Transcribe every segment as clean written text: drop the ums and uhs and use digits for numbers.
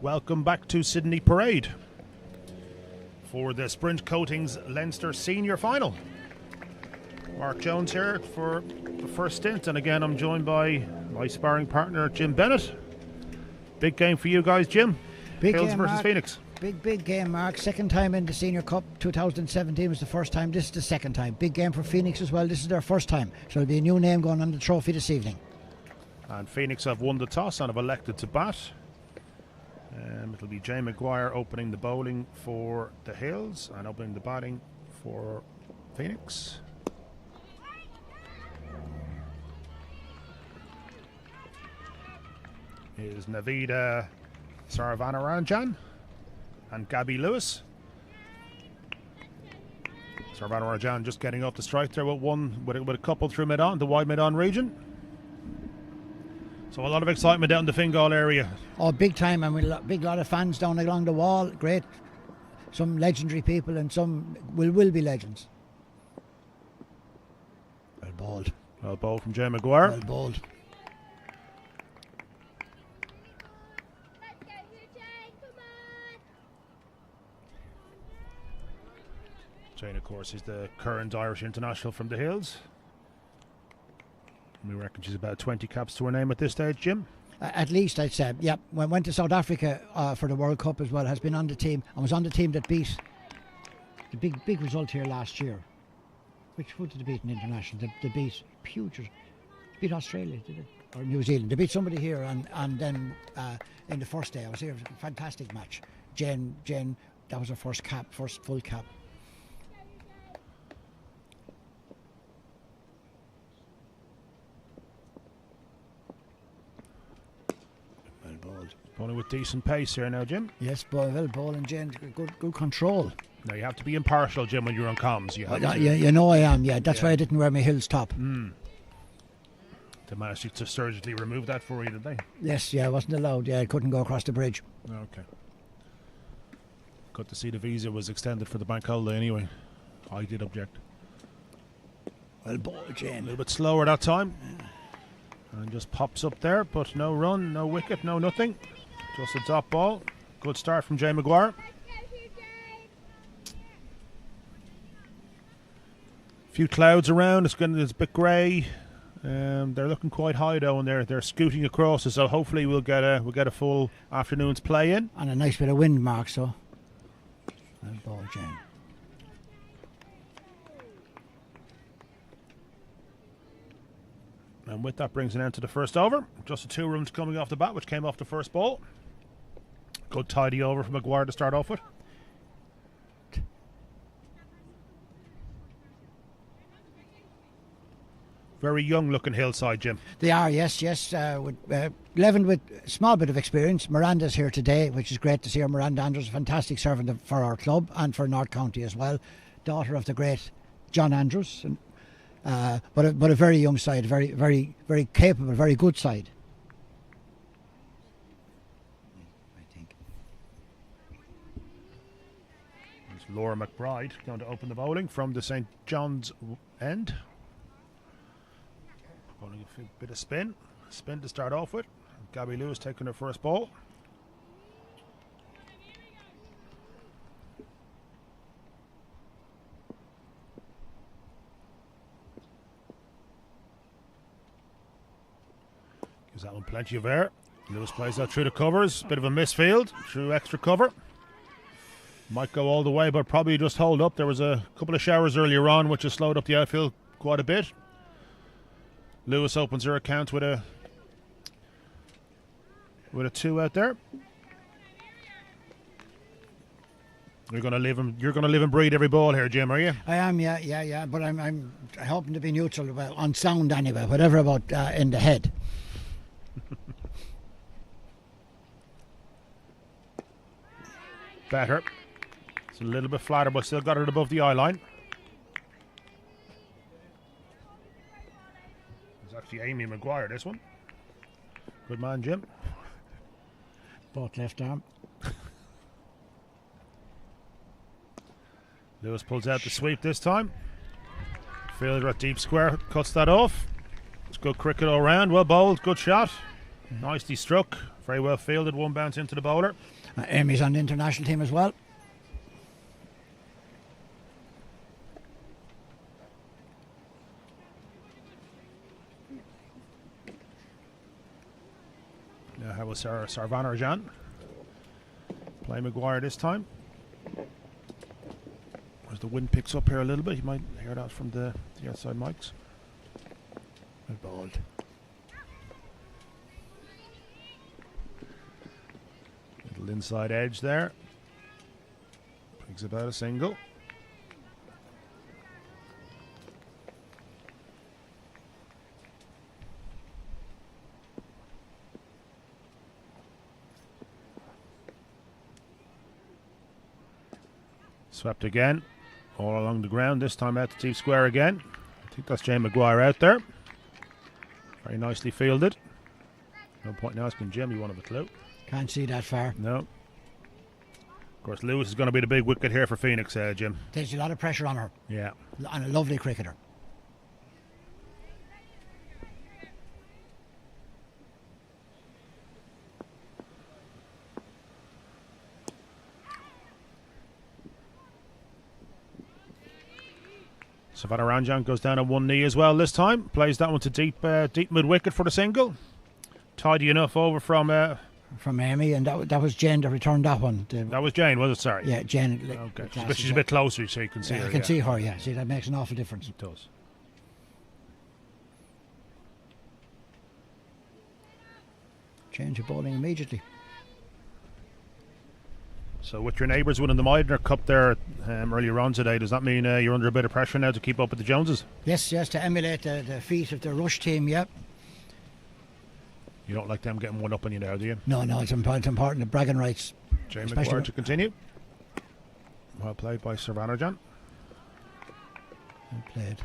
Welcome back to Sydney Parade for the Sprint Coatings Leinster Senior Final. Mark Jones here for the first stint, and again I'm joined by my sparring partner Jim Bennett. Big game for you guys, Jim. Big Hills game, versus Mark. Phoenix. Big game, Mark. Second time in the Senior Cup. 2017 was the first time. This is the second time. Big game for Phoenix as well. This is their first time. So there'll be a new name going on the trophy this evening. And Phoenix have won the toss and have elected to bat. It'll be Jay Maguire opening the bowling for the Hills and opening the batting for Phoenix. Is Navida Sarvanaranjan and Gabby Lewis. Sarvanaranjan just getting off the strike there with a couple through mid-on, the wide mid-on region. So a lot of excitement down the Fingal area. Oh, big time, and a big lot of fans down along the wall. Great. Some legendary people and some will be legends. Well bowled. Well bowled from Jay Maguire. Well bowled. Jane, of course, is the current Irish international from the Hills. We reckon she's about 20 caps to her name at this stage, Jim. At least, I'd say. Yep. Went to South Africa for the World Cup as well. Has been on the team and was on the team that beat the big result here last year. Who did they beat in international? They beat Puget. They beat Australia, did it? Or New Zealand. They beat somebody here, and then in the first day I was here. It was a fantastic match. Jen, that was her first full cap. Bowling with decent pace here now, Jim. Yes, well bowled and Jen, good control. Now you have to be impartial, Jim, when you're on comms. You know I am, yeah. That's why I didn't wear my Hills top. They managed to surgically remove that for you, did they? Yes, yeah, I wasn't allowed. Yeah, I couldn't go across the bridge. Okay. Good to see the visa was extended for the bank holiday anyway. I did object. Well bowled, Jen. A little bit slower that time. And just pops up there, but no run, no wicket, no nothing. Just a drop ball. Good start from Jay Maguire. Few clouds around. It's a bit grey. They're looking quite high though, and they're scooting across us. So hopefully we'll get a full afternoon's play in. And a nice bit of wind, Mark. So well ball, Jen. And with that brings an end to the first over. Just the 2 runs coming off the bat, which came off the first ball. Good tidy over from Maguire to start off with. Very young looking Hillside, Jim. They are, yes. Leavened with a small bit of experience. Miranda's here today, which is great to see her. Miranda Andrews, a fantastic servant for our club and for North County as well. Daughter of the great John Andrews. But a very young side, very capable, very good side. I think. There's Laura McBride going to open the bowling from the St. John's end. Bowling a bit of spin to start off with. Gabby Lewis taking her first ball. Gives that one plenty of air. Lewis plays that through the covers. Bit of a misfield through extra cover. Might go all the way, but probably just hold up. There was a couple of showers earlier on, which has slowed up the outfield quite a bit. Lewis opens her account with a 2 out there. You're going to live and breathe every ball here, Jim, are you? I am, yeah. But I'm hoping to be neutral on sound anyway. Whatever about in the head. Better. It's a little bit flatter, but still got it above the eye line. It's actually Amy Maguire, this one. Good man, Jim. Both left arm. Lewis pulls out the sweep this time. Fielder at deep square cuts that off. It's good cricket all round. Well bowled, good shot. Nicely struck. Very well fielded. One bounce into the bowler. Amy's on the international team as well. Now how was Sarvanarajan? Play Maguire this time. As the wind picks up here a little bit, you might hear that from the outside mics. Bald. Little inside edge there. Brings about a single. Swept again. All along the ground, this time out to deep square again. I think that's Jay Maguire out there. Very nicely fielded. No point in asking Jim, you want to have a clue. Can't see that far. No. Of course, Lewis is going to be the big wicket here for Phoenix, Jim. There's a lot of pressure on her. Yeah. And a lovely cricketer. Savannah Ranjan goes down on one knee as well this time. Plays that one to deep mid wicket for the single. Tidy enough over from Amy, and that was Jane that returned that one. That was Jane, was it? Sorry. Yeah, Jane. Okay. But she's a bit closer, so you can see her. I can see her, yeah. See, that makes an awful difference. It does. Change of bowling immediately. So with your neighbours winning the Meidner Cup there earlier on today, does that mean you're under a bit of pressure now to keep up with the Joneses? Yes, to emulate the feat of the Rush team, yep. You don't like them getting one up on you now, do you? No, it's important. The bragging rights. Jay Maguire to continue. Well played by Sarvanarajan. Well played.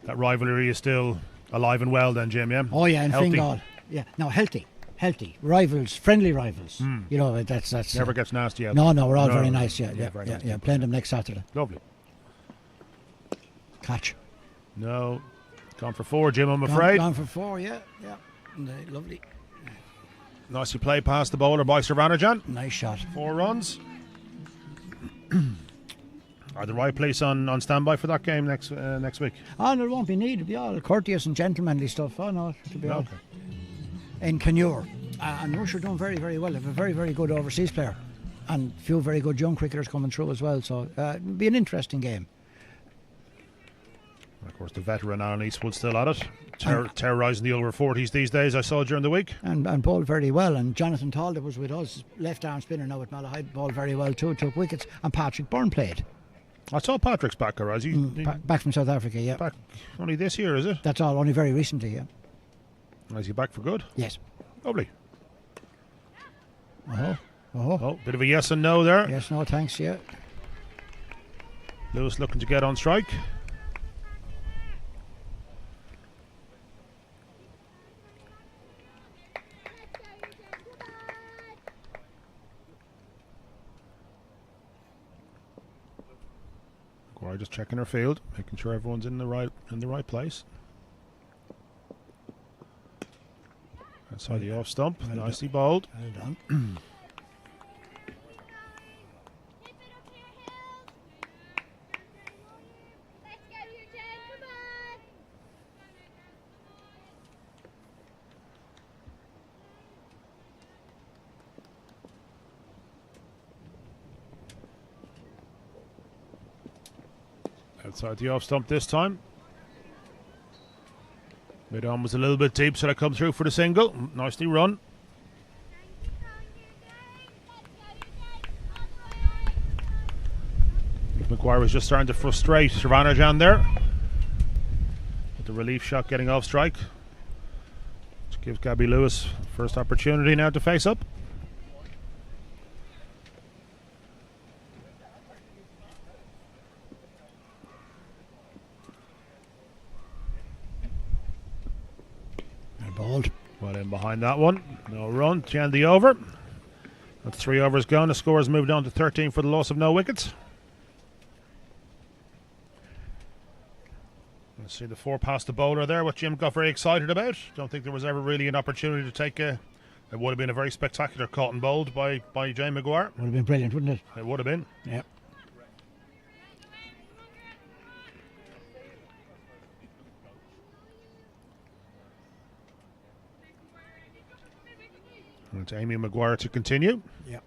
That rivalry is still alive and well then, Jim, yeah? Oh, yeah, in healthy. Fingal. Yeah, no, healthy. Rivals, friendly rivals. You know, that's never gets nasty out. No, we're all very nice, very nice. Yeah, playing them next Saturday. Lovely. Catch. No. Gone for four, Jim, I'm afraid. Gone for four, yeah. Lovely. Nicely played past the bowler by Sarvanarajan. Nice shot. 4 runs. Are the right place on standby for that game next week? Oh, no, it won't be needed. It'll be all courteous and gentlemanly stuff. Oh, no, it'll be all. Okay. In Canure. And Rush are doing very, very well. They have a very, very good overseas player. And a few very good young cricketers coming through as well. So it'll be an interesting game. And of course, the veteran Alan Eastwood still at it. Terrorising the over 40s these days, I saw during the week. And bowled very well. And Jonathan Talda was with us, left arm spinner now at Malahide, bowled very well too, took wickets. And Patrick Byrne played. I saw Patrick's back, or is he? Back from South Africa, yeah. Back only this year, is it? That's all, only very recently, yeah. Is he back for good? Yes. Lovely. Oh, bit of a yes and no there. Yes, no, thanks, yeah. Lewis looking to get on strike. Maguire just checking her field, making sure everyone's in the right place. Outside the off stump, nicely bowled. Well done. Outside the off stump this time. Mid on was a little bit deep, so they come through for the single. Nicely run. Maguire was just starting to frustrate Sarvanarajan there. With the relief shot getting off strike. Which gives Gabby Lewis first opportunity now to face up. Bowled. Well in behind that one. No run to end the over. That's 3 overs gone. The score has moved on to 13 for the loss of no wickets. I see the 4 past the bowler there, what Jim got very excited about. Don't think there was ever really an opportunity to take a... It would have been a very spectacular caught and bowled by Jay Maguire. Would have been brilliant, wouldn't it? It would have been. Yeah. And it's Amy Maguire to continue. Yeah.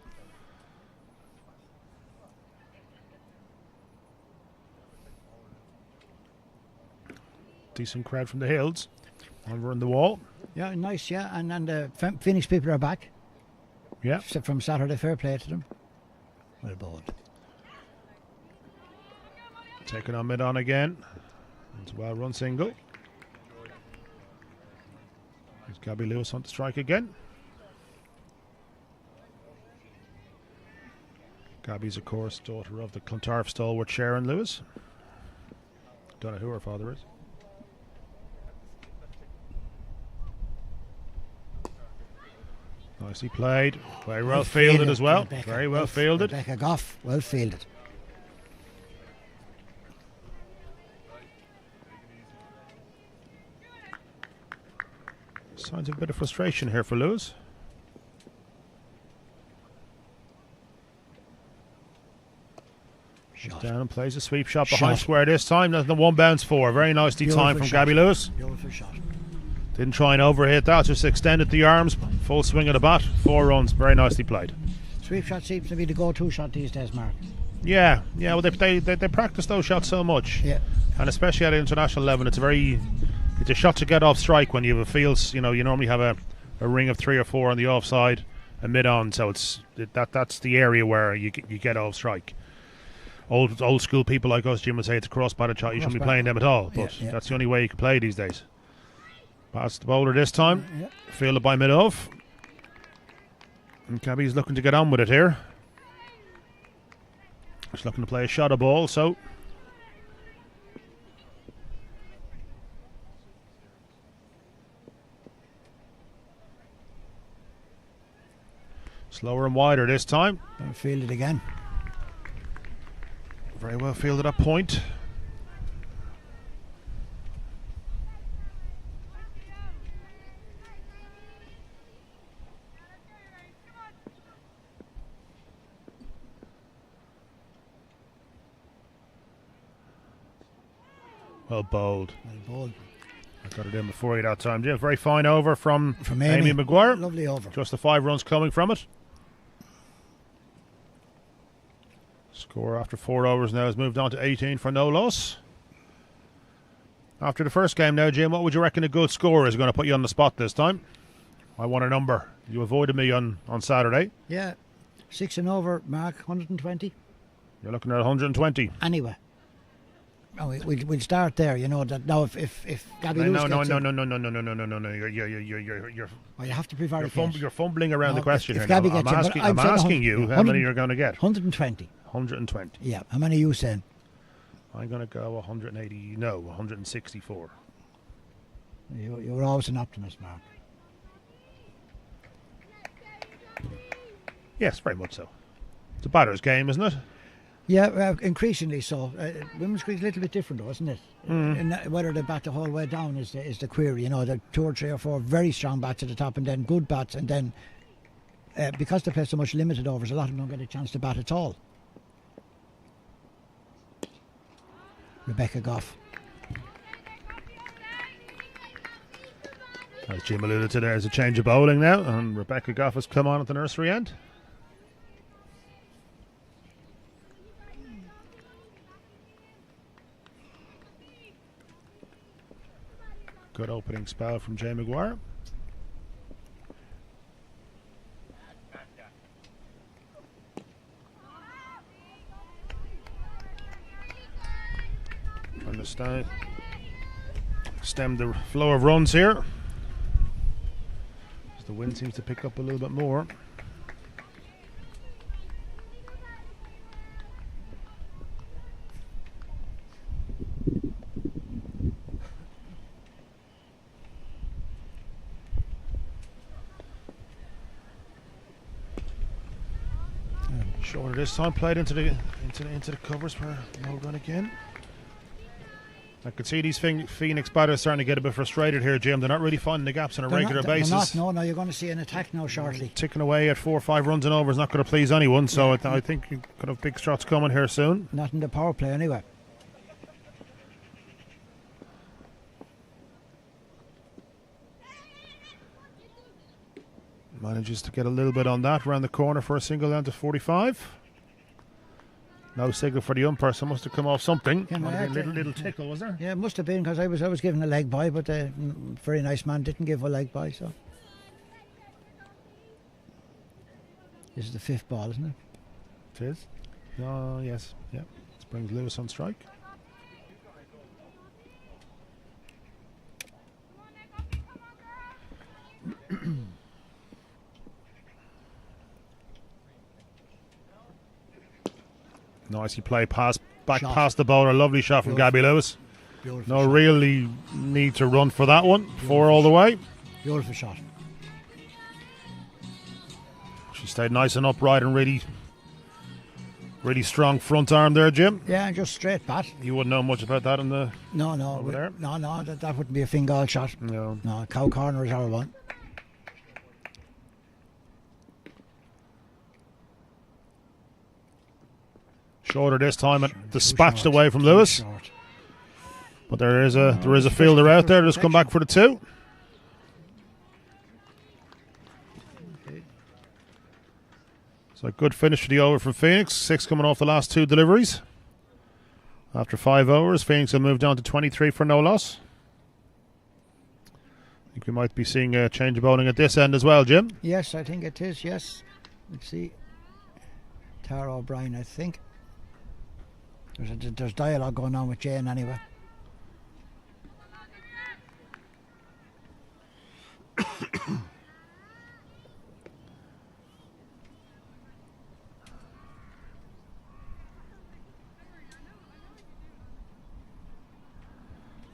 Decent crowd from the hills. Over in the wall. Yeah, nice, yeah. And the Phoenix people are back. Yeah. From Saturday, fair play to them. Well bowled. Taking on mid-on again. It's a well-run single. There's Gabby Lewis on to strike again. Gabby's, of course, daughter of the Clontarf stalwart Sharon Lewis. Don't know who her father is. Nicely played. Very well fielded as well. Rebecca, Very well fielded. Rebecca Goff, well fielded. Signs of a bit of frustration here for Lewis. Shot. Down and plays a sweep shot behind square this time. That's the 1 bounce 4. Very nicely timed from Gabby Lewis. Beautiful shot. Didn't try and overhit that, just extended the arms. Full swing of the bat. 4 runs. Very nicely played. Sweep shot seems to be the go-to shot these days, Mark. Yeah. Well, they practice those shots so much. Yeah. And especially at international level, it's a shot to get off strike when you have a fields. You normally have a ring of 3 or 4 on the offside and mid-on. So that's the area where you get off strike. Old school people like us, Jim would say it's a cross-batted shot. You shouldn't be playing them at all. But that's the only way you can play these days. Past the bowler this time. Fielded by mid-off. And Gabby's looking to get on with it here. He's looking to play a shot of ball, so... Slower and wider this time. Fielded again. Very well fielded at point. Well bowled. Well bowled. I got it in before you that time, Jim. Very fine over from Amy Maguire. Lovely over. Just the 5 runs coming from it. Score after 4 overs now has moved on to 18 for no loss. After the first game now, Jim, what would you reckon a good score is going to put you on the spot this time? I want a number. You avoided me on Saturday. Yeah. 6 and over, Mark, 120. You're looking at 120. Anyway. Oh, we'll start there. You know that now. If Gabby Lewis No. You're well, you have to be very careful. You're fumbling around the question here. Gabby I'm gets I'm asking you how many you're going to get. 120. 120. Yeah. How many are you saying? I'm going to go 180. No, 164. You're always an optimist, Mark. Yes, very much so. It's a batter's game, isn't it? Yeah, increasingly so. Women's cricket is a little bit different, though, isn't it? And whether they bat the whole way down is the query. You know, there are 2 or 3 or 4 very strong bats at the top, and then good bats, and then because they play so much limited overs, a lot of them don't get a chance to bat at all. Rebecca Goff. As Jim alluded to, there's a change of bowling now, and Rebecca Goff has come on at the nursery end. Good opening spell from Jay Maguire. Trying to stem the flow of runs here. As the wind seems to pick up a little bit more. Shorter this time, played into the covers for no run again. I could see these Phoenix batters starting to get a bit frustrated here, Jim. They're not really finding the gaps on a regular basis. No, you're going to see an attack now shortly. Ticking away at 4 or 5 runs and over is not going to please anyone, so I think you could have big shots coming here soon. Not in the power play anyway. Manages to get a little bit on that, around the corner for a single down to 45. No signal for the umpire, so must have come off something. A little tickle, was there? Yeah, it must have been, because I was given a leg by, but the very nice man didn't give a leg by, so. This is the 5th ball, isn't it? It is. Oh, yes. Yeah. This brings Lewis on strike. Nicely played back past the bowler. Lovely shot from Gabby Lewis. Beautiful No shot. really need to run for that one. 4 all the way. Beautiful shot. She stayed nice and upright and really strong front arm there, Jim. Yeah, just straight bat. You wouldn't know much about that in the over there. No, that wouldn't be a Fingal shot. No. No, cow corner is our one. Shorter this time and dispatched away from Lewis. Short. But there is a fielder out there that's come back for the 2. Okay. So a good finish for the over from Phoenix. 6 coming off the last 2 deliveries. After 5 overs, Phoenix will move down to 23 for no loss. I think we might be seeing a change of bowling at this end as well, Jim. Yes, I think it is, yes. Let's see. Tara O'Brien, I think. There's dialogue going on with Jane anyway.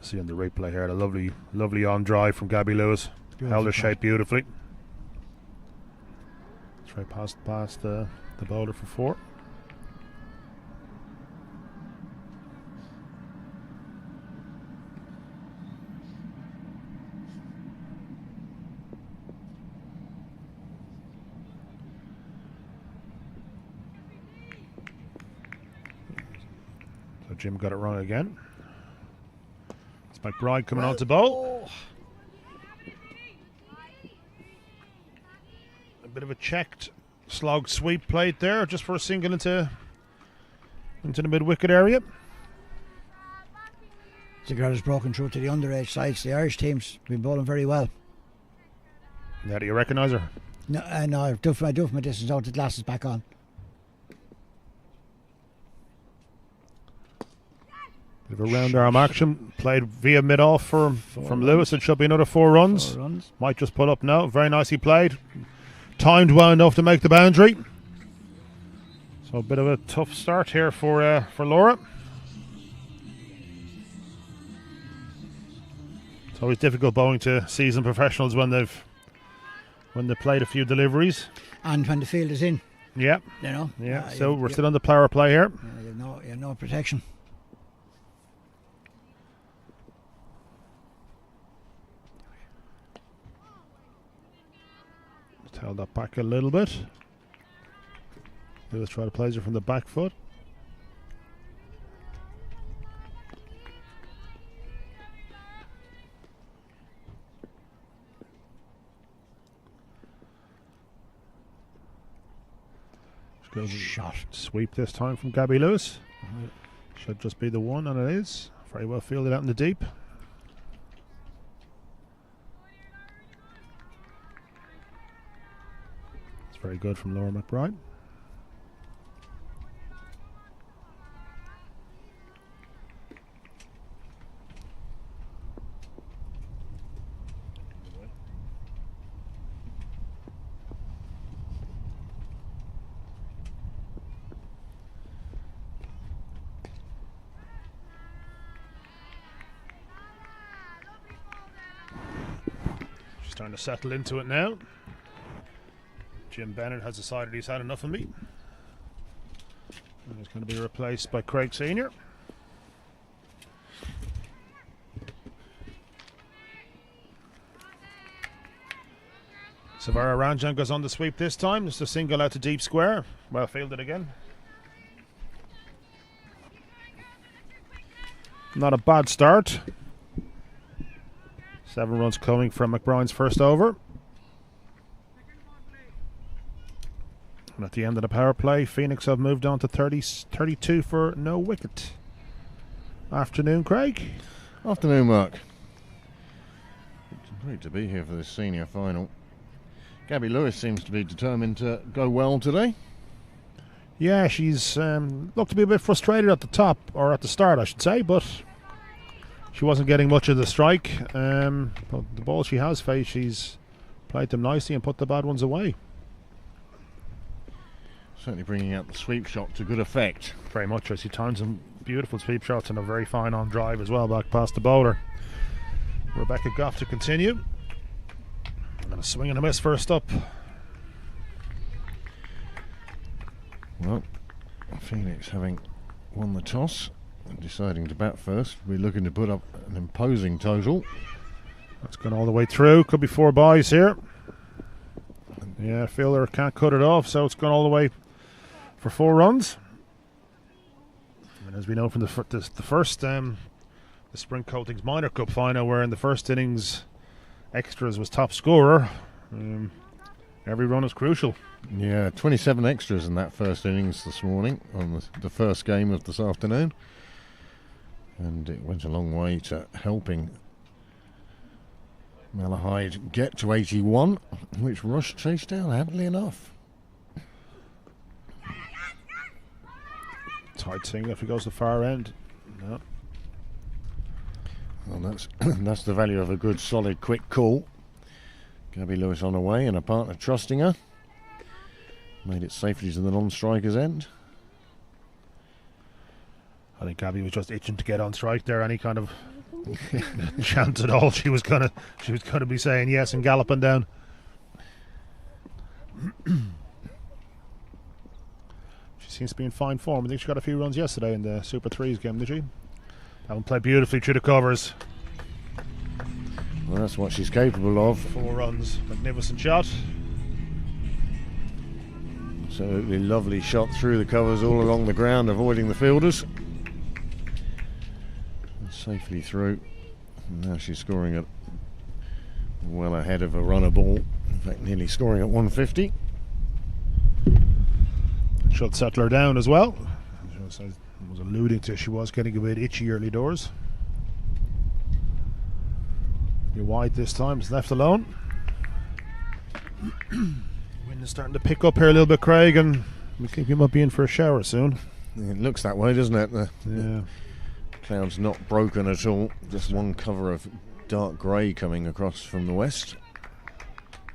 See on the replay here, a lovely on drive from Gabby Lewis. Held her shape beautifully. Straight past the bowler for 4. So Jim got it wrong again. It's McBride coming on to bowl. A bit of a checked slog sweep played there, just for a single into the mid-wicket area. The girl has broken through to the underage sides. The Irish team's been bowling very well. How do you recognise her? No, I do for my distance out, the glasses back on. Bit of a round arm action played via mid-off from Lewis. It should be another 4 runs. 4 runs. Might just pull up now. Very nicely played. Timed well enough to make the boundary. So a bit of a tough start here for Laura. It's always difficult bowling to seasoned professionals when they've played a few deliveries. And when the field is in. Yeah. You know. Yeah. So we're still on the power play here. You have no protection. Just held that back a little bit. Lewis try to place her from the back foot. Shot. Sweep this time from Gabby Lewis. Should just be the one, and it is. Very well fielded out in the deep. It's very good from Laura McBride. Starting to settle into it now. Jim Bennett has decided he's had enough of me. And he's going to be replaced by Craig Senior. Savara Ranjan goes on the sweep this time. Just a single out to deep square. Well fielded again. Not a bad start. 7 runs coming from McBride's first over. And at the end of the power play, Phoenix have moved on to 32 for no wicket. Afternoon, Craig. Afternoon, Mark. It's great to be here for this senior final. Gabby Lewis seems to be determined to go well today. Yeah, she's looked to be a bit frustrated at the top, or at the start I should say, but she wasn't getting much of the strike. But the balls she has faced, she's played them nicely and put the bad ones away. Certainly bringing out the sweep shot to good effect. Very much. I see times some beautiful sweep shots and a very fine on drive as well back past the bowler. Rebecca Goff to continue. And a swing and a miss first up. Well, Phoenix having won the toss and deciding to bat first, we're looking to put up an imposing total. That's gone all the way through. Could be 4 byes here. Yeah, fielder can't cut it off, so it's gone all the way for 4 runs. And as we know from the first the Spring Coatings Minor Cup final, where in the first innings extras was top scorer, every run is crucial. Yeah, 27 extras in that first innings this morning on the first game of this afternoon, and it went a long way to helping Malahide get to 81, which Rush chased down happily enough. Tight single if he goes to the far end. No. Well, that's the value of a good, solid, quick call. Gabby Lewis on her way and a partner trusting her. Made it safely to the non-striker's end. I think Gabby was just itching to get on strike there. Any kind of chance at all, she was gonna be saying yes and galloping down. She seems to be in fine form. I think she got a few runs yesterday in the Super 3s game, did she? That one played beautifully through the covers. Well, that's what she's capable of. 4 runs, magnificent shot. Absolutely lovely shot through the covers all along the ground, avoiding the fielders. And safely through. And now she's scoring at well ahead of a runner ball. In fact, nearly scoring at 150. Should settle her down as well. As I was alluding to, she was getting a bit itchy early doors. You're wide this time, it's left alone. Wind is starting to pick up here a little bit, Craig, and we think we might be in for a shower soon. It looks that way, doesn't it? Yeah. Cloud's not broken at all. Just one cover of dark grey coming across from the west.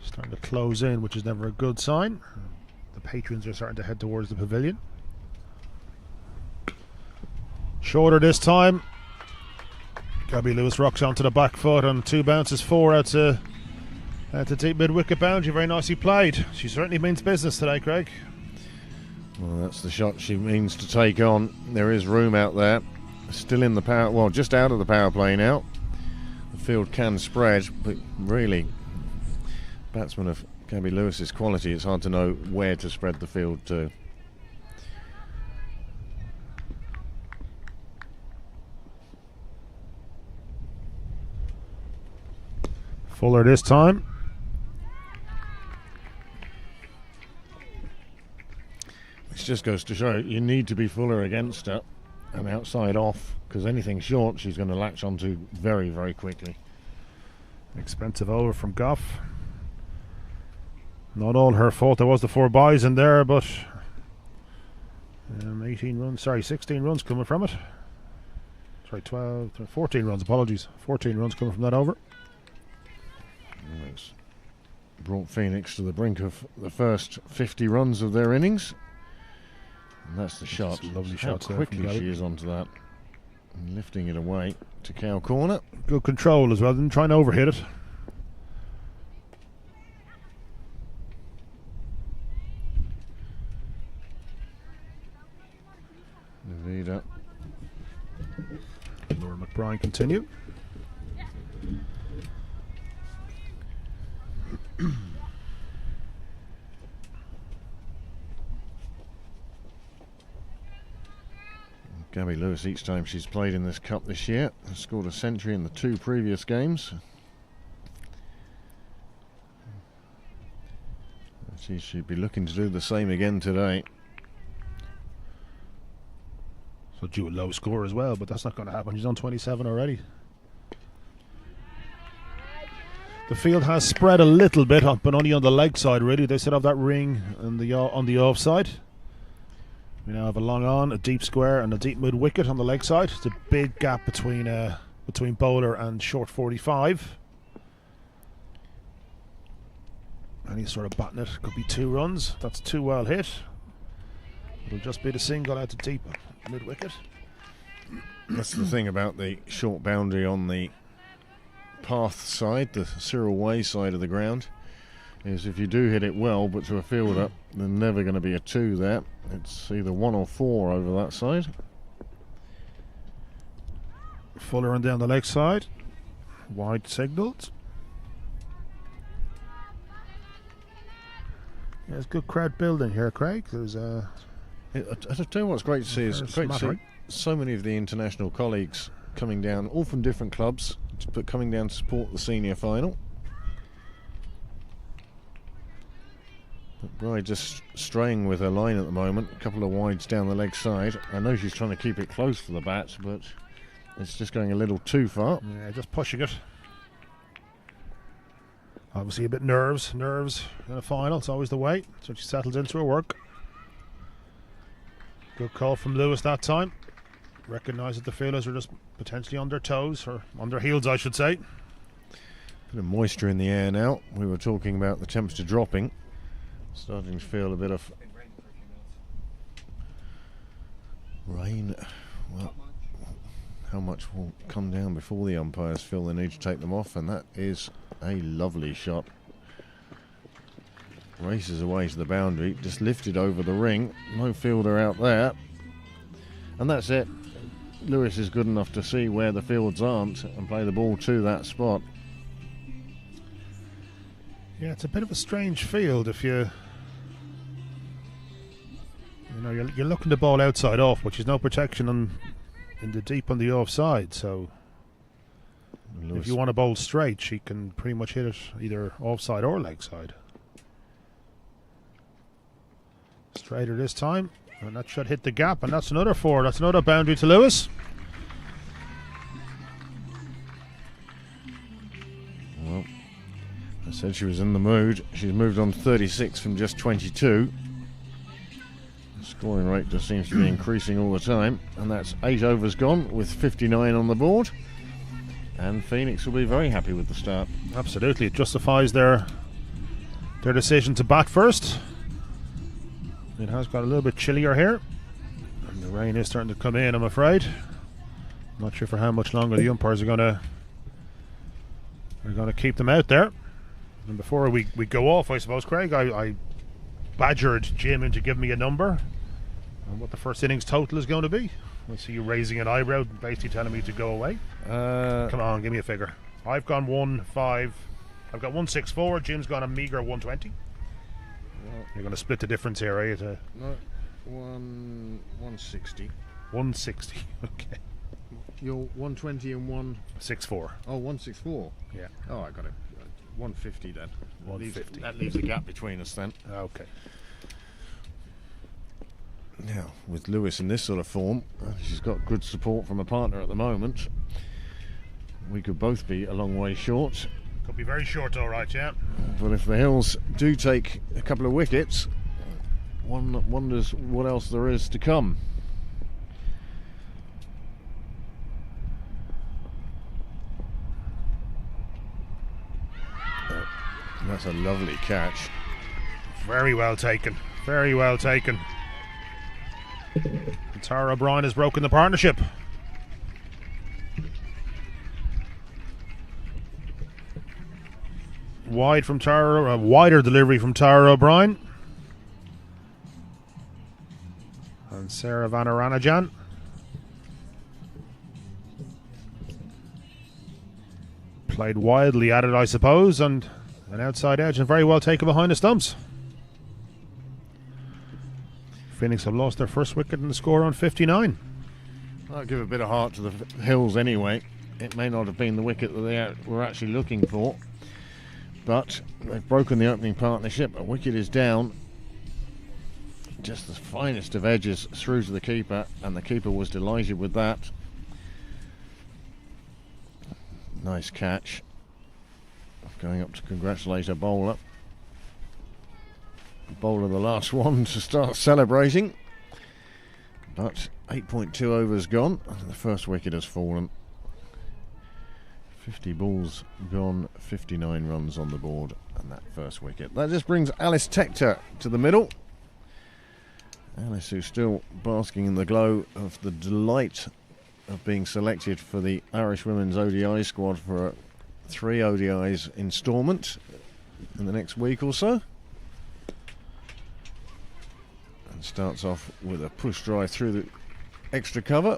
Starting to close in, which is never a good sign. The patrons are starting to head towards the pavilion. Shorter this time. Gabby Lewis rocks onto the back foot and 2 bounces, 4 out to deep mid-wicket boundary. Very nicely played. She certainly means business today, Craig. Well, that's the shot she means to take on. There is room out there. Still in the power, well, just out of the power play now. The field can spread, but really, batsman of Gabby Lewis's quality, it's hard to know where to spread the field to. Fuller this time. This just goes to show you need to be Fuller against her and outside off, because anything short she's going to latch onto very, very quickly. Expensive over from Goff. Not all her fault. There was the 4 byes in there, but 16 runs coming from it. Sorry, 14 runs, apologies. 14 runs coming from that over. Well, it's brought Phoenix to the brink of the first 50 runs of their innings. And that's the shot. Lovely How shot. quickly she is onto that. And lifting it away to cow corner. Good control as well. Didn't try and overhit it. Vida. Laura McBride continue. Gabby Lewis, each time she's played in this cup this year, has scored a century in the 2 previous games. She should be looking to do the same again today. So due a low score as well, but that's not going to happen. She's on 27 already. The field has spread a little bit, but only on the leg side really. They still have that ring on the offside. We now have a long on, a deep square and a deep mid wicket on the leg side. It's a big gap between bowler and short 45. Any sort of batting it could be 2 runs. That's 2 well hit. It'll just be the single out to deep mid wicket. That's the thing about the short boundary on the path side, the Cyril Way side of the ground, is if you do hit it well but to a fielder, there's never going to be a 2 there. It's either 1 or 4 over that side. Fuller and down the leg side. Wide signals. Yeah, there's good crowd building here, Craig. There's I tell you what's great to see is great to see so many of the international colleagues coming down, all from different clubs, but coming down to support the senior final. But Bride just straying with her line at the moment, a couple of wides down the leg side. I know she's trying to keep it close for the bat, but it's just going a little too far. Yeah, just pushing it. Obviously a bit nerves in a final. It's always the way. So she settles into her work. Good call from Lewis that time. Recognised that the fielders are just potentially on their toes, or on their heels I should say. Bit of moisture in the air now. We were talking about the temperature dropping. Starting to feel a bit of rain. Well, how much will come down before the umpires feel they need to take them off? And that is a lovely shot. Races away to the boundary, just lifted over the ring. No fielder out there. And that's it. Lewis is good enough to see where the fields aren't and play the ball to that spot. Yeah, it's a bit of a strange field if you're looking to ball outside off, which is no protection in the deep on the offside. So Lewis, if you want to bowl straight, she can pretty much hit it either offside or leg side. Straighter this time, and that should hit the gap, and that's another 4. That's another boundary to Lewis. Well, I said she was in the mood. She's moved on to 36 from just 22. The scoring rate just seems to be increasing all the time, and that's 8 overs gone with 59 on the board. And Phoenix will be very happy with the start. Absolutely, it justifies their decision to bat first. It has got a little bit chillier here, and the rain is starting to come in, I'm afraid. Not sure for how much longer the umpires are going to keep them out there. And before we go off, I suppose, Craig, I badgered Jim into giving me a number on what the first innings total is going to be. I see you raising an eyebrow, basically telling me to go away. Come on, give me a figure. I've gone 1-5. I've got 164. Jim's gone a meager 120. Well, you're going to split the difference here, are you? No, 160. 160. Okay. You're 120 and 164. Oh, 164. Yeah. Oh, I got it. 150 then. 150. That leaves a gap between us then. Okay. Now, with Lewis in this sort of form, she's got good support from a partner at the moment. We could both be a long way short. Could be very short, all right, yeah. But if the Hills do take a couple of wickets, one wonders what else there is to come. That's a lovely catch. Very well taken. Very well taken. Tara O'Brien has broken the partnership. Wide from Tara, a wider delivery from Tara O'Brien. And Sarah Vanaranajan. Played wildly at it, I suppose, and an outside edge, and very well taken behind the stumps. Phoenix have lost their first wicket and the score on 59. I'll give a bit of heart to the Hills anyway. It may not have been the wicket that they were actually looking for, but they've broken the opening partnership. A wicket is down. Just the finest of edges through to the keeper, and the keeper was delighted with that. Nice catch. Going up to congratulate a bowler. Bowler the last one to start celebrating. But 8.2 overs gone, and the first wicket has fallen. 50 balls gone, 59 runs on the board, and that first wicket. That just brings Alice Tector to the middle. Alice, who's still basking in the glow of the delight of being selected for the Irish Women's ODI squad for a 3 ODIs instalment in the next week or so. And starts off with a push drive through the extra cover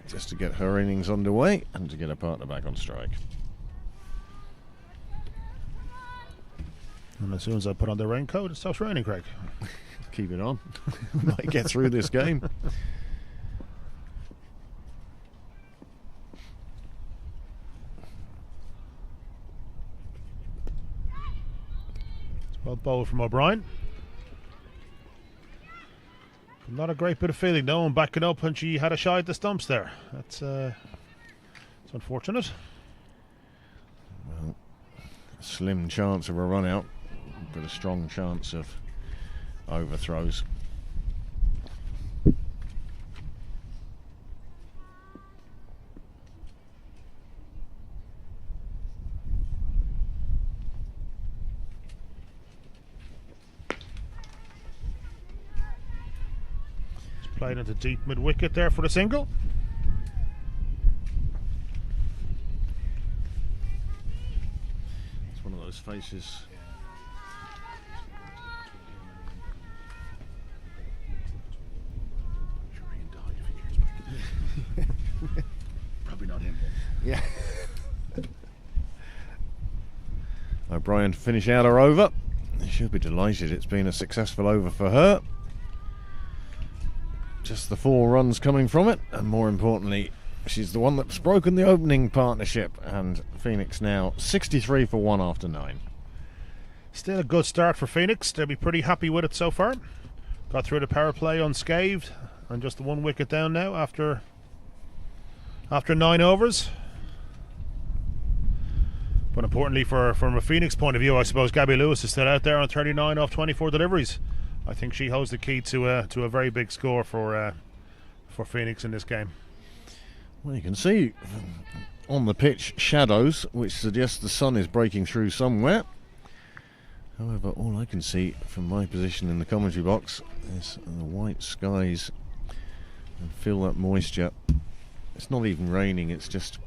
just to get her innings underway and to get her partner back on strike. And as soon as I put on the raincoat, it stops raining, Craig. Keep it on. Might get through this game. It's well bowled from O'Brien. Not a great bit of feeling, though, and backing up when she had a shy at the stumps there. That's it's unfortunate. Well, a slim chance of a run out, but a strong chance of overthrows. Played into deep mid-wicket there for the single. It's one of those faces. Probably not him. Yeah. O'Brien to finish out her over. She'll be delighted. It's been a successful over for her. Just the 4 runs coming from it, and more importantly, she's the one that's broken the opening partnership, and Phoenix now 63 for 1 after 9. Still a good start for Phoenix. They'll be pretty happy with it so far. Got through the power play unscathed, and just the 1 wicket down now after 9 overs. But importantly, from a Phoenix point of view, I suppose Gabby Lewis is still out there on 39 off 24 deliveries. I think she holds the key to a very big score for Phoenix in this game. Well, you can see on the pitch shadows, which suggests the sun is breaking through somewhere. However, all I can see from my position in the commentary box is the white skies, and feel that moisture. It's not even raining, it's just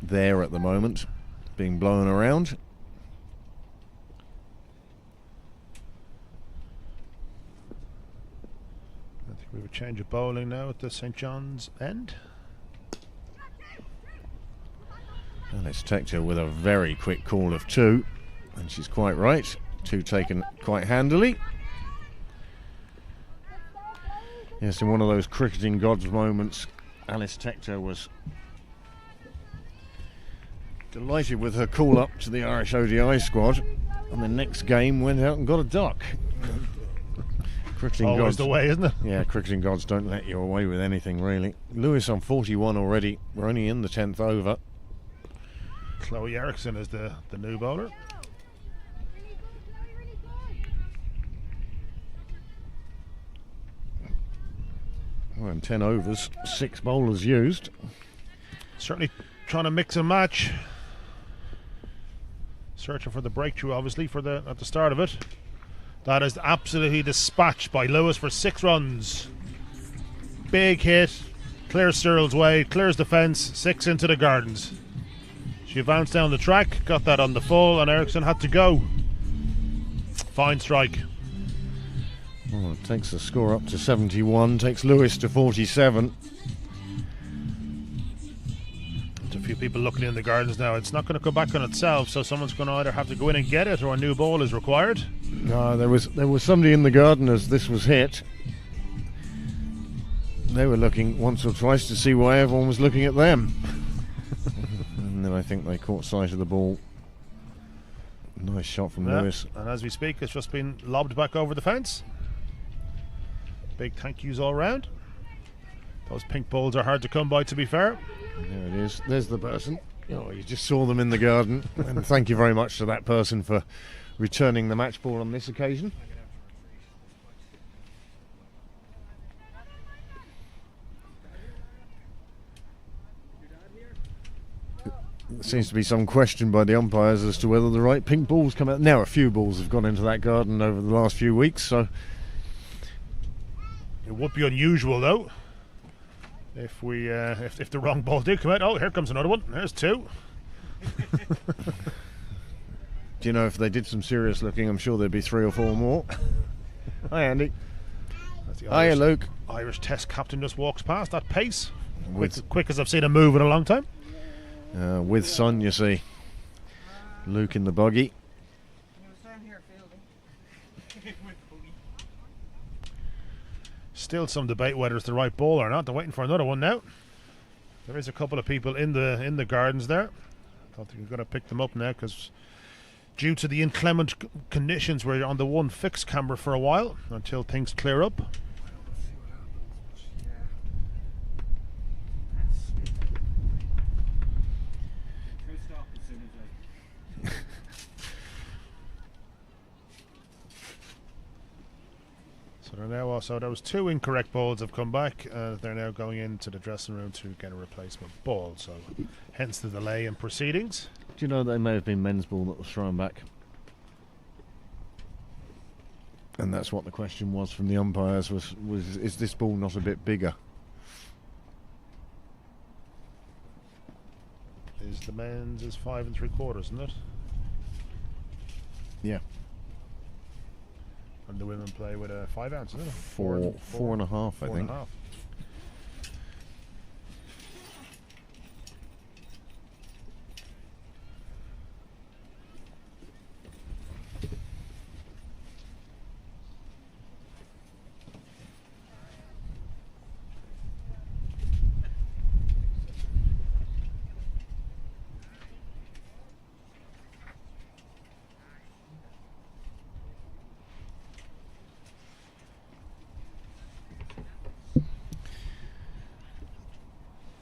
there at the moment, being blown around. We have a change of bowling now at the St John's end. Alice Tector with a very quick call of 2, and she's quite right. 2 taken quite handily. Yes, in one of those cricketing gods moments, Alice Tector was delighted with her call up to the Irish ODI squad, and the next game went out and got a duck. Cricketing Always gods, the way, isn't it? Yeah, cricketing gods don't let you away with anything, really. Lewis on 41 already. We're only in the 10th over. Chloe Eriksson is the new bowler. Well, in 10 overs, 6 bowlers used. Certainly trying to mix and match. Searching for the breakthrough, obviously, at the start of it. That is absolutely dispatched by Lewis for 6 runs. Big hit, clears Sterl's way, clears the fence, 6 into the gardens. She advanced down the track, got that on the full, and Eriksson had to go. Fine strike. Well, it takes the score up to 71, takes Lewis to 47. There's a few people looking in the gardens now. It's not going to come back on itself, so someone's going to either have to go in and get it, or a new ball is required. No, there was somebody in the garden as this was hit. they were looking once or twice to see why everyone was looking at them. And then I think they caught sight of the ball. Nice shot from Lewis. And as we speak, it's just been lobbed back over the fence. Big thank yous all round. Those pink balls are hard to come by, to be fair. There it is. There's the person. Oh, you just saw them in the garden. And thank you very much to that person for returning the match ball on this occasion. There seems to be some question by the umpires as to whether the right pink balls come out. Now a few balls have gone into that garden over the last few weeks, so it would be unusual though if we if the wrong ball did come out. Oh, here comes another one. There's two. Do you know, if they did some serious looking, I'm sure there'd be 3 or 4 more. Hi Andy. That's the Hiya Luke. Irish Test captain just walks past at pace. With quick as I've seen him move in a long time. With son, you see. Luke in the buggy. Still some debate whether it's the right ball or not. They're waiting for another one now. There is a couple of people in the gardens there. I don't think we're going to pick them up now because due to the inclement conditions, we're on the one fixed camera for a while until things clear up. So there was 2 incorrect balls have come back. They're now going into the dressing room to get a replacement ball. So hence the delay in proceedings. Do you know they may have been men's ball that was thrown back? And that's what the question was from the umpires, was is this ball not a bit bigger? Is the men's is 5 3/4, isn't it? Yeah. And the women play with a 5 ounce, isn't it? 4.5, I think. 4.5.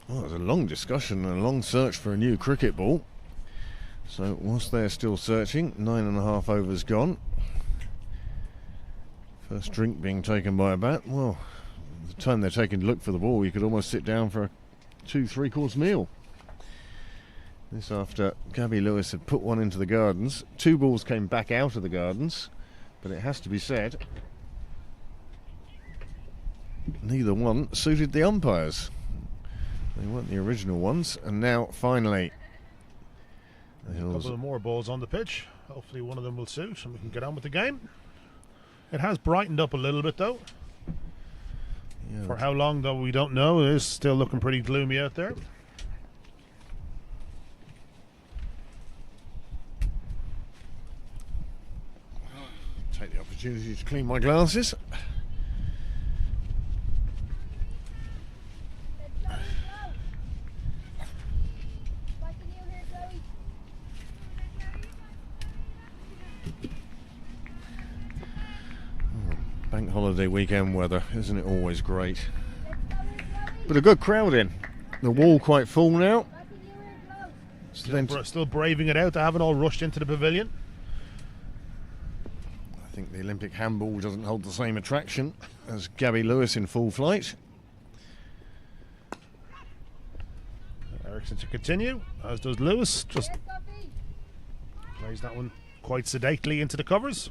Well, there's a long discussion and a long search for a new cricket ball. So whilst they're still searching, 9.5 overs gone. First drink being taken by a bat. Well, the time they're taking to look for the ball, you could almost sit down for a 2-3 course meal. This after Gabby Lewis had put one into the gardens. 2 balls came back out of the gardens, but it has to be said, neither one suited the umpires. They weren't the original ones, and now finally a couple of more balls on the pitch. Hopefully one of them will suit and we can get on with the game. It has brightened up a little bit though. Yeah. For how long though we don't know. It is still looking pretty gloomy out there. Take the opportunity to clean my glasses. Bank holiday weekend weather, isn't it always great? But a good crowd in. The wall quite full now. Still braving it out. They haven't all rushed into the pavilion. I think the Olympic handball doesn't hold the same attraction as Gabby Lewis in full flight. Ericsson to continue, as does Lewis. Just plays that one quite sedately into the covers.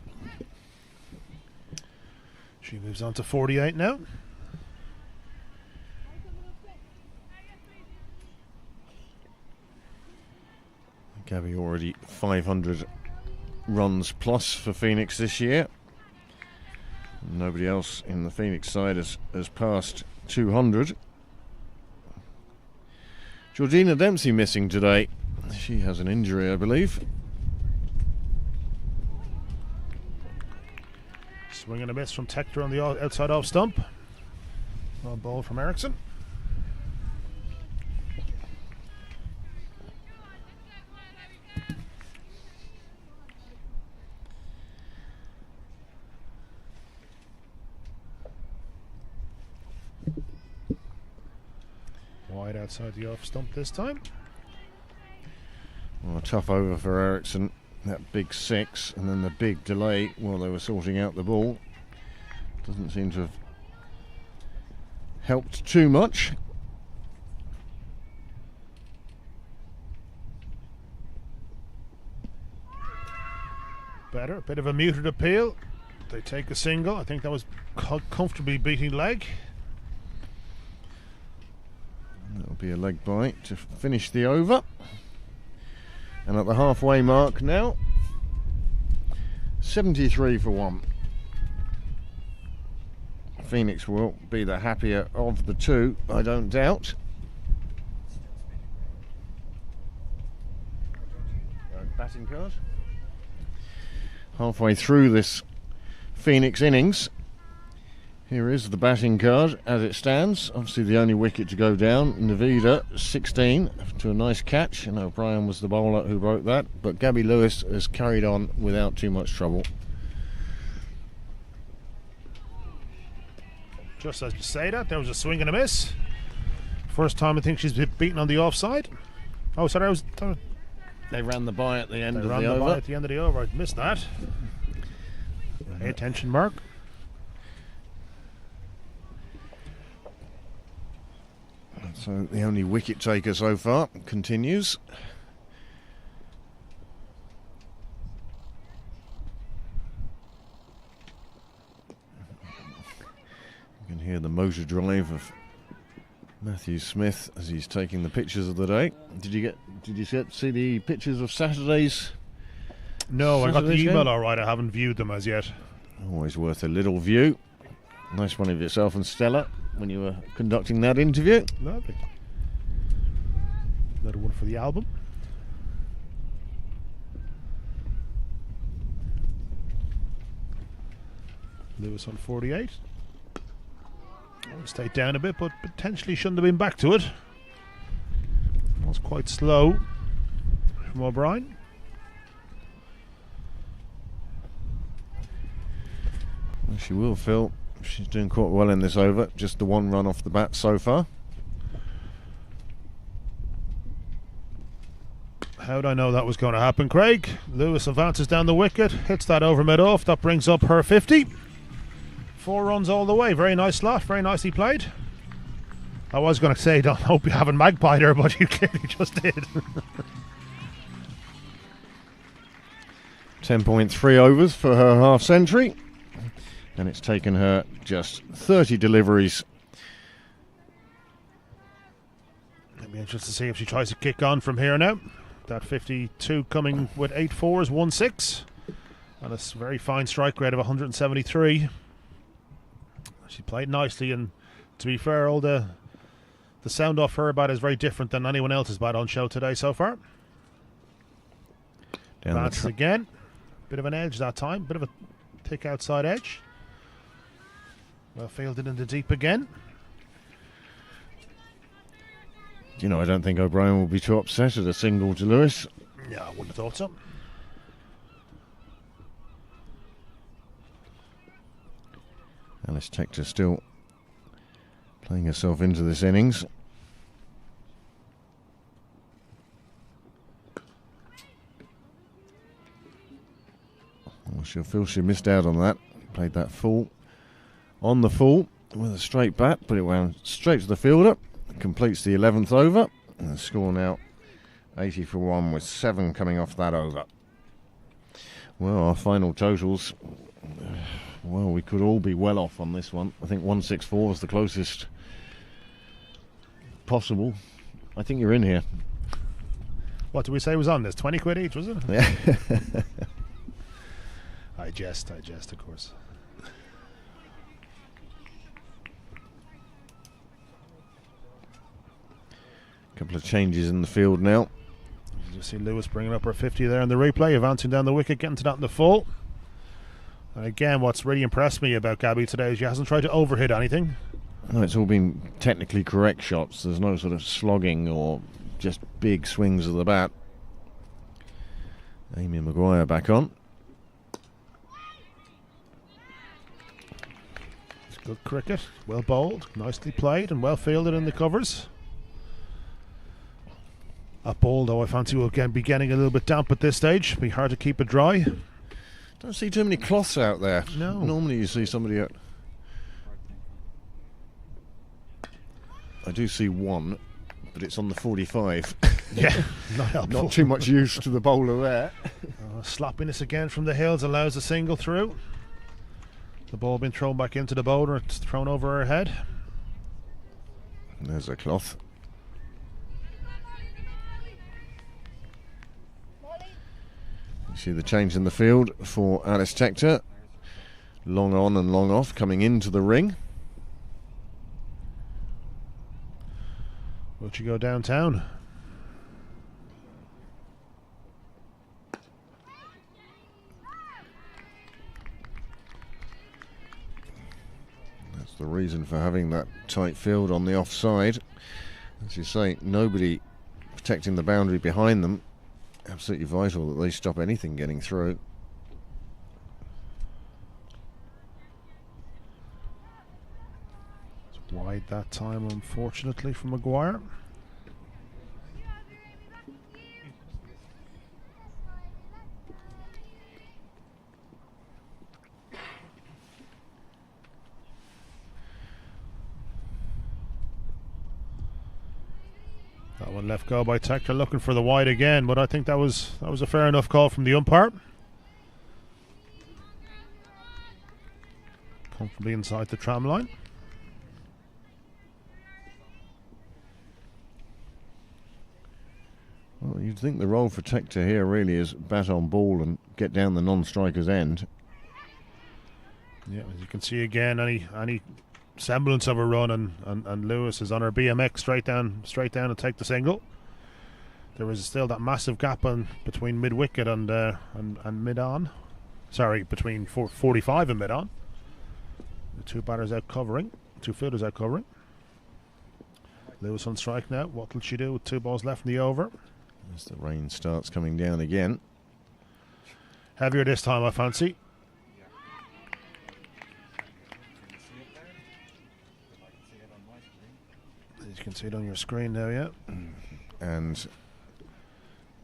She moves on to 48 now. Gabby already 500 runs plus for Phoenix this year. Nobody else in the Phoenix side has passed 200. Georgina Dempsey missing today. She has an injury, I believe. Swing and a miss from Tector on the outside off stump. Well bowled from Ericsson. Wide outside the off stump this time. Well, a tough over for Ericsson. That big 6 and then the big delay while they were sorting out the ball. Doesn't seem to have helped too much. Better, a bit of a muted appeal. They take a single. I think that was comfortably beating leg. That'll be a leg bite to finish the over. And at the halfway mark now, 73 for 1. Phoenix will be the happier of the two, I don't doubt. Batting card. Halfway through this Phoenix innings, here is the batting card as it stands. Obviously the only wicket to go down. Navida 16 to a nice catch, and O'Brien was the bowler who broke that, but Gabby Lewis has carried on without too much trouble. Just as you say that, there was a swing and a miss. First time I think she's been beaten on the offside. Oh, sorry, They ran the bye at the end of the bye over. at the end of the over. I missed that. Pay attention, Mark. So the only wicket taker so far continues. You can hear the motor drive of Matthew Smith as he's taking the pictures of the day. Did you see the pictures of Saturday's? No, I got the Saturday's email game? all right. I haven't viewed them as yet. Always worth a little view. Nice one of yourself and Stella when you were conducting that interview. Lovely. Another one for the album. Lewis on 48. Stayed down a bit, but potentially shouldn't have been back to it. It was quite slow from O'Brien. Well, she will, Phil. She's doing quite well in this over. Just the one run off the bat so far. How'd I know that was going to happen, Craig? Lewis advances down the wicket, hits that over mid-off. That brings up her 50. 4 runs all the way. Very nice slot, very nicely played. I was going to say, don't hope you haven't magpied her, but you clearly just did. 10.3 overs for her half century. And it's taken her just 30 deliveries. It'll be interesting to see if she tries to kick on from here now. That 52 coming with 8 fours, 1 6. And a very fine strike rate of 173. She played nicely, and to be fair, all the sound off her bat is very different than anyone else's bat on show today so far. Bats again. Bit of an edge that time. Bit of a thick outside edge. Well fielded in the deep again. You know, I don't think O'Brien will be too upset at a single to Lewis. Yeah, I wouldn't have thought so. Alice Tector still playing herself into this innings. Well, she'll feel she missed out on that. Played that full on the full with a straight bat, but it went straight to the fielder. Completes the 11th over, and the score now 80 for 1 with 7 coming off that over. Well, our final totals, well, we could all be well off on this one. I think 164 is the closest possible. I think you're in here. What did we say was on this? 20 quid each, was it? Yeah. I jest, of course. Couple of changes in the field now. You see Lewis bringing up her 50 there in the replay, advancing down the wicket, getting to that in the full. And again, what's really impressed me about Gabby today is she hasn't tried to overhit anything. No, it's all been technically correct shots. There's no sort of slogging or just big swings of the bat. Amy Maguire back on. It's good cricket, well bowled, nicely played and well fielded in the covers. That ball, though, I fancy will again be getting a little bit damp at this stage. Be hard to keep it dry. Don't see too many cloths out there. No. Normally you see somebody out. I do see one, but it's on the 45. Yeah, not helpful. Not too much use to the bowler there. Sloppiness again from the hills allows a single through. The ball being thrown back into the bowler. It's thrown over her head. There's a cloth. You see the change in the field for Alice Tector. Long on and long off coming into the ring. Will she go downtown? That's the reason for having that tight field on the offside. As you say, nobody protecting the boundary behind them. Absolutely vital that they stop anything getting through. It's wide that time, unfortunately, for Maguire. That one left go by Tector, looking for the wide again, but I think that was a fair enough call from the umpire. Comfortably inside the tram line. Well, you'd think the role for Tector here really is bat on ball and get down the non-striker's end. Yeah, as you can see again, any semblance of a run, and Lewis is on her BMX straight down and take the single. There is still that massive gap between mid wicket and mid on. Sorry, between 45 and mid on. The two batters out covering, two fielders out covering. Lewis on strike now. What will she do with 2 balls left in the over? As the rain starts coming down again. Heavier this time, I fancy. As you can see it on your screen now, yeah. And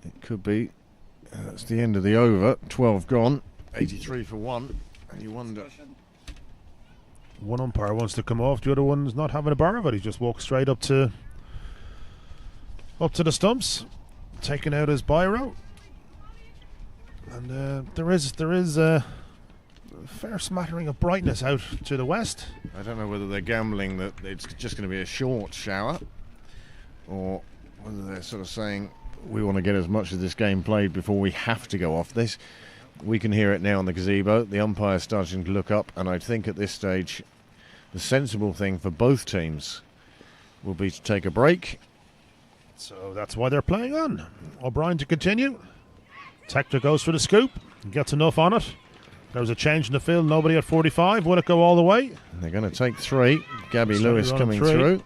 it could be, that's the end of the over. 12 gone, 83 for 1. And you wonder. One umpire wants to come off, the other one's not having a bar of it. He just walks straight up to the stumps, taking out his biro. And there is a fair smattering of brightness out to the west. I don't know whether they're gambling that it's just going to be a short shower, or whether they're sort of saying we want to get as much of this game played before we have to go off this. We can hear it now on the gazebo. The umpire's starting to look up, and I think at this stage the sensible thing for both teams will be to take a break. So that's why they're playing on. O'Brien to continue. Tector goes for the scoop, gets enough on it. There was a change in the field, nobody at 45. Will it go all the way? And they're going to take 3. Gabby Steady Lewis run coming 3. through.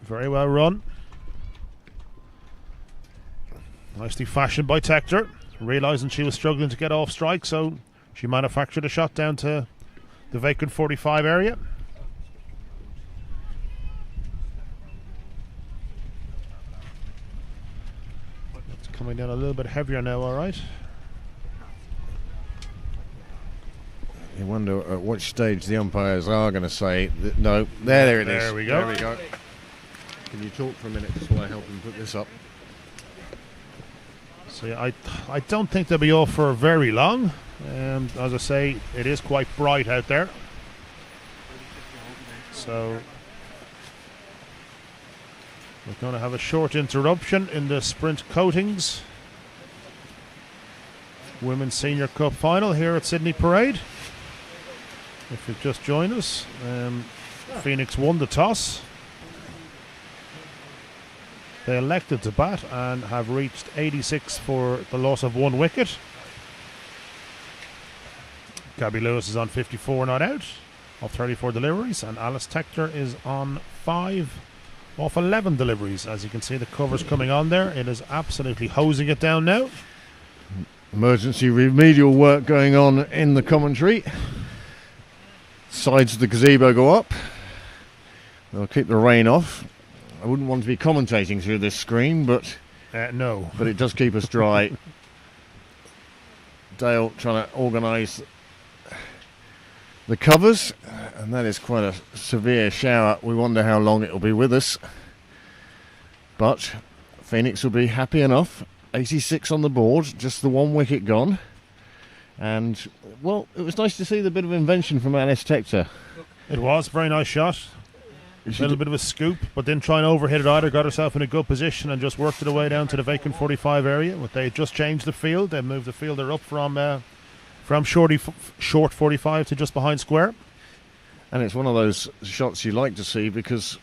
Very well run. Nicely fashioned by Tector. Realising she was struggling to get off strike, so she manufactured a shot down to the vacant 45 area. It's coming down a little bit heavier now, alright. You wonder at what stage the umpires are going to say that, no, there it is. There we go. There we go. Can you talk for a minute just while I help him put this up? So yeah, I don't think they'll be off for very long. As I say, it is quite bright out there. So we're going to have a short interruption in the Sprint Coatings Women's Senior Cup Final here at Sydney Parade. If you've just joined us, Phoenix won the toss. They elected to bat and have reached 86 for the loss of 1 wicket. Gabby Lewis is on 54 not out. of 34 deliveries, and Alice Tector is on 5 off 11 deliveries. As you can see, the cover's coming on there. It is absolutely hosing it down now. Emergency remedial work going on in the commentary. Sides of the gazebo go up. They'll keep the rain off. I wouldn't want to be commentating through this screen, but No. it does keep us dry. Dale trying to organise the covers, and that is quite a severe shower. We wonder how long it will be with us, but Phoenix will be happy enough. 86 on the board, just the 1 wicket gone, and well, it was nice to see the bit of invention from Alice Tector. It was a very nice shot. A little bit of a scoop, but didn't try and overhit it either. Got herself in a good position and just worked it away down to the vacant 45 area. But they just changed the field. They moved the fielder up from short 45 to just behind square. And it's one of those shots you like to see, because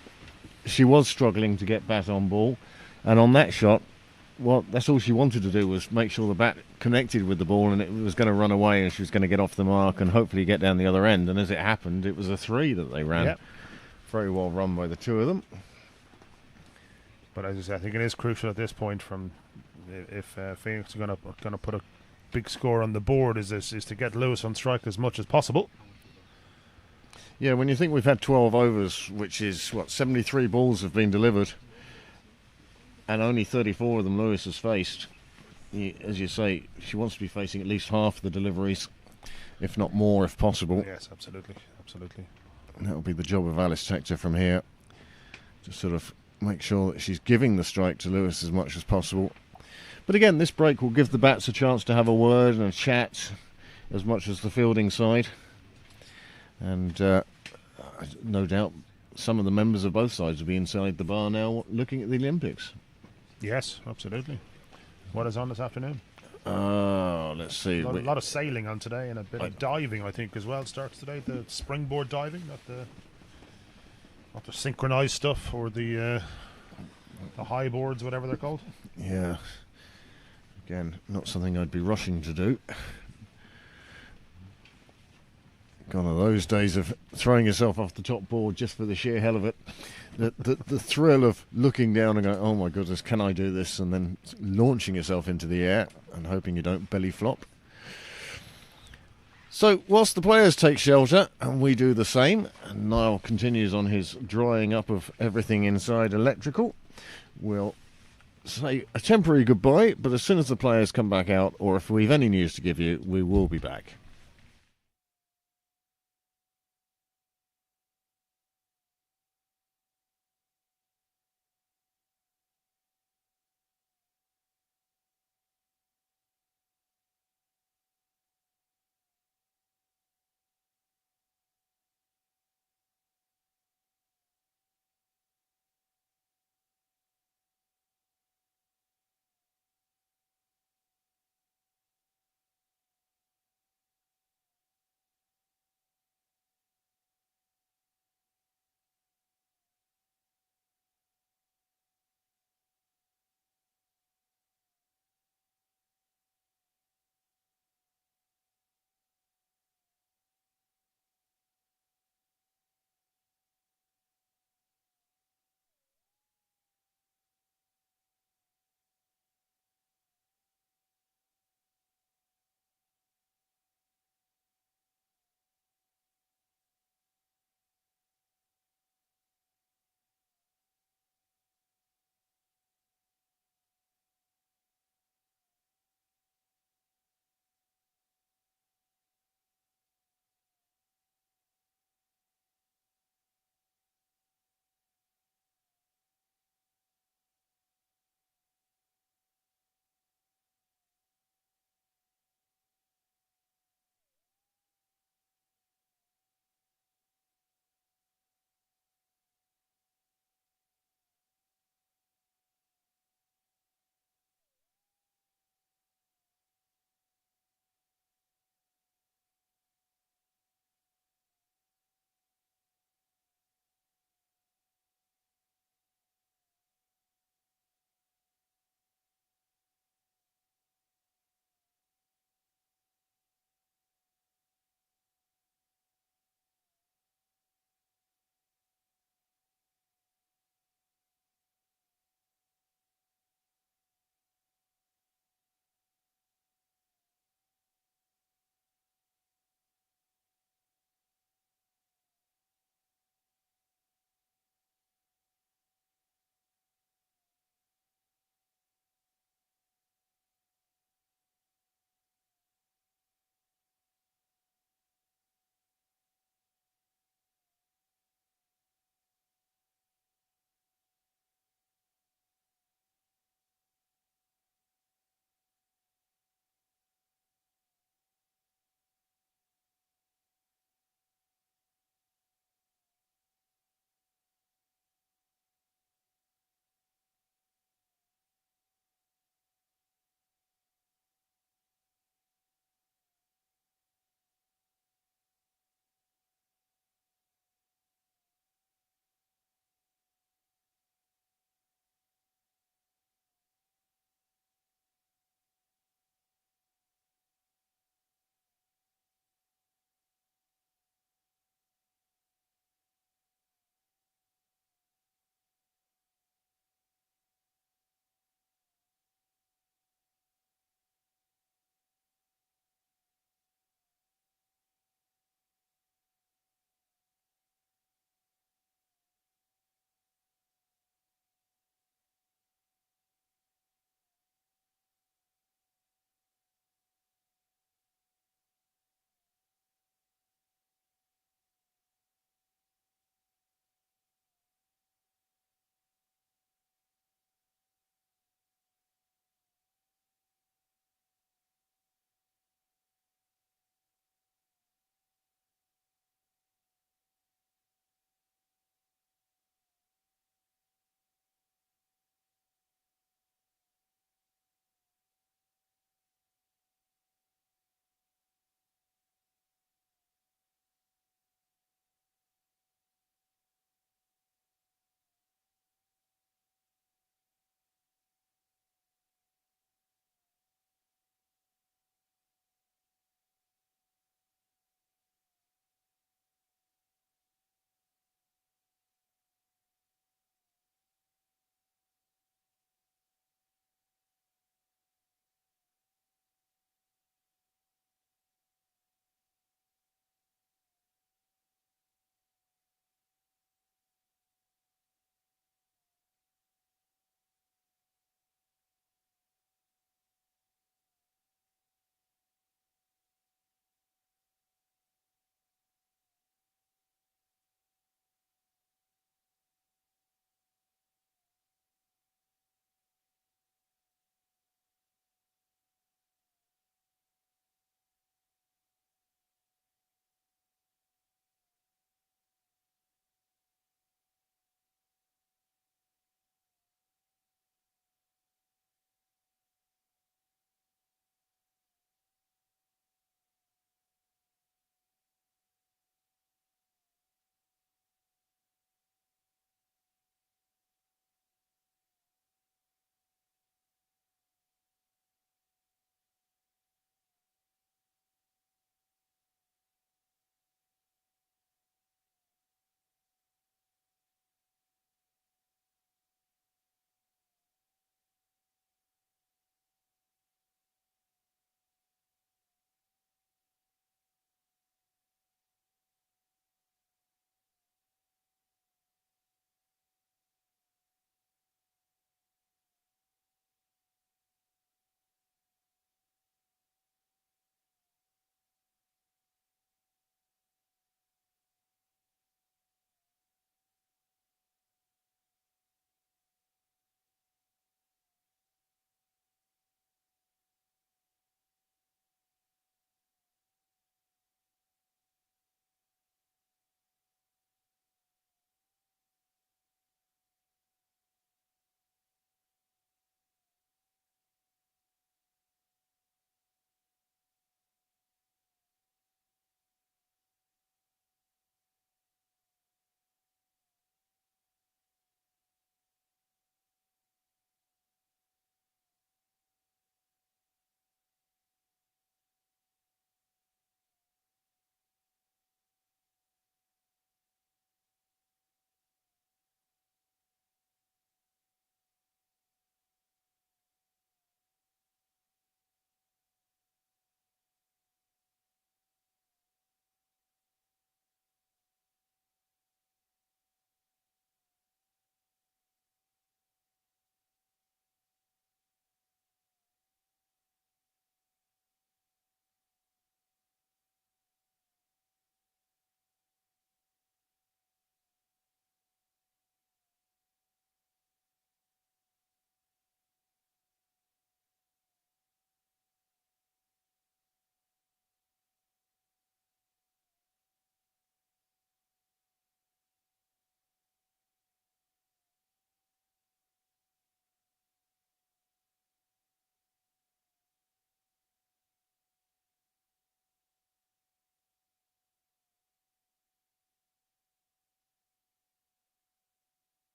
she was struggling to get bat on ball, and on that shot, well, that's all she wanted to do was make sure the bat connected with the ball, and it was going to run away, and she was going to get off the mark and hopefully get down the other end. And as it happened, it was a 3 that they ran. Yep. Very well run by the two of them. But as I say, I think it is crucial at this point, from if Phoenix are going to put a big score on the board, is to get Lewis on strike as much as possible. Yeah, when you think we've had 12 overs, which is 73 balls have been delivered, and only 34 of them Lewis has faced. As you say, she wants to be facing at least half the deliveries, if not more, if possible. Yes, absolutely. And that'll be the job of Alice Tector from here, to sort of make sure that she's giving the strike to Lewis as much as possible. But again, this break will give the bats a chance to have a word and a chat as much as the fielding side. And no doubt some of the members of both sides will be inside the bar now looking at the Olympics. Yes, absolutely. What is on this afternoon? Let's see. A lot of sailing on today, and a bit of diving, I think, as well. Starts today. The springboard diving, not the synchronized stuff, or the high boards, whatever they're called. Yeah. Again, not something I'd be rushing to do. Gone are those days of throwing yourself off the top board just for the sheer hell of it. The thrill of looking down and going, oh my goodness, can I do this? And then launching yourself into the air and hoping you don't belly flop. So whilst the players take shelter and we do the same, and Niall continues on his drying up of everything inside electrical, we'll say a temporary goodbye, but as soon as the players come back out, or if we've any news to give you, we will be back.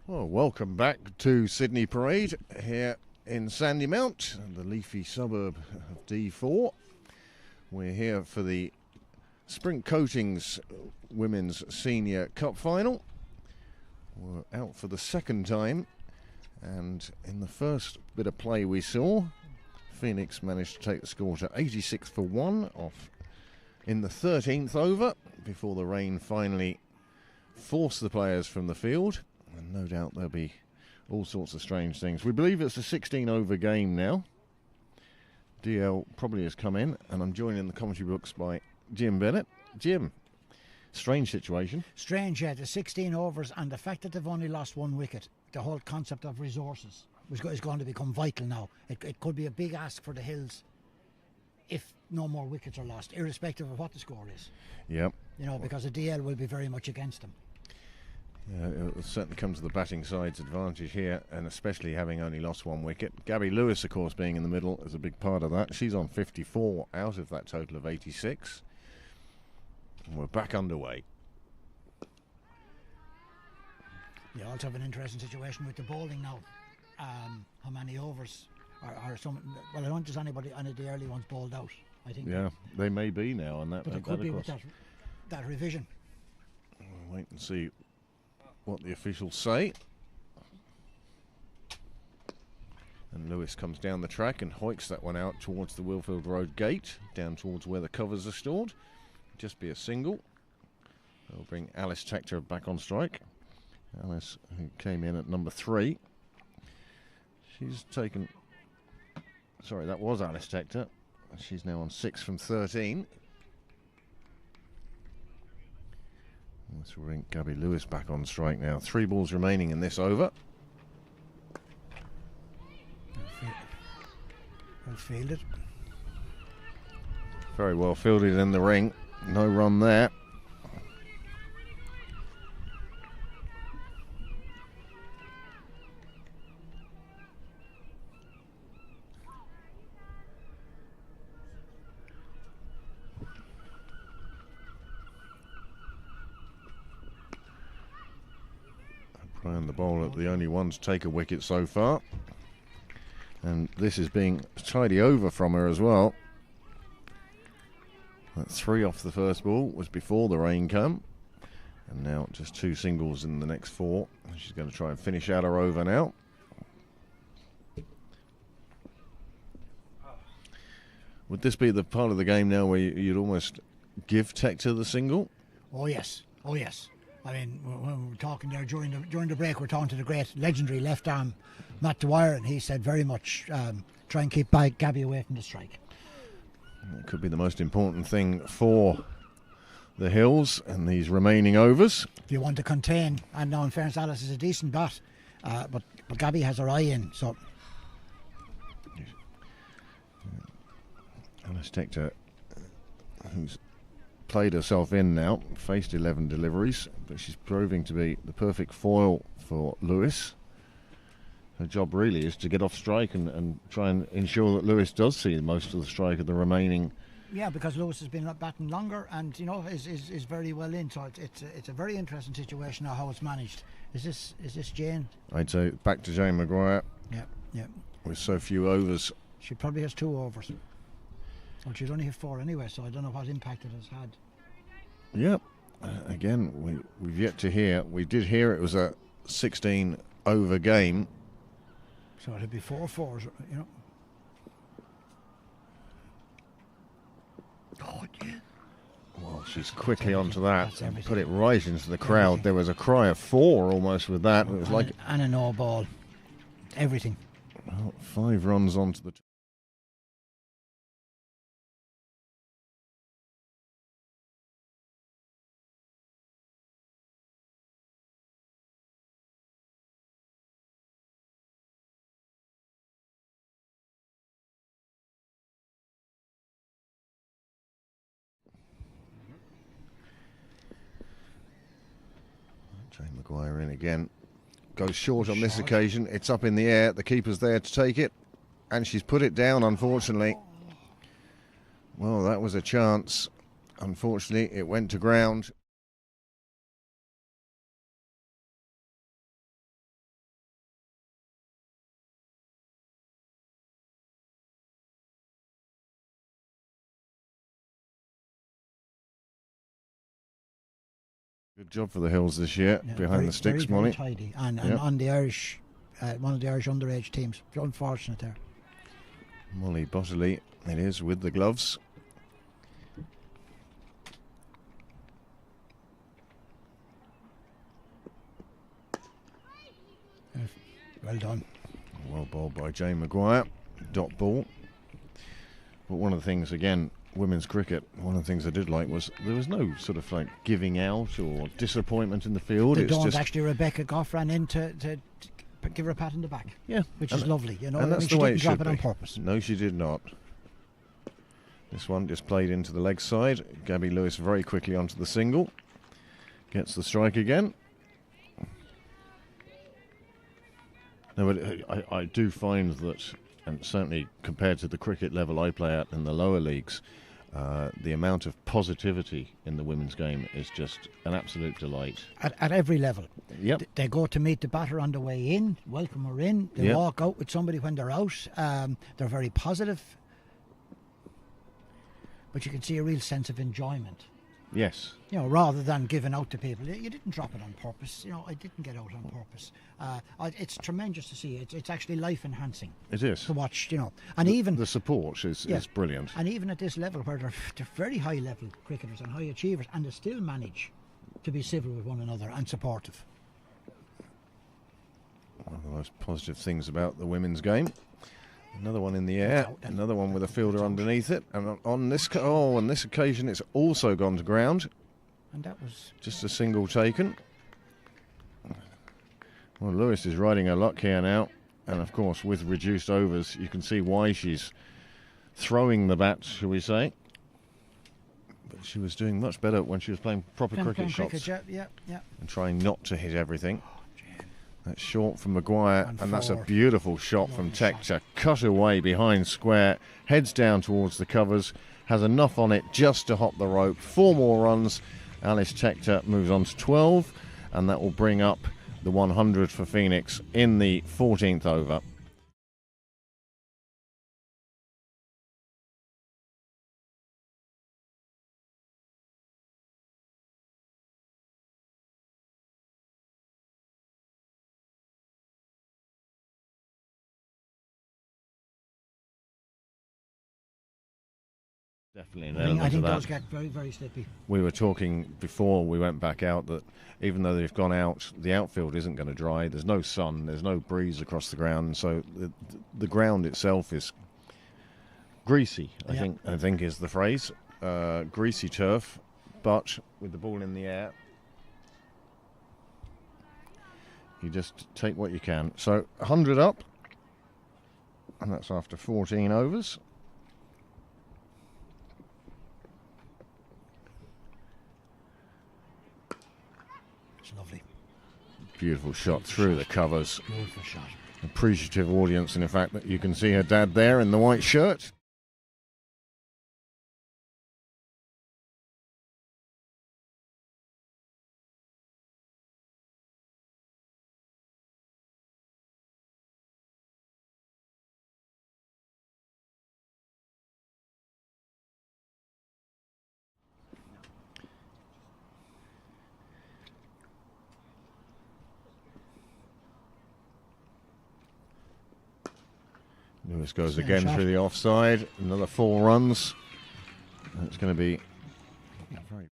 Well, welcome back to Sydney Parade here in Sandymount, the leafy suburb of D4. We're here for the Sprint Coatings Women's Senior Cup Final. We're out for the second time, and in the first bit of play we saw, Phoenix managed to take the score to 86 for 1 off in the 13th over before the rain finally forced the players from the field. And no doubt there'll be all sorts of strange things. We believe it's a 16 over game now. DL probably has come in, and I'm joined in the commentary books by Jim Bennett. Jim, strange situation. Strange, yeah. The 16 overs and the fact that they've only lost one wicket. The whole concept of resources is going to become vital now. It could be a big ask for the Hills if no more wickets are lost, irrespective of what the score is. Yep. You know, because the DL will be very much against them. Yeah, it'll certainly come to the batting side's advantage here, and especially having only lost one wicket. Gabby Lewis, of course, being in the middle is a big part of that. She's on 54 out of that total of 86. And we're back underway. You also have an interesting situation with the bowling now. How many overs are some? Well, I don't think there's any of the early ones bowled out, I think. Yeah, they may be now, and that. But it could be with that revision. We'll wait and see what the officials say. And Lewis comes down the track and hoiks that one out towards the Willfield Road gate, down towards where the covers are stored. Just be a single. They'll bring Alice Tector back on strike. Alice, who came in at number 3. She's taken... Sorry, that was Alice Tector. She's now on 6 from 13. Let's bring Gabby Lewis back on strike now. 3 balls remaining in this over. Well fielded. Very well fielded in the ring. No run there. And the bowler, the only one to take a wicket so far. And this is being tidy over from her as well. That 3 off the first ball was before the rain came. And now just 2 singles in the next 4. She's going to try and finish out her over now. Would this be the part of the game now where you'd almost give Tector the single? Oh yes, oh yes. I mean, when we were talking there during the break, we're talking to the great legendary left arm Matt Dwyer, and he said very much try and keep Gabby away from the strike. It could be the most important thing for the Hills in these remaining overs. If you want to contain, and now in fairness, Alice is a decent bat, but Gabby has her eye in, so. Alice Tector, who's played herself in now, faced 11 deliveries, but she's proving to be the perfect foil for Lewis. Her job really is to get off strike and try and ensure that Lewis does see most of the strike of the remaining. Yeah, because Lewis has been batting longer and, you know, is very well in, so it's a very interesting situation now how it's managed. Is this Jane? I'd say back to Jane Maguire. Yeah. With so few overs. She probably has 2 overs. Well, she'd only have 4 anyway, so I don't know what impact it has had. Yep. Again, we've yet to hear. We did hear it was a 16 over game. So it'd be 4 fours, you know. Oh, yeah. Well, she's quickly onto that and everything. put it right into the crowd. Everything. There was a cry of 4 almost with that. It was and a no ball. Everything. Well, 5 runs onto the... Jane Maguire in again. Goes short on this occasion. It's up in the air. The keeper's there to take it. And she's put it down, unfortunately. Well, that was a chance. Unfortunately, it went to ground. Good job for the Hills this year, Yeah, behind very, the sticks, very, Molly. very tidy. And Yep. on the Irish, one of the Irish underage teams. Unfortunate there. Molly Bottley, it is, with the gloves. Well done. Well bowled by Jane Maguire. Dot ball. But one of the things, again, women's cricket, one of the things I did like was there was no sort of like giving out or disappointment in the field. They It's don't just, actually. Rebecca Goff ran in to give her a pat on the back, yeah, which and is lovely. You know, and that's she the way didn't it drop should it on be. purpose. No, she did not. This one just played into the leg side. Gabby Lewis very quickly onto the single. Gets the strike again. No, but I do find that, and certainly compared to the cricket level I play at in the lower leagues, the amount of positivity in the women's game is just an absolute delight. At every level. Yep. They go to meet the batter on the way in, welcome her in. They Yep. walk out with somebody when they're out. They're very positive. But you can see a real sense of enjoyment. Yes. You know, rather than giving out to people. You didn't drop it on purpose. You know, I didn't get out on purpose. It's tremendous to see. It's actually life enhancing It is. to watch. You know, and even The support is brilliant. and even at this level where they're very high level cricketers and high achievers, and they still manage to be civil with one another and supportive. One of the most positive things about the women's game. Another one in the air, another one with a fielder underneath it, and on this occasion it's also gone to ground. And that was Just a single taken. Well, Lewis is riding her luck here now, and of course with reduced overs you can see why she's throwing the bat, shall we say. But she was doing much better when she was playing proper cricket shots yeah. and trying not to hit everything. That's short from Maguire, And and that's a four. beautiful shot from Tector. Cut away behind square, heads down towards the covers, has enough on it just to hop the rope. 4 more runs. Alice Tector moves on to 12, and that will bring up the 100 for Phoenix in the 14th over. Definitely an I element think of those that. get very, very slippy. We were talking before we went back out that even though they've gone out, the outfield isn't going to dry. There's no sun, there's no breeze across the ground, so the ground itself is greasy. Yeah. I think is the phrase. Greasy turf, but with the ball in the air, you just take what you can. So 100 up, and that's after 14 overs. It's lovely. Beautiful shot through the covers. Beautiful shot. Appreciative audience, and in fact that you can see her dad there in the white shirt. Lewis goes Same again shot. through the offside. Another 4 runs. And it's going to be very.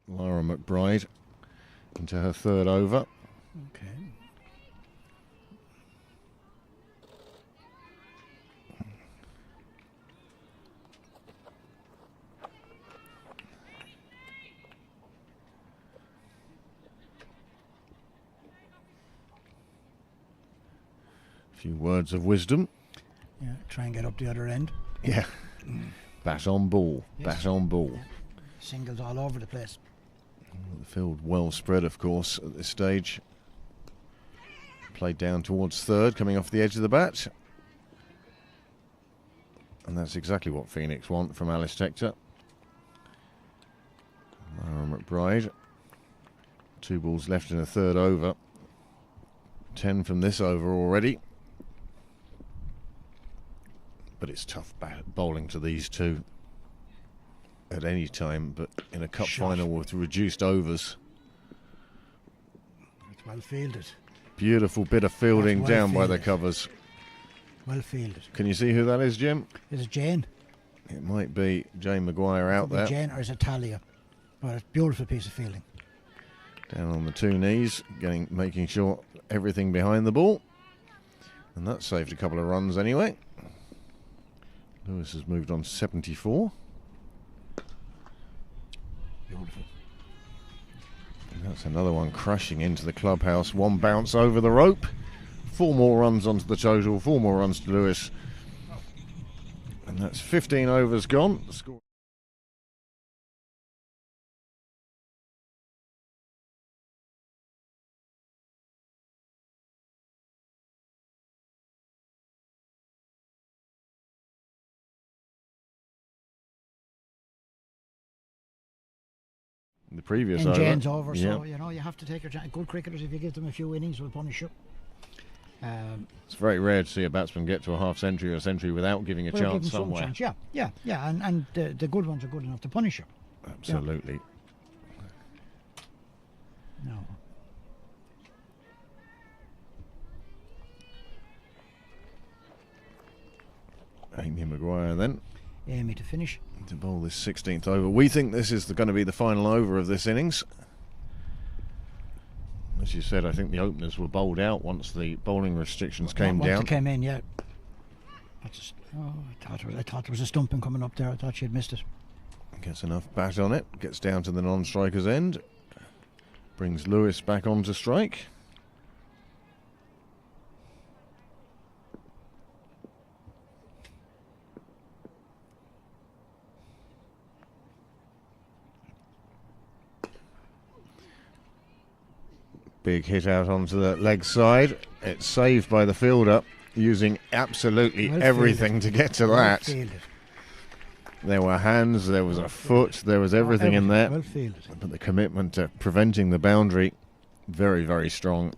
Laura McBride into her 3rd over. Okay. A few words of wisdom. Yeah, try and get up the other end. Yeah. Bat on ball. Yes. Bat on ball. Singles all over the place. The field well spread, of course, at this stage. Played down towards 3rd, coming off the edge of the bat. And that's exactly what Phoenix want from Alice Tector. Lara McBride. 2 balls left in the 3rd over. 10 from this over already. But it's tough bowling to these two at any time, but in a cup final with reduced overs. It's well fielded. Beautiful bit of fielding Well down by the fielded. covers. Well fielded. Can you see who that is, Jim? Is it Jane? It might be Jane Maguire out Could be there. Jane, or is it Talia? But it's a beautiful piece of fielding. Down on the 2 knees, making sure everything behind the ball. And that saved a couple of runs anyway. Lewis has moved on to 74. Beautiful. And that's another one crashing into the clubhouse. 1 bounce over the rope. 4 more runs onto the total. 4 more runs to Lewis. And that's 15 overs gone. The score. The previous And over. Jane's over, Yeah. so you know you have to take your chance. Good cricketers, if you give them a few innings, will punish you. It's very rare to see a batsman get to a half century or a century without giving a Well, give chance them some somewhere. chance. Yeah, and the good ones are good enough to punish you. Absolutely. No. Amy Maguire then Amy to finish. to bowl this 16th over. We think this is going to be the final over of this innings. As you said, I think the openers were bowled out once the bowling restrictions came Once down. it came in, yeah. I thought there was a stumping coming up there. I thought she had missed it. Gets enough bat on it, gets down to the non-striker's end, brings Lewis back on to strike. Big hit out onto the leg side. It's saved by the fielder, using absolutely Well everything to get to that. Well fielded. There were hands, there was a foot, there was everything in there. Well fielded. But the commitment to preventing the boundary, very, very strong.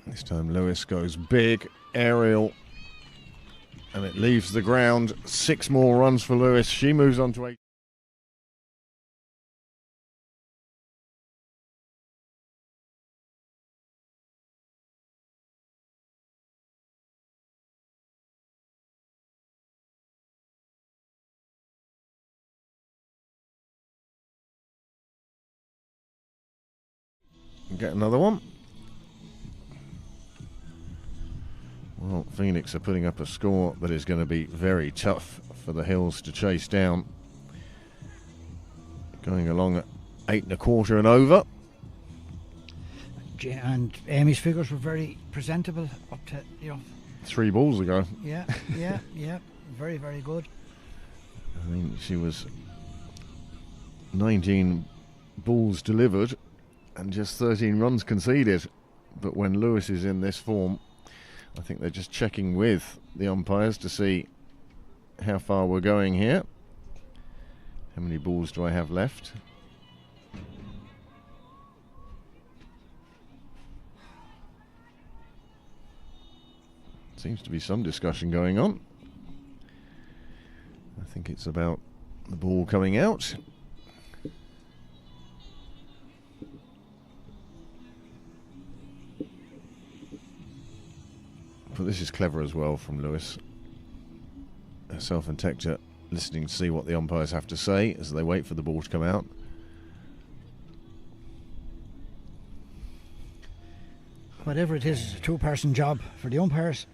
This time Lewis goes big, aerial, and it leaves the ground. 6 more runs for Lewis. She moves on to 8. Get another one. Well, Phoenix are putting up a score that is going to be very tough for the Hills to chase down. Going along at 8 1/4 and over. And Amy's figures were very presentable up to, 3 balls ago. yeah, very, very good. I mean, she was 19 balls delivered and just 13 runs conceded. But when Lewis is in this form, I think they're just checking with the umpires to see how far we're going here. How many balls do I have left? Seems to be some discussion going on. I think it's about the ball coming out. But this is clever as well from Lewis. Herself and Tector listening to see what the umpires have to say as they wait for the ball to come out. Whatever it is, it's a 2-person job for the umpires.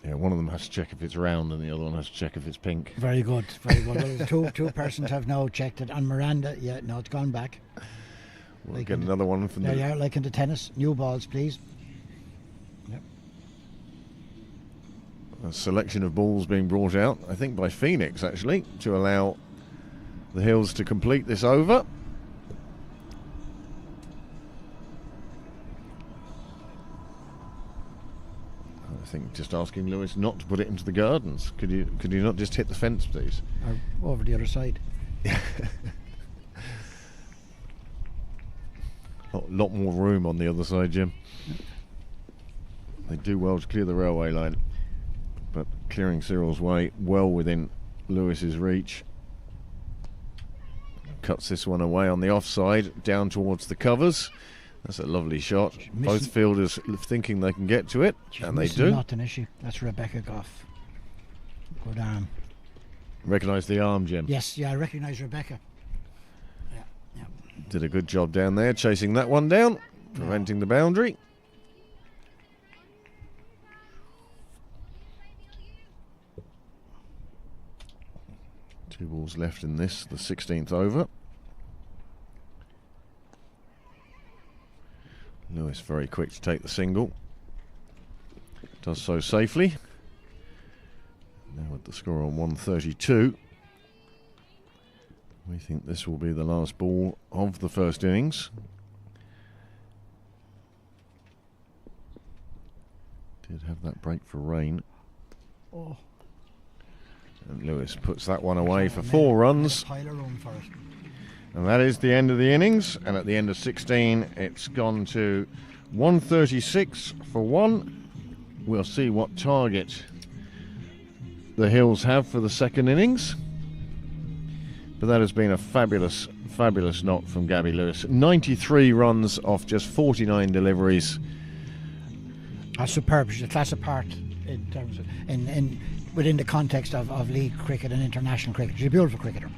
Yeah, one of them has to check if it's round and the other one has to check if it's pink. Very good, very good. Well, the two persons have now checked it. And Miranda, no, it's gone back. We'll Like get in the- another one from There the... you are, like in the tennis. New balls, please. Yep. A selection of balls being brought out, I think by Phoenix actually, to allow the Hills to complete this over. just asking Lewis not to put it into the gardens. Could you not just hit the fence, please? Or over the other side. Lot more room on the other side, Jim. They do well to clear the railway line, but clearing Cyril's way well within Lewis's reach. Cuts this one away on the offside, down towards the covers. That's a lovely shot. Both fielders thinking they can get to it, and they do. Not an issue. That's Rebecca Goff. Good arm. Recognise the arm, Jim? Yes, yeah, I recognise Rebecca. Yeah. Did a good job down there, chasing that one down, preventing the boundary. Two balls left in this, the 16th over. Lewis very quick to take the single. Does so safely. Now with the score on 132. We think this will be the last ball of the first innings. Did have that break for rain. Oh. And Lewis puts that one away for 4 runs. And that is the end of the innings. And at the end of 16, it's gone to 136 for 1. We'll see what target the Hills have for the second innings. But that has been a fabulous, fabulous knock from Gabby Lewis. 93 runs off just 49 deliveries. That's superb. She's a class apart in terms of within the context of league cricket and international cricket. She's a beautiful cricketer.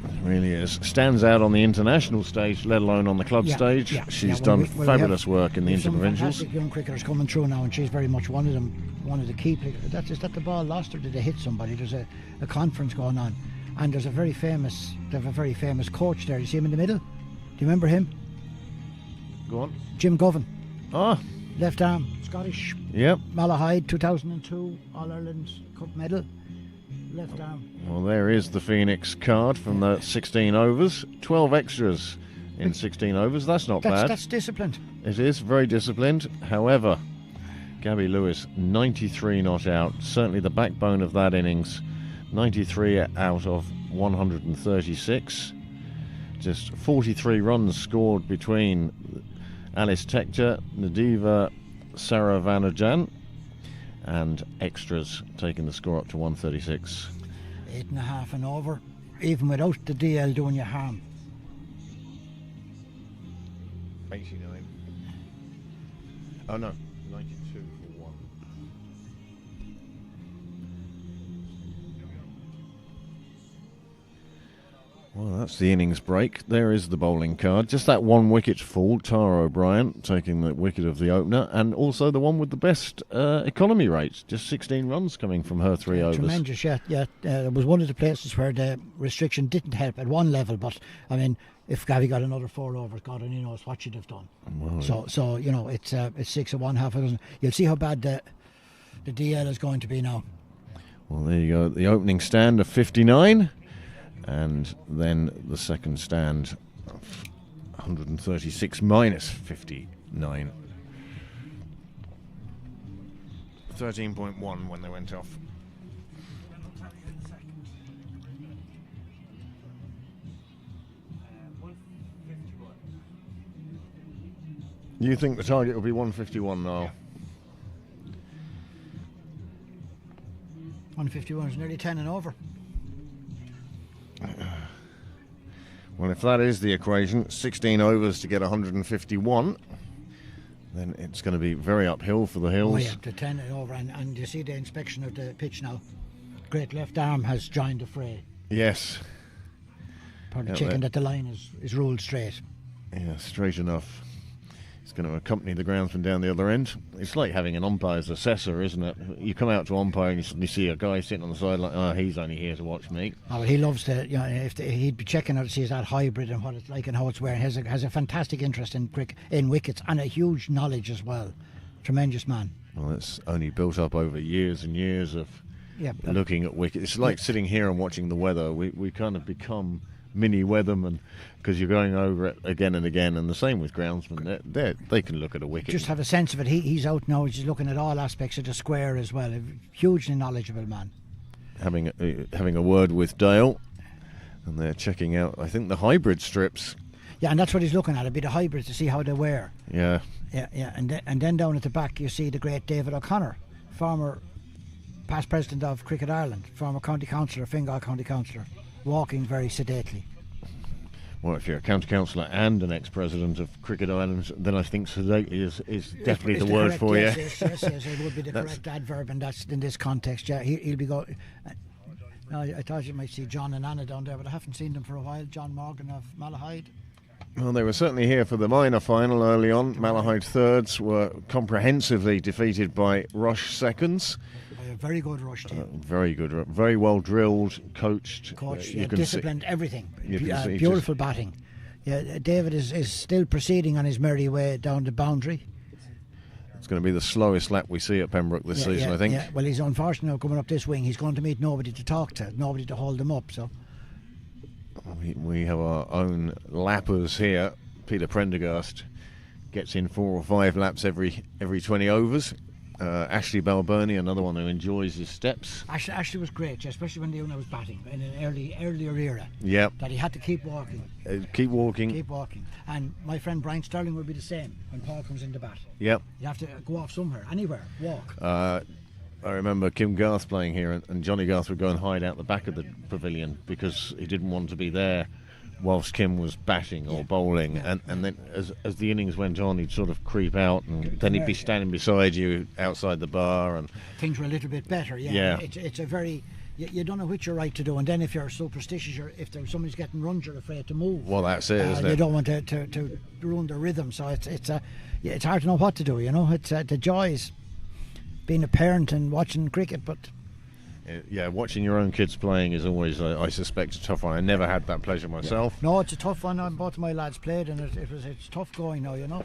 It really is. Stands out on the international stage, let alone on the club stage. She's done fabulous work in the interprovincials. Some fantastic young cricketers coming through now, and she's very much one of them. One of the key players. Is that the ball lost, or did they hit somebody? There's a conference going on, and there's a very famous coach there. You see him in the middle? Do you remember him? Go on. Jim Govan. Ah. Left arm, Scottish. Yep. Malahide, 2002 All-Ireland Cup medal. Left arm. Well, there is the Phoenix card from the 16 overs. 12 extras in 16 overs. That's not bad. That's disciplined. It is very disciplined. However, Gabby Lewis, 93 not out. Certainly the backbone of that innings. 93 out of 136. Just 43 runs scored between Alice Tector, Nadiva Saravanujan, and extras taking the score up to 136. 8.5 and over, even without the DL doing you harm. 89. Oh no, 92 for 1. Well, that's the innings break. There is the bowling card. Just that one wicket fall. Tara O'Brien taking the wicket of the opener, and also the one with the best economy rate. Just 16 runs coming from her 3 overs. Tremendous, yeah. It was one of the places where the restriction didn't help at one level, but I mean, if Gabby got another 4 overs, God only knows what she'd have done. Well, so you know, it's 6 of 1, half a dozen. You'll see how bad the DL is going to be now. Well, there you go. The opening stand of 59. And then the second stand of 136 minus 59. 13.1 when they went off. You think the target will be 151 now? 151 is nearly 10 and over. Well, if that is the equation, 16 overs to get 151, then it's going to be very uphill for the Hills. Oh yeah, to 10 and over, and you see the inspection of the pitch now. Great left arm has joined the fray. Yes. Probably checking that the line is ruled straight. Yeah, straight enough. It's going to accompany the groundsman down the other end. It's like having an umpire's assessor, isn't it? You come out to umpire and you suddenly see a guy sitting on the side like, oh, he's only here to watch me. Oh, well, he loves to, you know, he'd be checking out to see that hybrid and what it's like and how it's wearing. Has a fantastic interest in wickets and a huge knowledge as well. Tremendous man. Well, it's only built up over years and years of looking at wickets. It's like sitting here and watching the weather. We kind of become mini weatherman because you're going over it again and again. And the same with groundsmen. They can look at a wicket. Just have a sense of it. He's out now. He's looking at all aspects of the square as well. A hugely knowledgeable man. Having a word with Dale, and they're checking out, I think, the hybrid strips. Yeah, and that's what he's looking at, a bit of hybrids to see how they wear. Yeah. Yeah. And then down at the back you see the great David O'Connor, former past president of Cricket Ireland, former county councillor, Fingal county councillor, walking very sedately. Well, if you're a county councillor and an ex-president of Cricket Ireland, then I think sedately is definitely It's the word correct, for yes, you. Yes, it would be the correct adverb, and that's in this context. Yeah, he'll be going. I thought you might see John and Anna down there, but I haven't seen them for a while. John Morgan of Malahide. Well, they were certainly here for the minor final early on. Malahide thirds were comprehensively defeated by Rush seconds. A very good Rush team. Very good, very well drilled, coached. Coach, You can disciplined, everything. You can see Beautiful batting. Yeah, David is still proceeding on his merry way down the boundary. It's going to be the slowest lap we see at Pembroke this season, I think. Yeah, well, he's unfortunately coming up this wing. He's going to meet nobody to talk to, nobody to hold him up. So we have our own lappers here. Peter Prendergast gets in 4 or 5 laps every 20 overs. Ashley Balburney, another one who enjoys his steps. Ashley was great, especially when the owner was batting in an earlier era. Yeah. That he had to keep walking. Keep walking. Keep walking. And my friend Brian Sterling will be the same when Paul comes into bat. Yep. You have to go off somewhere, anywhere, walk. I remember Kim Garth playing here, and Johnny Garth would go and hide out the back of the pavilion because he didn't want to be there whilst Kim was batting or bowling. And then as the innings went on, he'd sort of creep out, and then he'd be standing beside you outside the bar. And things were a little bit better. Yeah. It's a very... You don't know which you're right to do, and then if you're superstitious, if somebody's getting runs, you're afraid to move. Well, that's it, isn't it? You don't want to ruin the rhythm, so it's hard to know what to do. You know, it's the joys being a parent and watching cricket, but yeah, watching your own kids playing is always, I suspect, a tough one. I never had that pleasure myself. Yeah. No, it's a tough one. Both of my lads played, and it's tough going now. You know.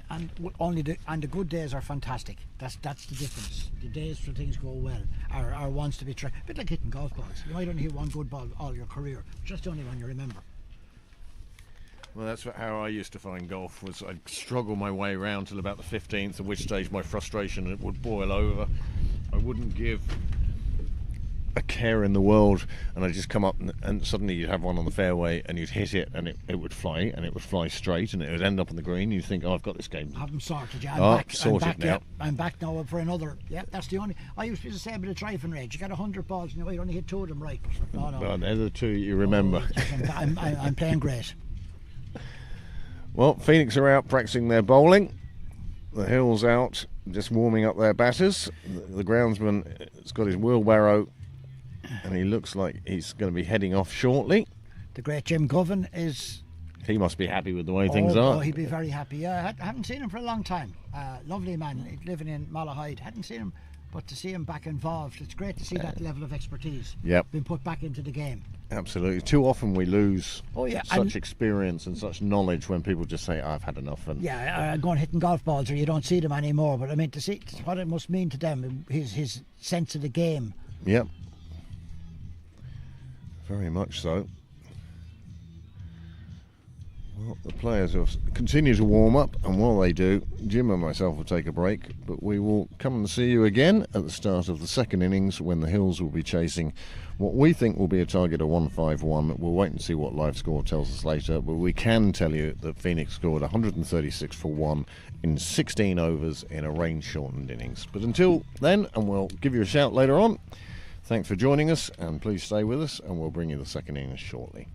And the good days are fantastic. That's the difference. The days where things go well are ones to be tracked. A bit like hitting golf balls. You might only hit one good ball all your career. It's just the only one you remember. Well, that's how I used to find golf. Was I'd struggle my way around till about the 15th, at which stage my frustration would boil over. I wouldn't give a care in the world, and I'd just come up and suddenly you'd have one on the fairway and you'd hit it, and it would fly, and it would fly straight, and it would end up on the green. You'd think, oh, I've got this game. I haven't sorted yet. Sorted now. Yeah, I'm back now for another. Yeah, that's the only. I used to say a bit of driving range. You got 100 balls, and you only hit 2 of them right. No. Well, they're the 2 you remember. I'm playing great. Well, Phoenix are out practicing their bowling. The Hills out just warming up their batters. The groundsman has got his wheelbarrow, and he looks like he's going to be heading off shortly. The great Jim Govan is... He must be happy with the way things are. Oh, he'd be very happy. Yeah, I haven't seen him for a long time. Lovely man, living in Malahide. Hadn't seen him, but to see him back involved, it's great to see that level of expertise being put back into the game. Absolutely. Too often we lose such and experience and such knowledge when people just say, I've had enough. And going hitting golf balls, or you don't see them anymore. But I mean, to see what it must mean to them, his sense of the game. Yep. Very much so. Well, the players will continue to warm up, and while they do, Jim and myself will take a break, but we will come and see you again at the start of the second innings when the Hills will be chasing what we think will be a target of 151. We'll wait and see what live score tells us later, but we can tell you that Phoenix scored 136 for 1 in 16 overs in a rain-shortened innings. But until then, and we'll give you a shout later on, thanks for joining us, and please stay with us, and we'll bring you the second innings shortly.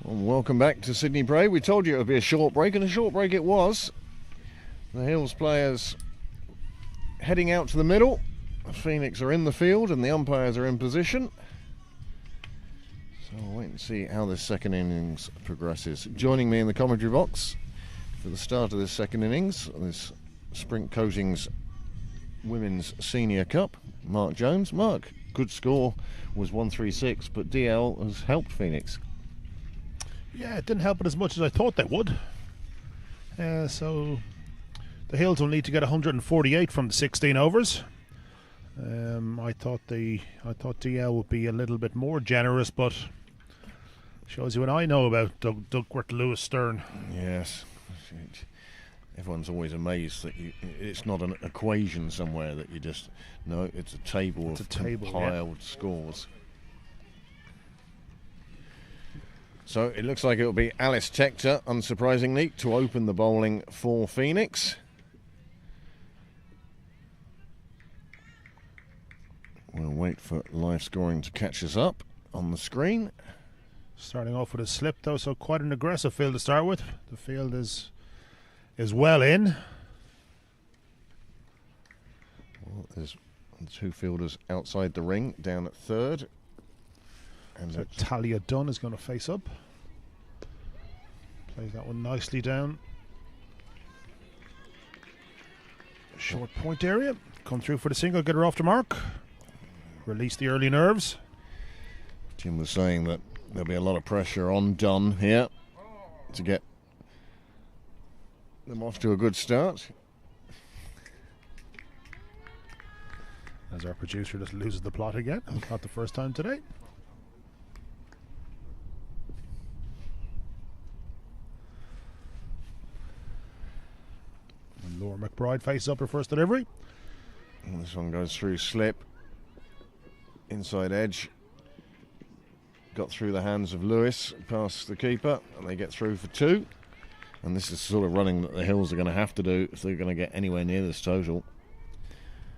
Well, welcome back to Sydney Parade. We told you it would be a short break, and a short break it was. The Hills players heading out to the middle. The Phoenix are in the field and the umpires are in position. So we'll wait and see how this second innings progresses. Joining me in the commentary box for the start of this second innings, this Sprint Coatings Women's Senior Cup, Mark Jones. Mark, good score was 136, but DL has helped Phoenix. Yeah, it didn't help it as much as I thought they would. So the Hills will need to get 148 from the 16 overs. I thought DL would be a little bit more generous, but shows you what I know about Duckworth Lewis Stern. Yes, everyone's always amazed that it's not an equation somewhere that you just know. It's a table of compiled scores. So it looks like it'll be Alice Tector, unsurprisingly, to open the bowling for Phoenix. We'll wait for live scoring to catch us up on the screen. Starting off with a slip, though, so quite an aggressive field to start with. The field is well in. Well, there's two fielders outside the ring, down at third. And so Talia Dunn is going to face up. Plays that one nicely down. Short point area. Come through for the single, get her off the mark. Release the early nerves. Jim was saying that there'll be a lot of pressure on Dunn here to get them off to a good start. As our producer just loses the plot again. Not the first time today. And Laura McBride faces up her first delivery. And this one goes through slip. Inside edge. Got through the hands of Lewis, past the keeper, and they get through for two. And this is sort of running that the Hills are going to have to do if they're going to get anywhere near this total.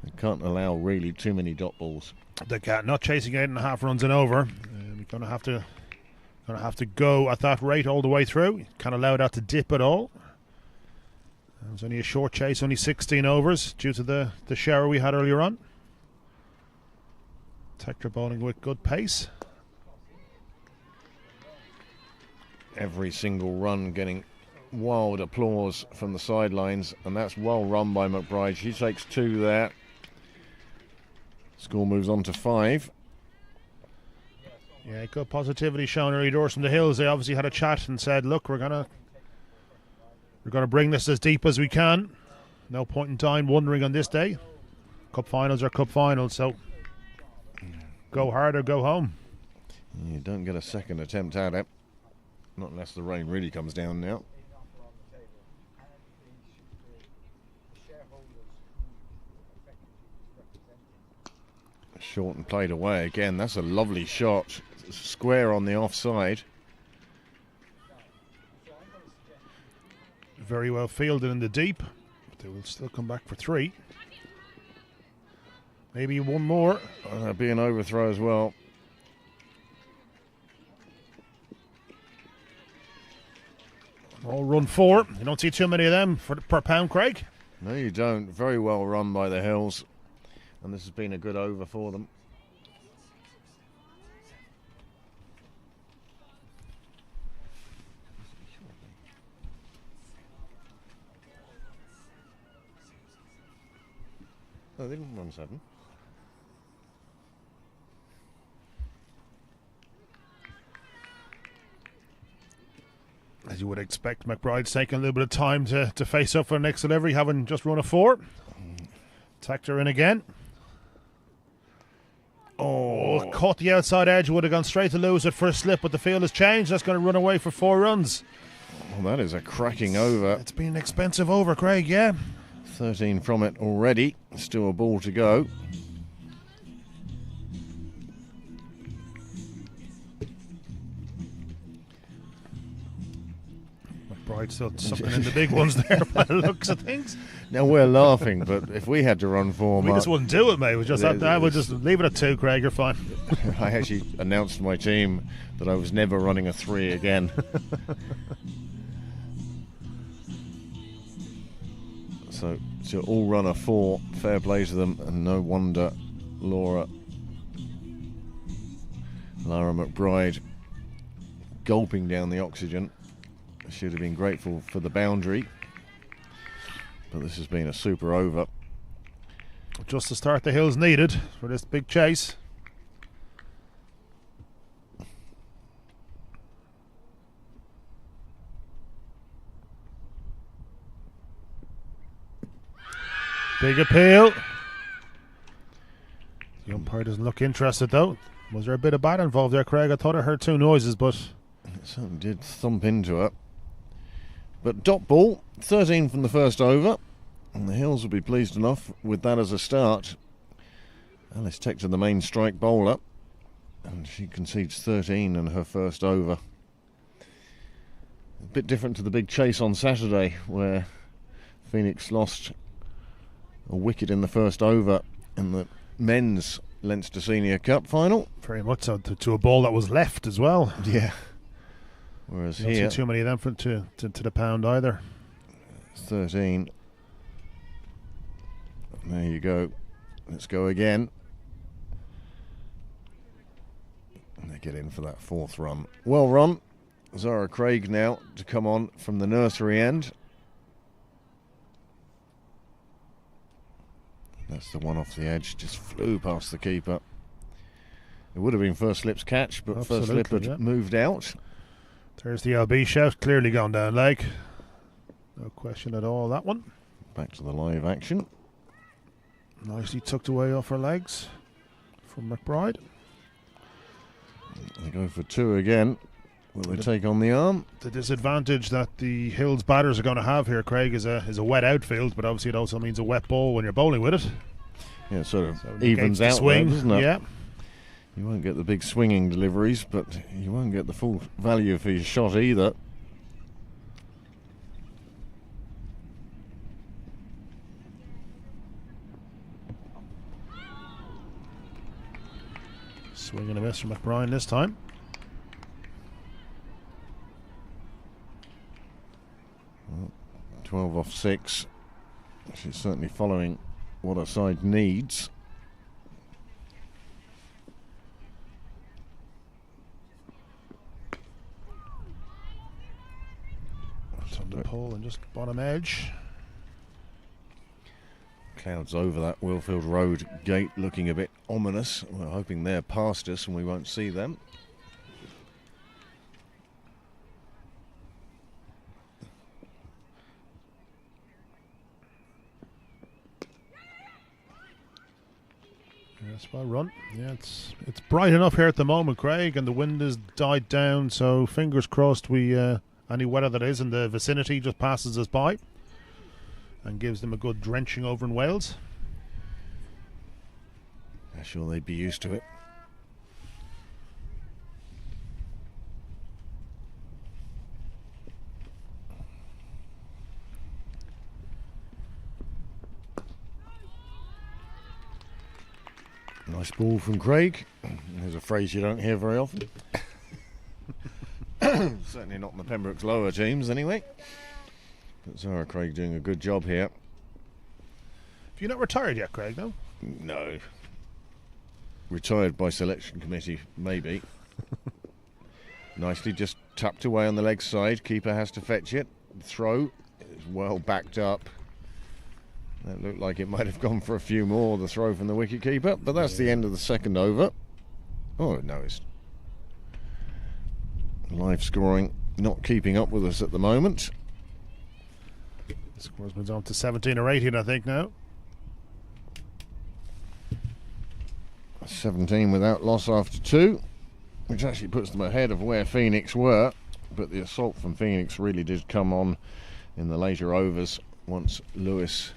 They can't allow really too many dot balls. They can't. Not chasing 8.5 runs and over. You're going to have to go at that rate all the way through. You can't allow that to dip at all. It was only a short chase, only 16 overs due to the shower we had earlier on. Tector bowling with good pace. Every single run getting wild applause from the sidelines, and that's well run by McBride. She takes two there. Score moves on to 5. Yeah, good positivity shown early doors from the Hills. They obviously had a chat and said, look, we're gonna bring this as deep as we can. No point in time wondering on this day. Cup finals are cup finals, so go hard or go home. You don't get a second attempt at it. Not unless the rain really comes down now. Short and played away again. That's a lovely shot. Square on the offside. Very well fielded in the deep. But they will still come back for 3. Maybe one more. That'd be an overthrow as well. All run 4. You don't see too many of them per pound, Craig. No, you don't. Very well run by the Hills. And this has been a good over for them. Oh, they didn't run 7. As you would expect, McBride's taking a little bit of time to face up for the next delivery, having just run a 4. Tector in again. Oh, caught the outside edge, would have gone straight to lose it for a slip, but the field has changed. That's going to run away for 4 runs. Well, that is a cracking over. It's been an expensive over, Craig, yeah. 13 from it already. Still a ball to go. McBride McBride still sucking in the big ones there by the looks of things. Now we're laughing, but if we had to run form, We just wouldn't do it, mate. We just have to. We'll just leave it at 2, Craig. You're fine. I actually announced to my team that I was never running a 3 again. So to all run a 4, fair play to them, and no wonder Lara McBride gulping down the oxygen. Should have been grateful for the boundary, but this has been a super over. Just the start the Hills needed for this big chase. Big appeal. The umpire doesn't look interested though. Was there a bit of bat involved there, Craig? I thought I heard 2 noises, but it certainly did thump into it. But dot ball, 13 from the first over, and the Hills will be pleased enough with that as a start. Alice Tector, the main strike bowler, and she concedes 13 in her first over. A bit different to the big chase on Saturday, where Phoenix lost a wicket in the first over in the men's Leinster Senior Cup final. Very much so, to a ball that was left as well. Yeah. Whereas you don't here, see too many of them to the pound either. 13. There you go. Let's go again. And they get in for that 4th run. Well run. Zara Craig now to come on from the nursery end. That's the one off the edge, just flew past the keeper. It would have been first slip's catch, but Absolutely, first slip had moved out. There's the LB shout, clearly gone down leg. No question at all, that one. Back to the live action. Nicely tucked away off her legs from McBride. They go for 2 again. Will they take on the arm? The disadvantage that the Hills batters are going to have here, Craig, is a wet outfield, but obviously it also means a wet ball when you're bowling with it. Yeah, it sort of So it evens negates out the swing. there, doesn't it? Yeah. You won't get the big swinging deliveries, but you won't get the full value for your shot either. Swing and a miss from McBride this time. Well, 12 off 6. She's certainly following what her side needs. It's on the pole and just bottom edge. Clouds over that Willfield Road gate looking a bit ominous. We're hoping they're past us and we won't see them. Yes, well run. Yeah, it's bright enough here at the moment, Craig, and the wind has died down, so fingers crossed we any weather that is in the vicinity just passes us by and gives them a good drenching over in Wales. I'm sure they'd be used to it. Nice ball from Craig. There's a phrase you don't hear very often. Certainly not in the Pembroke's lower teams anyway. But Zara Craig doing a good job here. Have you not retired yet, Craig, no? No. Retired by selection committee, maybe. Nicely just tucked away on the leg side. Keeper has to fetch it. Throw is well backed up. That looked like it might have gone for a few more, the throw from the wicket keeper, but that's the end of the second over. Oh, no, it's live scoring not keeping up with us at the moment. Scores moves on to 17 or 18, I think, now. 17 without loss after 2, which actually puts them ahead of where Phoenix were, but the assault from Phoenix really did come on in the later overs once Lewis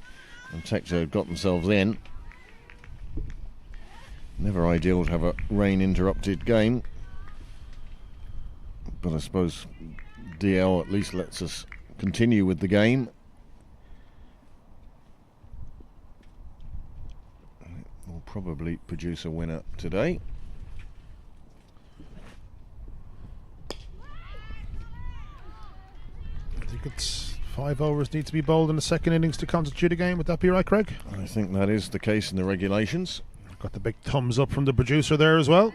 and Tector had got themselves in. Never ideal to have a rain interrupted game, but I suppose DL at least lets us continue with the game. We'll probably produce a winner today. I think it's 5 overs need to be bowled in the second innings to constitute a game. Would that be right, Craig? I think that is the case in the regulations. Got the big thumbs up from the producer there as well.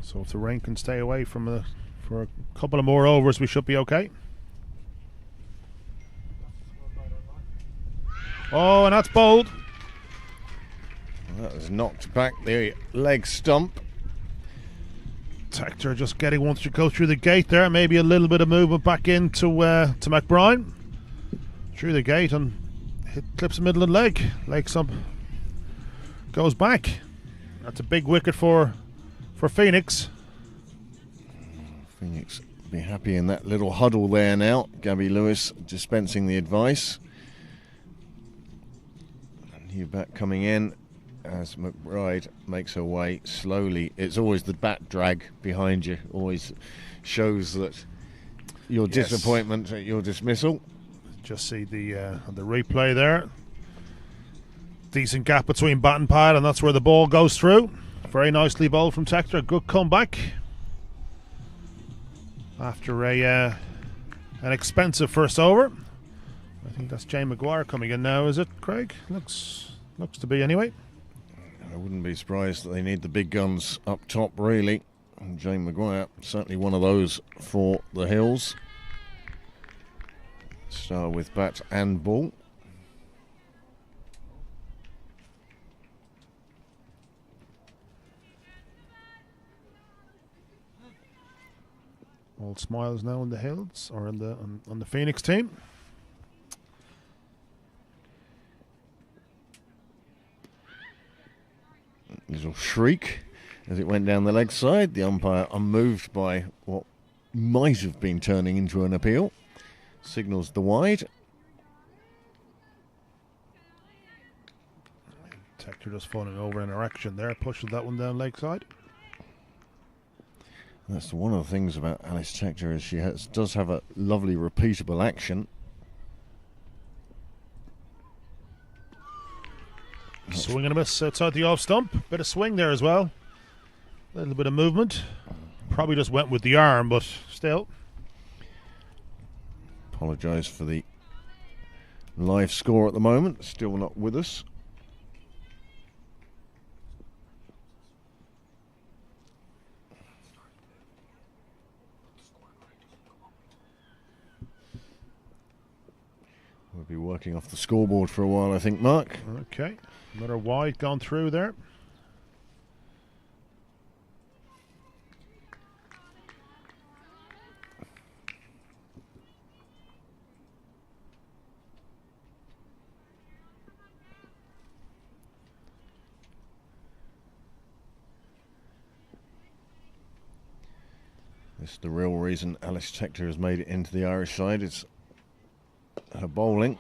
So if the rain can stay away from for a couple of more overs, we should be okay. Oh, and that's bowled. That has knocked back the leg stump. Tector just getting one to go through the gate there. Maybe a little bit of movement back into to McBride. Through the gate and clips the middle of the leg. Leg stump goes back. That's a big wicket for Phoenix. Phoenix will be happy in that little huddle there now. Gabby Lewis dispensing the advice. New bat coming in as McBride makes her way slowly. It's always the bat drag behind you, always shows that your disappointment at your dismissal. Just see the replay there. Decent gap between bat and pad, and that's where the ball goes through. Very nicely bowled from Tector. Good comeback after an expensive first over. I think that's Jay Maguire coming in now, is it, Craig? Looks to be anyway. I wouldn't be surprised that they need the big guns up top, really. And Jay Maguire, certainly one of those for the Hills. Star with bat and ball. All smiles now in the Hills, or on the Phoenix team. Little shriek as it went down the leg side. The umpire, unmoved by what might have been turning into an appeal, signals the wide. Tector just falling over in erection there, pushes that one down leg side. That's one of the things about Alice Tector, is she does have a lovely repeatable action. Swing and a miss outside the off stump. Bit of swing there as well. A little bit of movement. Probably just went with the arm, but still. Apologise for the live score at the moment. Still not with us. We'll be working off the scoreboard for a while, I think, Mark. Okay. Another wide gone through there. This is the real reason Alice Tector has made it into the Irish side. It's her bowling.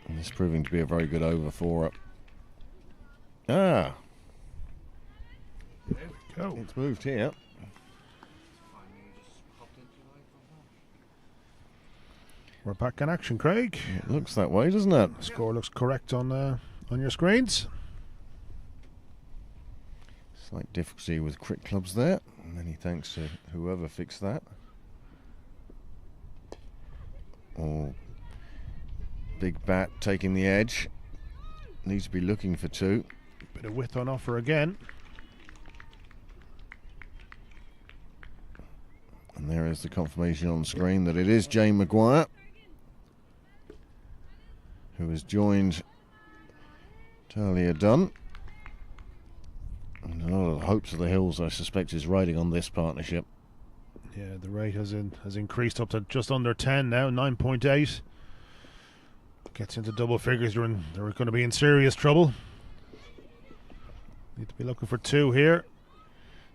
And it's proving to be a very good over for her. Ah! There we go. It's moved here. We're back in action, Craig. It looks that way, doesn't it? Score looks correct on your screens. Slight difficulty with cricket clubs there. Many thanks to whoever fixed that. Oh, big bat taking the edge. Needs to be looking for two. Bit of width on offer again. And there is the confirmation on screen that it is Jane Maguire who has joined Talia Dunn. And a lot of the hopes of the Hills, I suspect, is riding on this partnership. Yeah, the rate has increased up to just under 10 now, 9.8. Gets into double figures, they're going to be in serious trouble. Need to be looking for two here.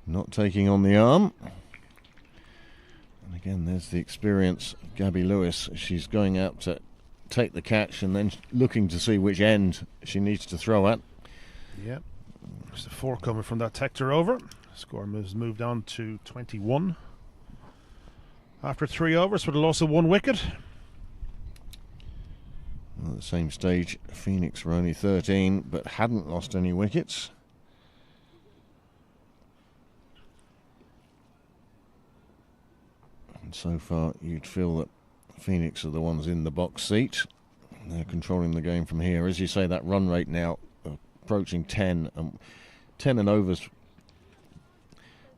Not taking on the arm. And again, there's the experience of Gabby Lewis. She's going out to take the catch and then looking to see which end she needs to throw at. Yep. There's the 4 coming from that Tector over. Score has moved on to 21. After 3 overs with a loss of 1 wicket. Well, at the same stage, Phoenix were only 13 but hadn't lost any wickets. And so far, you'd feel that Phoenix are the ones in the box seat. They're controlling the game from here. As you say, that run rate now approaching 10. 10 and overs,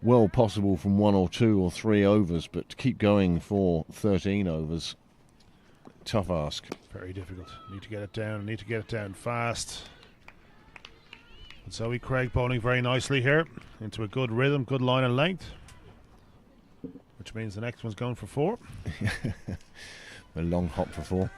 well possible from 1 or 2 or 3 overs, but to keep going for 13 overs, tough ask. Very difficult. Need to get it down. Need to get it down fast. And Zoe Craig bowling very nicely here into a good rhythm, good line and length, which means the next one's going for 4. A long hop for 4.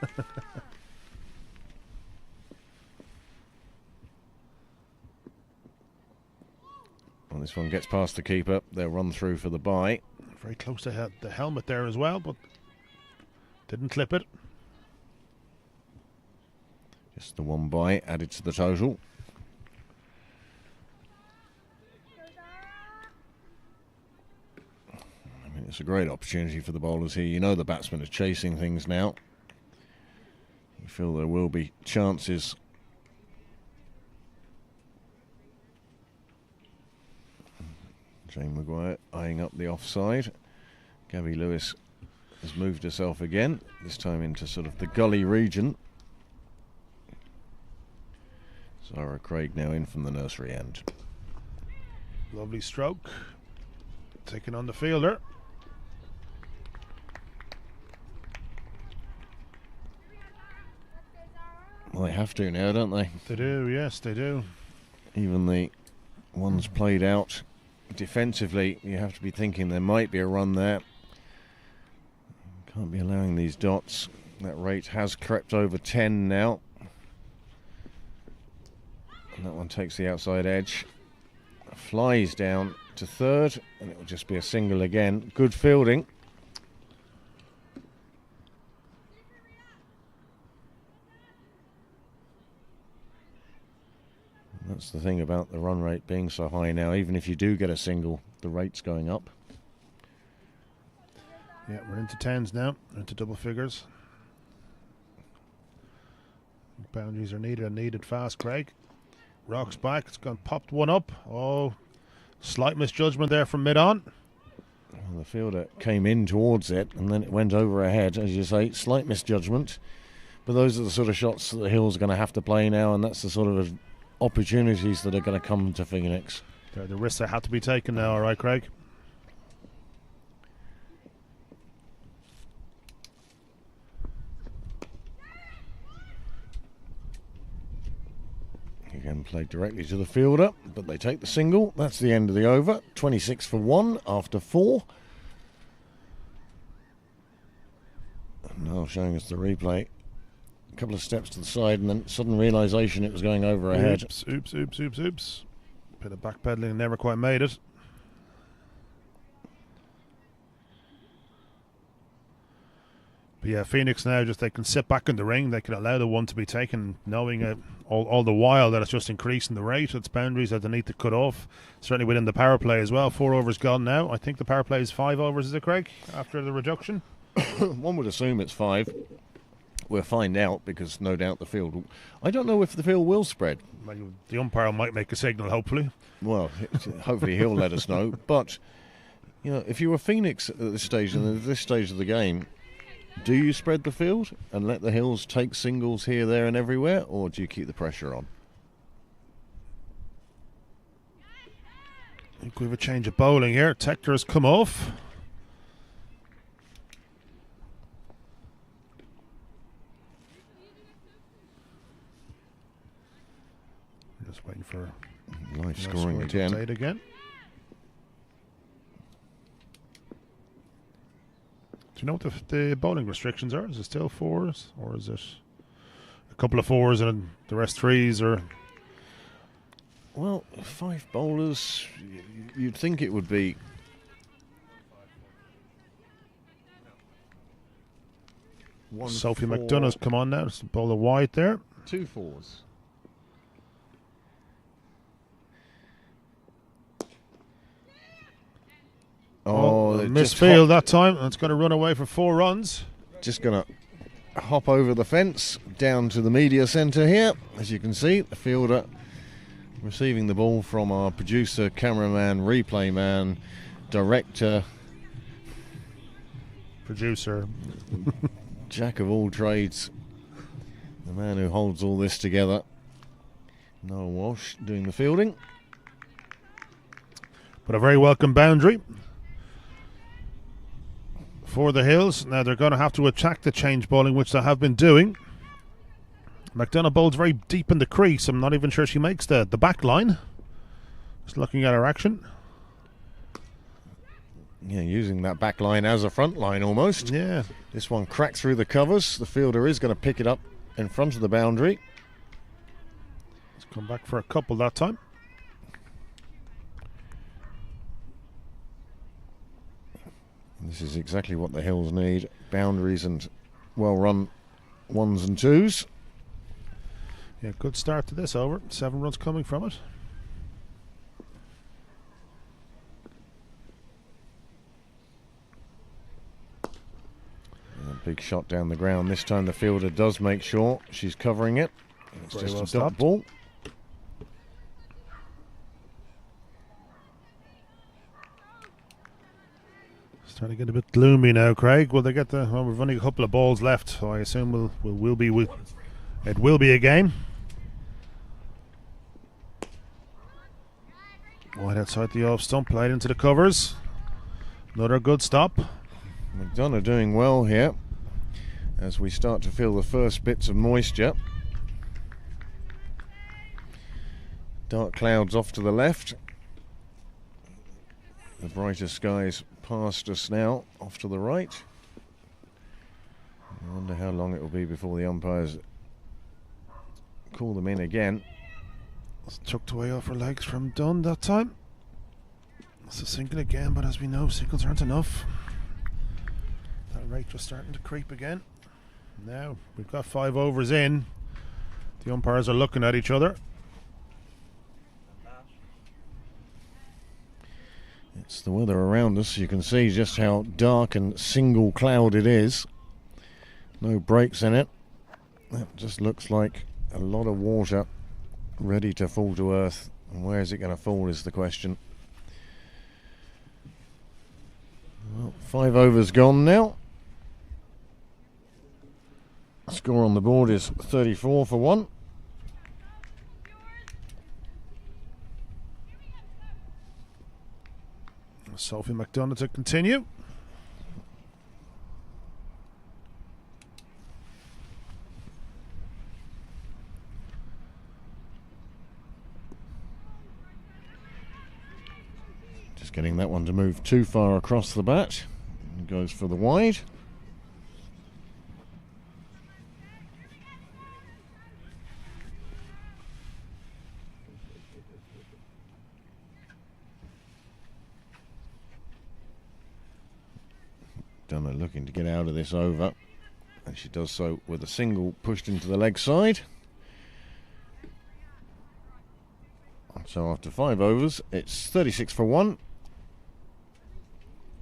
Well, this one gets past the keeper. They'll run through for the bye. Very close to the helmet there as well, but didn't clip it. Just the 1 bye added to the total. I mean, it's a great opportunity for the bowlers here. You know the batsmen are chasing things now. You feel there will be chances. Jane Maguire eyeing up the offside. Gabby Lewis has moved herself again, this time into sort of the gully region. Zara Craig now in from the nursery end. Lovely stroke. Taking on the fielder. Well, they have to now, don't they? They do, yes, they do. Even the ones played out defensively, you have to be thinking there might be a run there. Can't be allowing these dots. That rate has crept over 10 now. And that one takes the outside edge. Flies down to 3rd, and it will just be a single again. Good fielding. That's the thing about the run rate being so high now. Even if you do get a single, the rate's going up. Yeah, we're into 10s now, into double figures. Boundaries are needed and needed fast, Craig. Rocks back, it's gone, popped one up. Oh, slight misjudgment there from mid-on. Well, the fielder came in towards it and then it went over her head, as you say, slight misjudgment. But those are the sort of shots that the Hills are going to have to play now, and that's the sort of opportunities that are going to come to Phoenix. They're the risks that have to be taken now, all right, Craig? Again, played directly to the fielder, but they take the single. That's the end of the over. 26 for 1 after 4. And now showing us the replay. A couple of steps to the side and then sudden realisation it was going over her head. Oops. Bit of backpedaling, never quite made it. But yeah, Phoenix now, just they can sit back in the ring. They can allow the one to be taken, knowing all the while that it's just increasing the rate. It's boundaries that they need to cut off. Certainly within the power play as well. 4 overs gone now. I think the power play is 5 overs, is it, Craig, after the reduction? One would assume it's 5. We'll find out, because no doubt the field... I don't know if the field will spread. Well, the umpire might make a signal, hopefully. Well, hopefully he'll let us know. But, you know, if you were Phoenix at this stage, and at this stage of the game, do you spread the field and let the Hills take singles here, there and everywhere, or do you keep the pressure on? I think we have a change of bowling here. Tector has come off. Just waiting for live scoring again. again. Do you know what the bowling restrictions are? Is it still 4s, or is it a couple of 4s and the rest 3s? Or well, 5 bowlers. You'd think it would be. Sophie McDonough's come on now. Just bowler wide there. 2 4s. misfield that time. It's going to run away for 4 runs. Just going to hop over the fence down to the media centre here. As you can see, the fielder receiving the ball from our producer, cameraman, replay man, director, producer, jack of all trades, the man who holds all this together, Noel Walsh, doing the fielding. But a very welcome boundary for the Hills. Now they're going to have to attack the change bowling, which they have been doing. McDonough bowls very deep in the crease. I'm not even sure she makes the back line. Just looking at her action. Yeah, using that back line as a front line almost. Yeah. This one cracked through the covers. The fielder is going to pick it up in front of the boundary. Let's come back for a couple that time. This is exactly what the Hills need. Boundaries and well-run 1s and 2s. Yeah, good start to this over. 7 runs coming from it. And a big shot down the ground. This time the fielder does make sure she's covering it. It's Very just well a dot stopped. ball. Starting to get a bit gloomy now, Craig. Will they get the? Well, we've only a couple of balls left, so I assume we'll be with. It will be a game. Wide outside the off stump, played into the covers. Another good stop. McDonough doing well here as we start to feel the first bits of moisture. Dark clouds off to the left. The brighter skies past us now, off to the right. I wonder how long it will be before the umpires call them in again. It's tucked away off her legs from Dunn that time. It's a single again, but as we know, singles aren't enough. That rate just starting to creep again. Now we've got 5 overs in. The umpires are looking at each other. It's the weather around us. You can see just how dark and single cloud it is. No breaks in it. That just looks like a lot of water ready to fall to earth. And where is it going to fall is the question. Well, 5 overs gone now. Score on the board is 34 for 1. Sophie McDonough to continue. Just getting that one to move too far across the bat. And goes for the wide. Dunno looking to get out of this over, and she does so with a single pushed into the leg side. So after 5 overs, it's 36 for 1.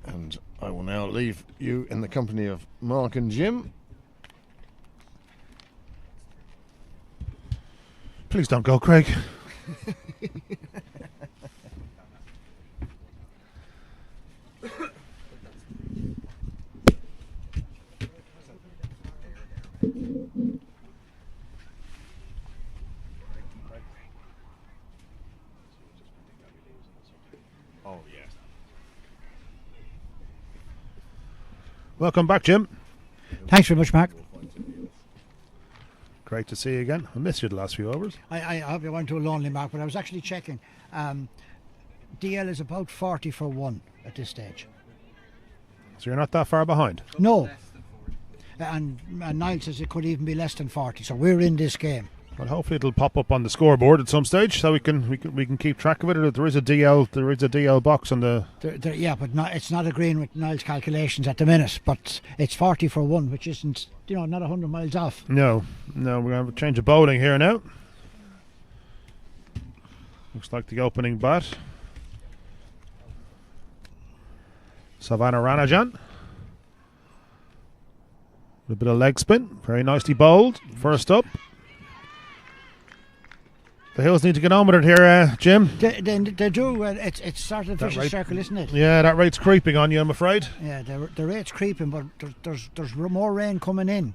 And I will now leave you in the company of Mark and Jim. Please don't go, Craig. Welcome back, Jim. Thanks very much, Mark. Great to see you again. I missed you the last few overs. I hope you weren't too lonely, Mark, but I was actually checking. DL is about 40 for 1 at this stage. So you're not that far behind. No. And Niall says it could even be less than 40, so we're in this game. Well, hopefully it'll pop up on the scoreboard at some stage, so we can keep track of it. There is a DL box on the. Yeah, but it's not agreeing with Niall's calculations at the minute. But it's 40 for 1, which isn't not 100 miles off. No, we're going to have a change of bowling here now. Looks like the opening bat. Savannah Ranajan. A bit of leg spin. Very nicely bowled. First up. The Hills need to get on with it here, Jim. They do. It's sort of a vicious circle, isn't it? Yeah, that rate's creeping on you, I'm afraid. Yeah, the rate's creeping, but there's more rain coming in.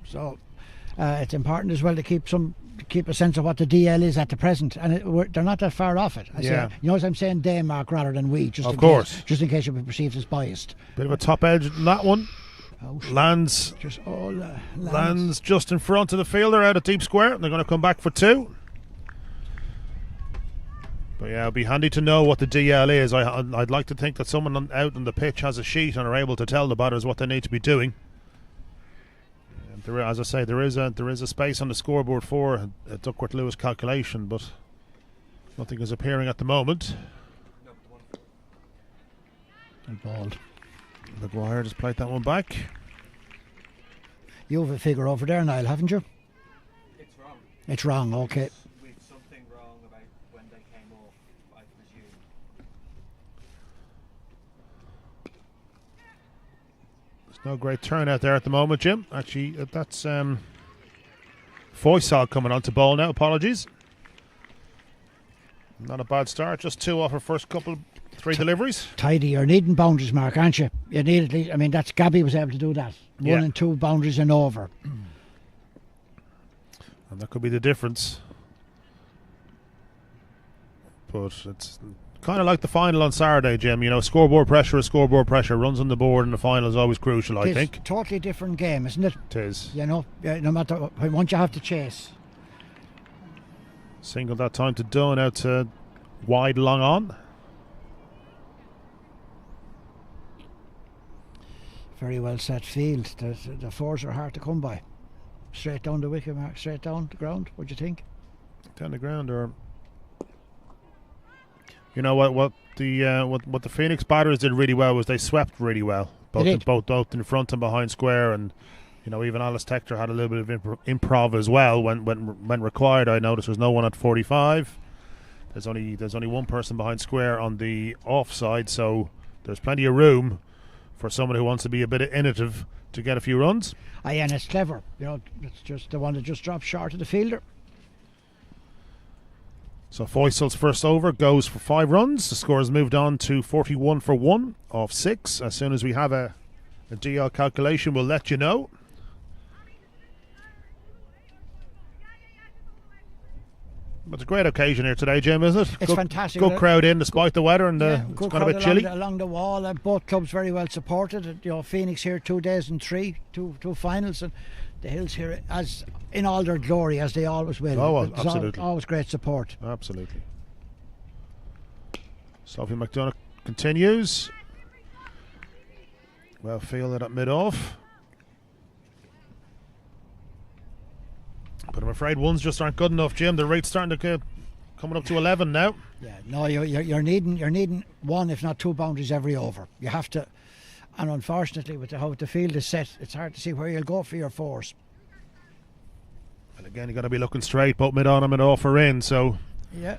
So it's important as well to keep a sense of what the DL is at the present, and they're not that far off it. Yeah. You know, as I'm saying, they mark rather than we. Just of course. Just in case you'll be perceived as biased. Bit of a top edge on that one. Out. Lands just in front of the fielder out of deep square. They're going to come back for 2. But yeah, it'll be handy to know what the DL is. I'd like to think that someone out on the pitch has a sheet and are able to tell the batters what they need to be doing. And as I say, there is a space on the scoreboard for a Duckworth-Lewis calculation, but nothing is appearing at the moment. And balled. McGuire just played that one back. You have a figure over there, Niall, haven't you? It's wrong. It's wrong, okay. With something wrong about when they came off, I presume. There's no great turnout there at the moment, Jim. Actually, that's Foysal coming on to bowl now. Apologies. Not a bad start. Just 2 off her first 3 deliveries. Tidy. You're needing boundaries, Mark, aren't you? You need at least. I mean, that's Gabby was able to do that. 1 and 2 boundaries and over. And that could be the difference. But it's kind of like the final on Saturday, Jim. You know, scoreboard pressure is scoreboard pressure. Runs on the board in the final is always crucial, I think. Totally different game, isn't it? It is. You know, no matter what, once you have to chase. Single that time to Dunn, out to wide, long on. Very well set field. The 4s are hard to come by. Straight down the wicket, Mark. Straight down the ground. What do you think? Down the ground, or you know what the Phoenix batters did really well was they swept really well, both in front and behind square, and you know even Alice Tector had a little bit of improv as well when required. I noticed there's no one at 45. There's only one person behind square on the offside, so there's plenty of room for someone who wants to be a bit innovative to get a few runs. Aye, and it's clever. You know, it's just the one that just drops short of the fielder. So Foysal's first over goes for 5 runs. The score has moved on to 41 for 1 off 6. As soon as we have a DL calculation, we'll let you know. It's a great occasion here today, Jim, isn't it? It's fantastic. Good crowd in despite the weather, and it's kind of a bit chilly. Along the wall, both clubs very well supported. You know, Phoenix here 2 days and 3, two finals, and the Hills here as in all their glory as they always will. Oh, well, absolutely. Always great support. Absolutely. Sophie McDonough continues. Well fielded at mid-off. But I'm afraid ones just aren't good enough, Jim. The rate's starting to coming up to 11 now. Yeah, no, you're needing 1 if not 2 boundaries every over. You have to, and unfortunately with how the field is set, it's hard to see where you'll go for your 4s. And again, you've got to be looking straight, both mid-on and mid-off are in, so yeah,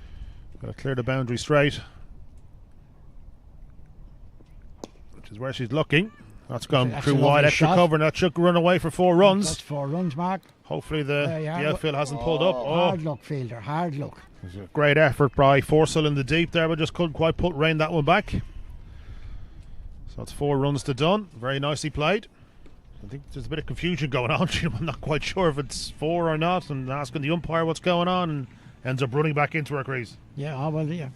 got to clear the boundary straight, which is where she's looking. That's gone through wide, extra cover, and that should run away for 4 runs. That's 4 runs, Mark. Hopefully the outfield hasn't pulled up. Hard luck, fielder, hard luck. It was a great effort by Forsell in the deep there, but just couldn't quite rein that one back. So that's 4 runs to done. Very nicely played. I think there's a bit of confusion going on. I'm not quite sure if it's 4 or not, and asking the umpire what's going on, and ends up running back into her crease. Yeah, well, yeah,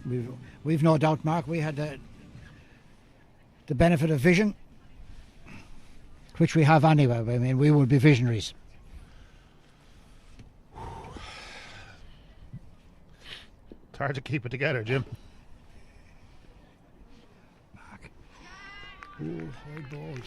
we've no doubt, Mark. We had the benefit of vision, which we have anyway. I mean, we will be visionaries. It's hard to keep it together, Jim. Mark. Ooh, high balled.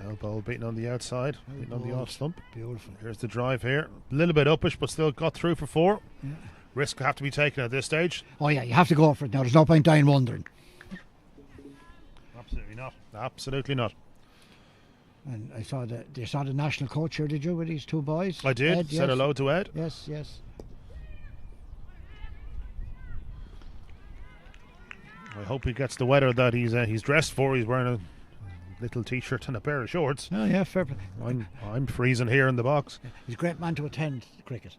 Elbow beating on the outside, beating on the off stump. Beautiful. Here's the drive here. A little bit uppish, but still got through for 4. Yeah. Risk have to be taken at this stage. Oh yeah, you have to go for it now. There's no point dying wondering. Absolutely not. Absolutely not. And I saw you saw the national coach here, did you, with these 2 boys? I did. Ed, Said hello to Ed. Yes, yes. I hope he gets the weather that he's dressed for. He's wearing a little t-shirt and a pair of shorts. Oh yeah, fair play. I'm freezing here in the box. He's a great man to attend cricket.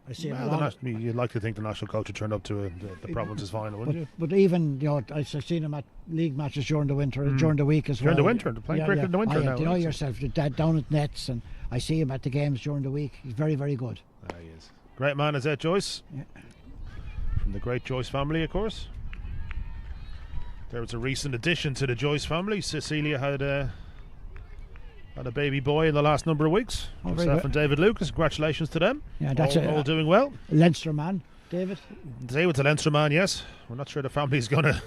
I see him. Well, you'd like to think the national coach would turn up to the province's final, wouldn't you? But even I've seen him at league matches during the winter, during the week as well. During the winter, they're playing cricket in the winter now. You know yourself, down at nets, and I see him at the games during the week. He's very, very good. There he is. Great man is that Joyce. Yeah. From the great Joyce family, of course. There was a recent addition to the Joyce family. Cecilia had a baby boy in the last number of weeks. Myself and David Lucas. Congratulations to them. Yeah, that's all doing well. Leinster man, David. David's a Leinster man, yes. We're not sure the family is gonna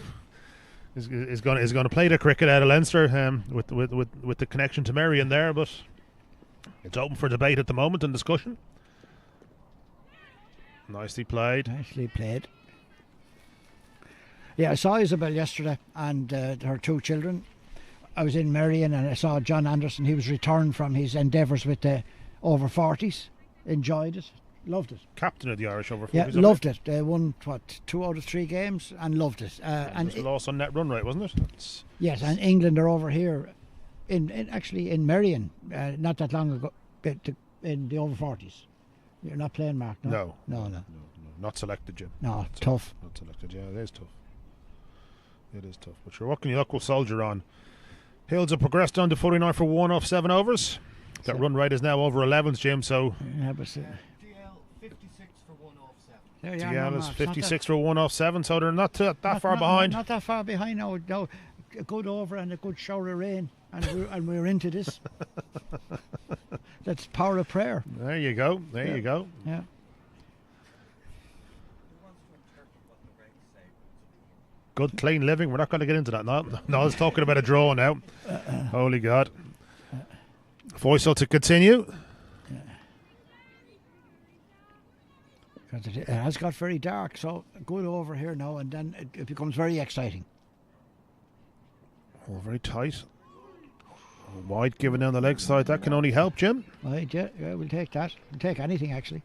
play the cricket out of Leinster with the connection to Marion there, but it's open for debate at the moment and discussion. Nicely played. Nicely played. Yeah, I saw Isabel yesterday and her two children. I was in Marion and I saw John Anderson. He was returned from his endeavours with the over 40s. Enjoyed it. Loved it. Captain of the Irish over 40s. Yeah, loved it. They won, 2 out of 3 games and loved it. And it was a loss on net run rate, wasn't it? Yes, and England are over here actually in Marion not that long ago in the over 40s. You're not playing, Mark, no? No. Not selected, Jim. No, tough. Not selected, yeah, it is tough. It is tough. But sure, what can you look with Soldier on? Hills have progressed down to 49 for 1 off 7 overs. That run rate is now over 11s, Jim, so... Yeah, but... DL 56 for 1 off 7. DL is 56 for 1 off 7, so they're not that far behind. Not that far behind, no. A good over and a good shower of rain, and we're into this. That's power of prayer. There you go. You go. Yeah. Good, clean living. We're not going to get into that. No, I was talking about a draw now. Holy God. Voicel to continue. It has got very dark, so good over here now, and then it becomes very exciting. Oh, very tight. Wide given down the leg side. That can only help, Jim. Right, yeah, we'll take that. We'll take anything, actually.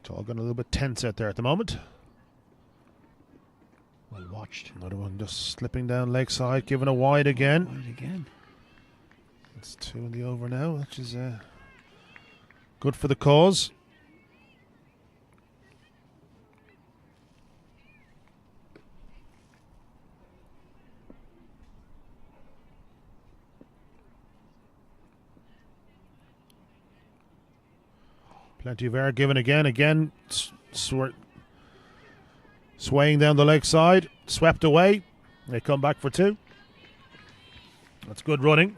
It's all getting a little bit tense out there at the moment. Well watched. Another one just slipping down leg side, giving a wide again. Wide again. It's 2 in the over now, which is good for the cause. Plenty of air given again, swaying down the leg side, swept away. They come back for 2. That's good running.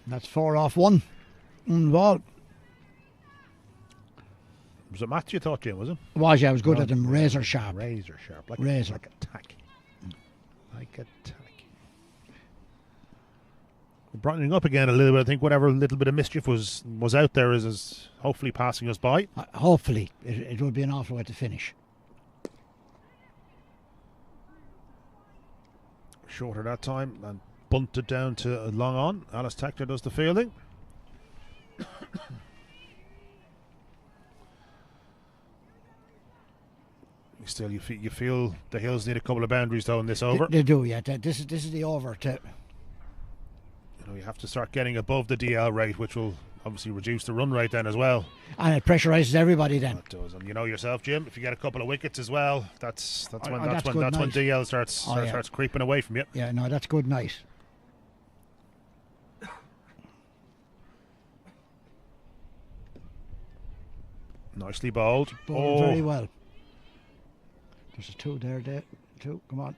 That's 4 off 1. Ball. Was it Matthew, you thought, Jim, was it? It was, yeah, it was good at him. Razor sharp. Razor sharp. Like Razor. Like a tack. Like a tack. Brightening up again a little bit. I think whatever little bit of mischief was out there is hopefully passing us by. Hopefully. It would be an awful way to finish. Shorter that time and bunted down to long on. Alice Tector does the fielding. Still, you feel the Hills need a couple of boundaries though in this over. They do, yeah. This is the over. You have to start getting above the DL rate, which will obviously reduce the run rate then as well. And it pressurises everybody then. It does, and you know yourself, Jim. If you get a couple of wickets as well, that's when DL starts creeping away from you. Yeah, no, that's good night. Nicely bowled. Very well. There's a 2 there. 2. Come on.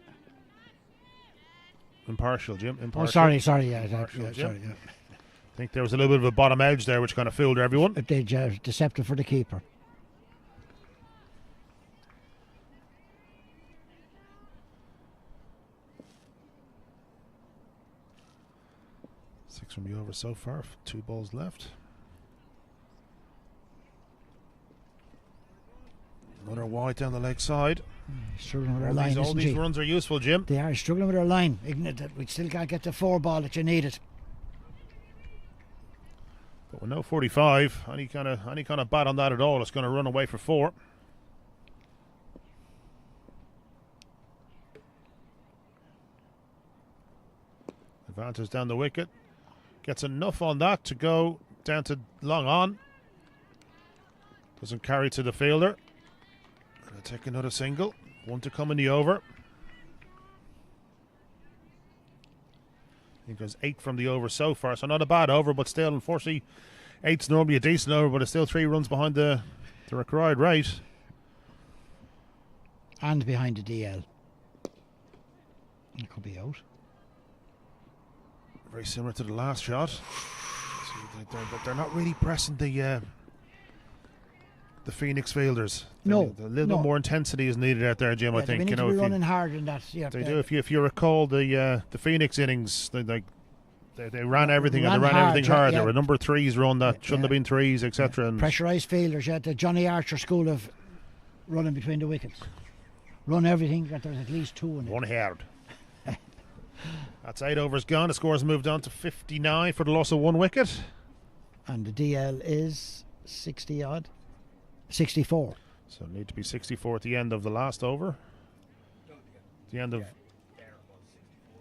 Impartial, Jim. Impartial. Oh, sorry. Yeah, Impartial, sorry. Yeah. I think there was a little bit of a bottom edge there, which kind of fooled everyone. Deceptive for the keeper. Six from the over so far. 2 balls left. Another wide down the leg side. Struggling with our line, all these runs are useful, Jim. They are struggling with our line. We still can't get the 4 ball that you needed. But with no 45, any kind of bat on that at all, it's going to run away for 4. Advances down the wicket. Gets enough on that to go down to long on. Doesn't carry to the fielder. Gonna take another single. 1 to come in the over. I think there's 8 from the over so far, so not a bad over, but still, unfortunately, 8's normally a decent over, but it's still 3 runs behind the required rate. And behind the DL. It could be out. Very similar to the last shot. So they're not really pressing the Phoenix fielders. No, a little bit more intensity is needed out there, Jim. Yeah, I think they need to be running hard in that. Yeah, they do. If you recall the Phoenix innings, they ran everything and they ran everything hard. Yeah. There were number 3s run that shouldn't have been 3s, etc. And pressurised fielders. Yeah, the Johnny Archer school of running between the wickets. Run everything. That there's at least 2 in it. one hard. That's 8 overs gone. The score's moved on to 59 for the loss of 1 wicket. And the DL is 60 odd. 64. So need to be 64 at the end of the last over. The end of.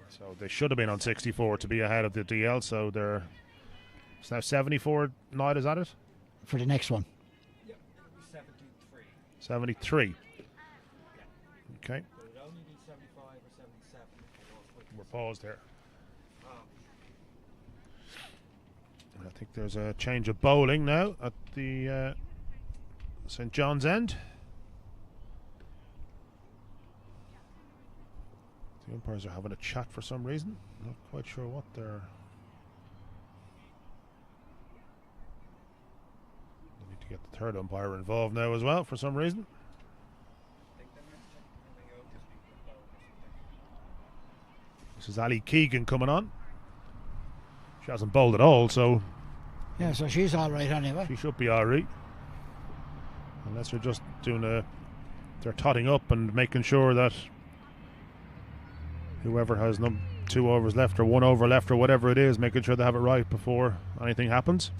So they should have been on 64 to be ahead of the DL. So it's now 74. Night, is that it? For the next one. Yep, it'll be 73. 73. Okay. But it'll only be 75 or 77. We're paused here. I think there's a change of bowling now at the St. John's end. The umpires are having a chat for some reason. Not quite sure what they're. They need to get the third umpire involved now as well for some reason. This is Ali Keegan coming on. She hasn't bowled at all, so Yeah, so she's all right anyway. she should be alright. Unless they're just doing they're totting up and making sure that whoever has 2 overs left or 1 over left or whatever it is, making sure they have it right before anything happens.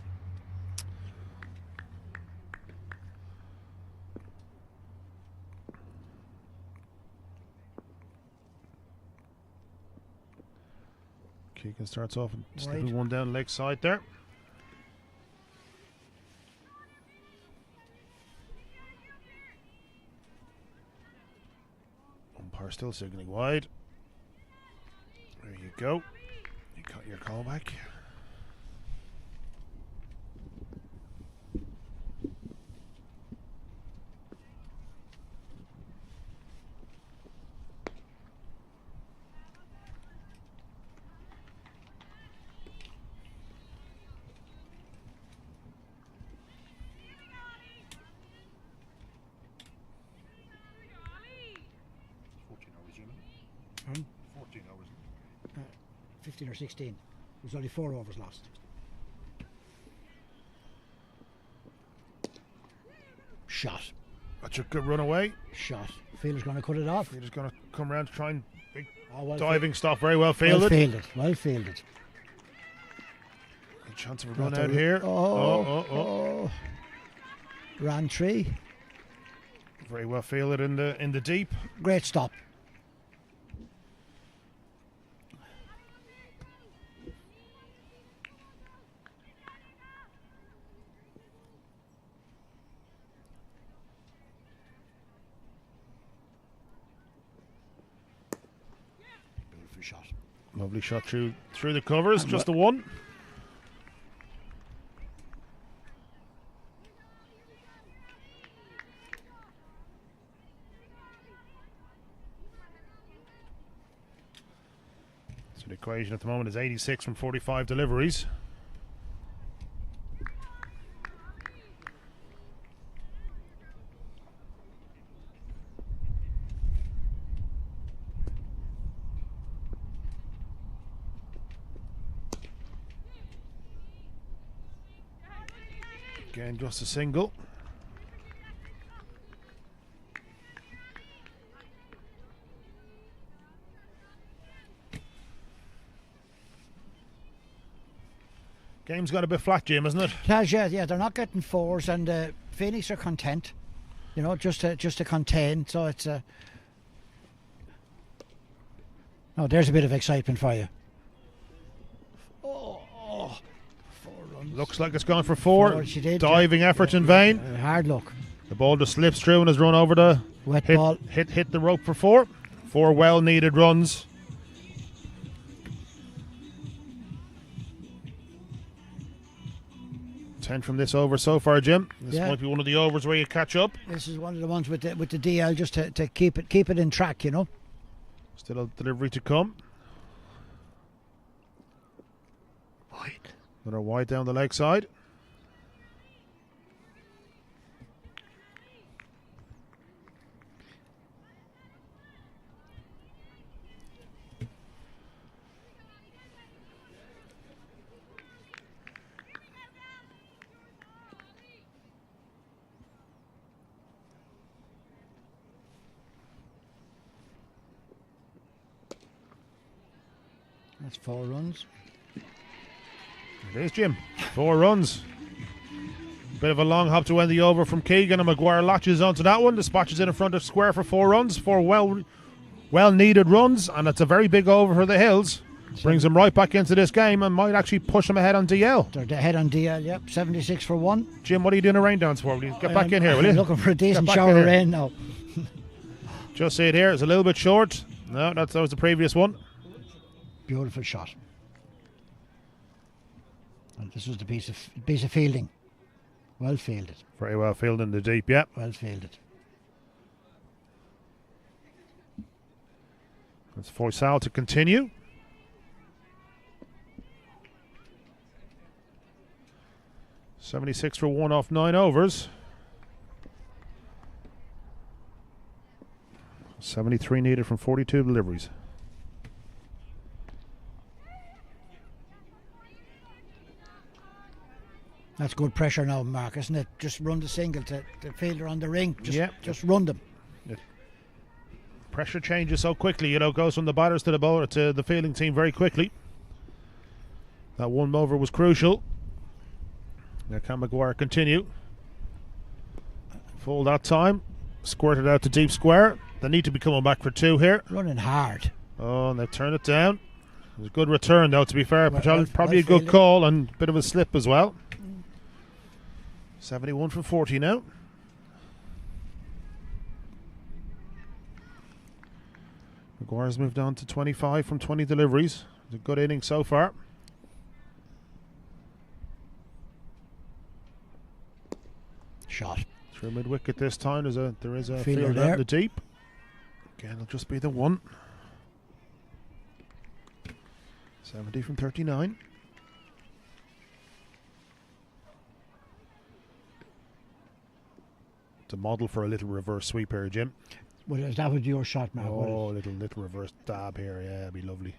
Keegan starts off and slipping one down leg side there. Umpire still signalling wide. There you go. You got your call back. Hmm? 14 hours. 15 or 16. There's only 4 overs lost. Shot. That's a good run away. Shot. Fielder's going to cut it off. He's just going to come around to try and big Well diving stop. Very well fielded. Well fielded. Well fielded. A chance of a run out here. Oh. Ran 3. Very well fielded in the deep. Great stop. Beautiful shot. Lovely shot through the covers. Just the one. So the equation at the moment is 86 from 45 deliveries. Again, just a single. Game's got a bit flat, Jim, isn't it? Yeah, they're not getting fours, and Phoenix are content. You know, just to contain. So it's oh, there's a bit of excitement for you. Oh, 4 runs. Looks like it's gone for 4. 4, she did, Diving effort in vain. Hard luck. The ball just slips through and has run over the Wet ball. Hit the rope for 4. 4 well-needed runs. Ten from this over so far, Jim. This might be one of the overs where you catch up. This is one of the ones with the DL just to keep it in track, you know. Still a delivery to come. Wide. Another wide down the leg side. That's 4 runs. It is, Jim. 4 runs. Bit of a long hop to end the over from Keegan, and Maguire latches onto that one. Dispatches in front of square for 4 runs. 4 well-needed runs, and it's a very big over for the Hills. Brings them right back into this game and might actually push them ahead on DL. They're ahead on DL, yep. 76 for 1. Jim, what are you doing a rain dance for? Will you get back in here, will you? I'm looking for a decent shower of rain now. Just see it here. It's a little bit short. No, that was the previous one. Beautiful shot. And this was the piece of fielding. Well fielded. Very well fielded in the deep, yeah. Well fielded. That's Foysal to continue. .76 for 1 off 9 overs. 73 needed from 42 deliveries. That's good pressure now, Mark, isn't it? Just run the single to the fielder on the ring. Just run them. Pressure changes so quickly, you know, goes from the batters to the bowler to the fielding team very quickly. That 1 over was crucial. Now can Maguire continue? Full that time. Squirted out to deep square. They need to be coming back for 2 here. Running hard. Oh, and they've turned it down. It was a good return, though, to be fair. Probably a good fielded. call and a bit of a slip as well. 71 from 40 now. Maguire's moved on to 25 from 20 deliveries. It's a good inning so far. Shot. Through mid wicket this time. There is a Fielder fielder there. out in the deep. Again, it'll just be the 1. 70 from 39. To model for a little reverse sweep here, Jim. Well, that was your shot, Mark. Oh, little reverse dab here. Yeah, it'd be lovely.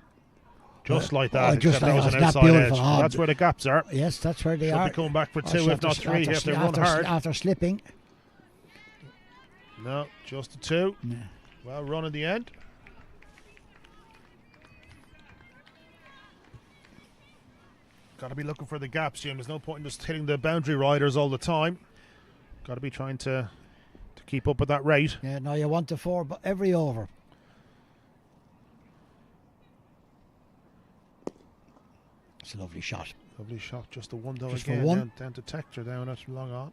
Just like that. Oh, just except like that was that. an That's outside beautiful. edge. Oh, That's where the gaps are. Yes, that's where they Should are. be coming back for Oh, 2, so if not 3, if they run hard. After slipping. No, just a 2. Yeah. Well run in the end. Got to be looking for the gaps, Jim. There's no point in just hitting the boundary riders all the time. Got to be trying to keep up with that rate. Yeah, no, you want the 4, but every over. It's a lovely shot. Lovely shot, just the 1 though Just again. for 1. Down to Tector, down at long on.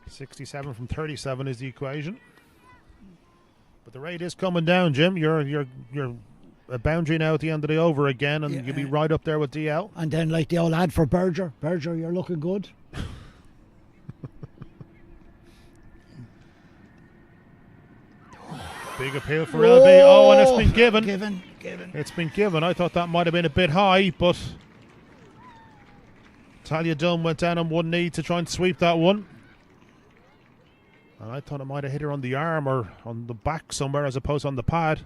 67 from 37 is the equation. But the rate is coming down, Jim. You're a boundary now at the end of the over again, and you'll be right up there with DL. And then, like the old ad for Berger, you're looking good. Big appeal for LB. Oh, and it's been given. Given. It's been given. I thought that might have been a bit high, but Talia Dunn went down on one knee to try and sweep that one. And I thought it might have hit her on the arm or on the back somewhere as opposed to on the pad.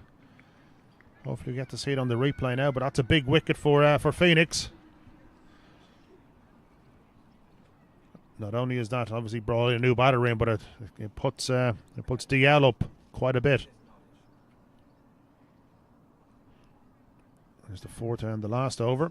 Hopefully we get to see it on the replay now, but that's a big wicket for Phoenix. Not only is that obviously brought in a new batter in, but it puts DL up quite a bit. There's the 4 to end the last over.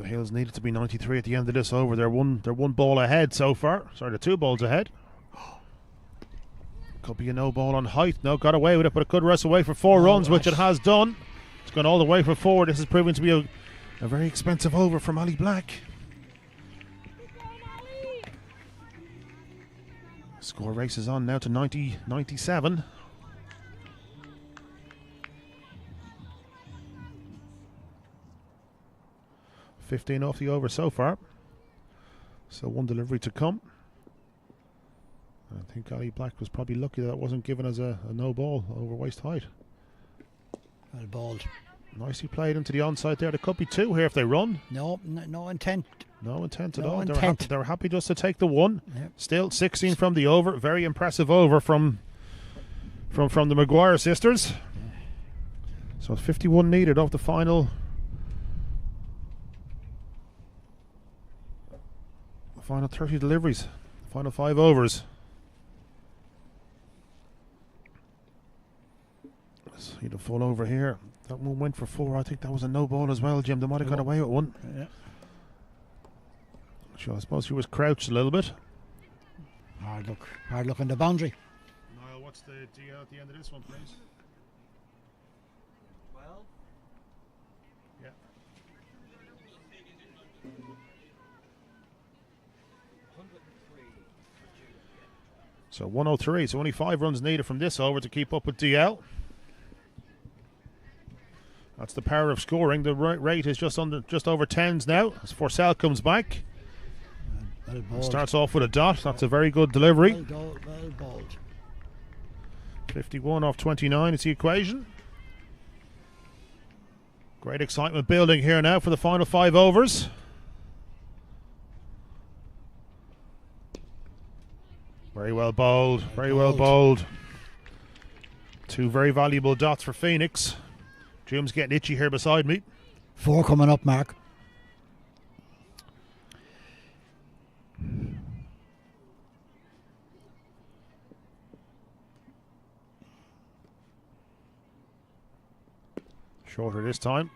The Hills needed to be 93 at the end of this over. They're one ball ahead so far. Sorry, they're 2 balls ahead. Could be a no ball on height. No, got away with it, but it could rest away for 4 runs, which it has done. It's gone all the way for 4. This is proving to be a very expensive over from Ali Black. Score races on now to 97. $15 off the over so far. So 1 delivery to come. I think Ali Black was probably lucky that it wasn't given as a no ball over waist height. Well bowled. Nicely played into the onside there. There could be 2 here if they run. No intent. No intent at No all. intent. They were happy just to take the 1. Yep. Still 16 from the over. Very impressive over from the Maguire sisters. So 51 needed off the final 30 deliveries. Final 5 overs. See the full over here. That one went for 4. I think that was a no ball as well, Jim. They might have got away with 1. Yeah. So I suppose she was crouched a little bit. Hard look on the boundary. Niall, what's the DL at the end of this one, please? 12. Yeah. So 103. So only 5 runs needed from this over to keep up with DL. That's the power of scoring. The rate is just over 10s now as Forsell comes back. Well bowled. Starts off with a dot. That's a very good delivery. Well bowled. 51 off 29 is the equation. Great excitement building here now for the final 5 overs. Very well bowled. Very well bowled. 2 very valuable dots for Phoenix. Jim's getting itchy here beside me. 4 coming up, Mark. Shorter this time.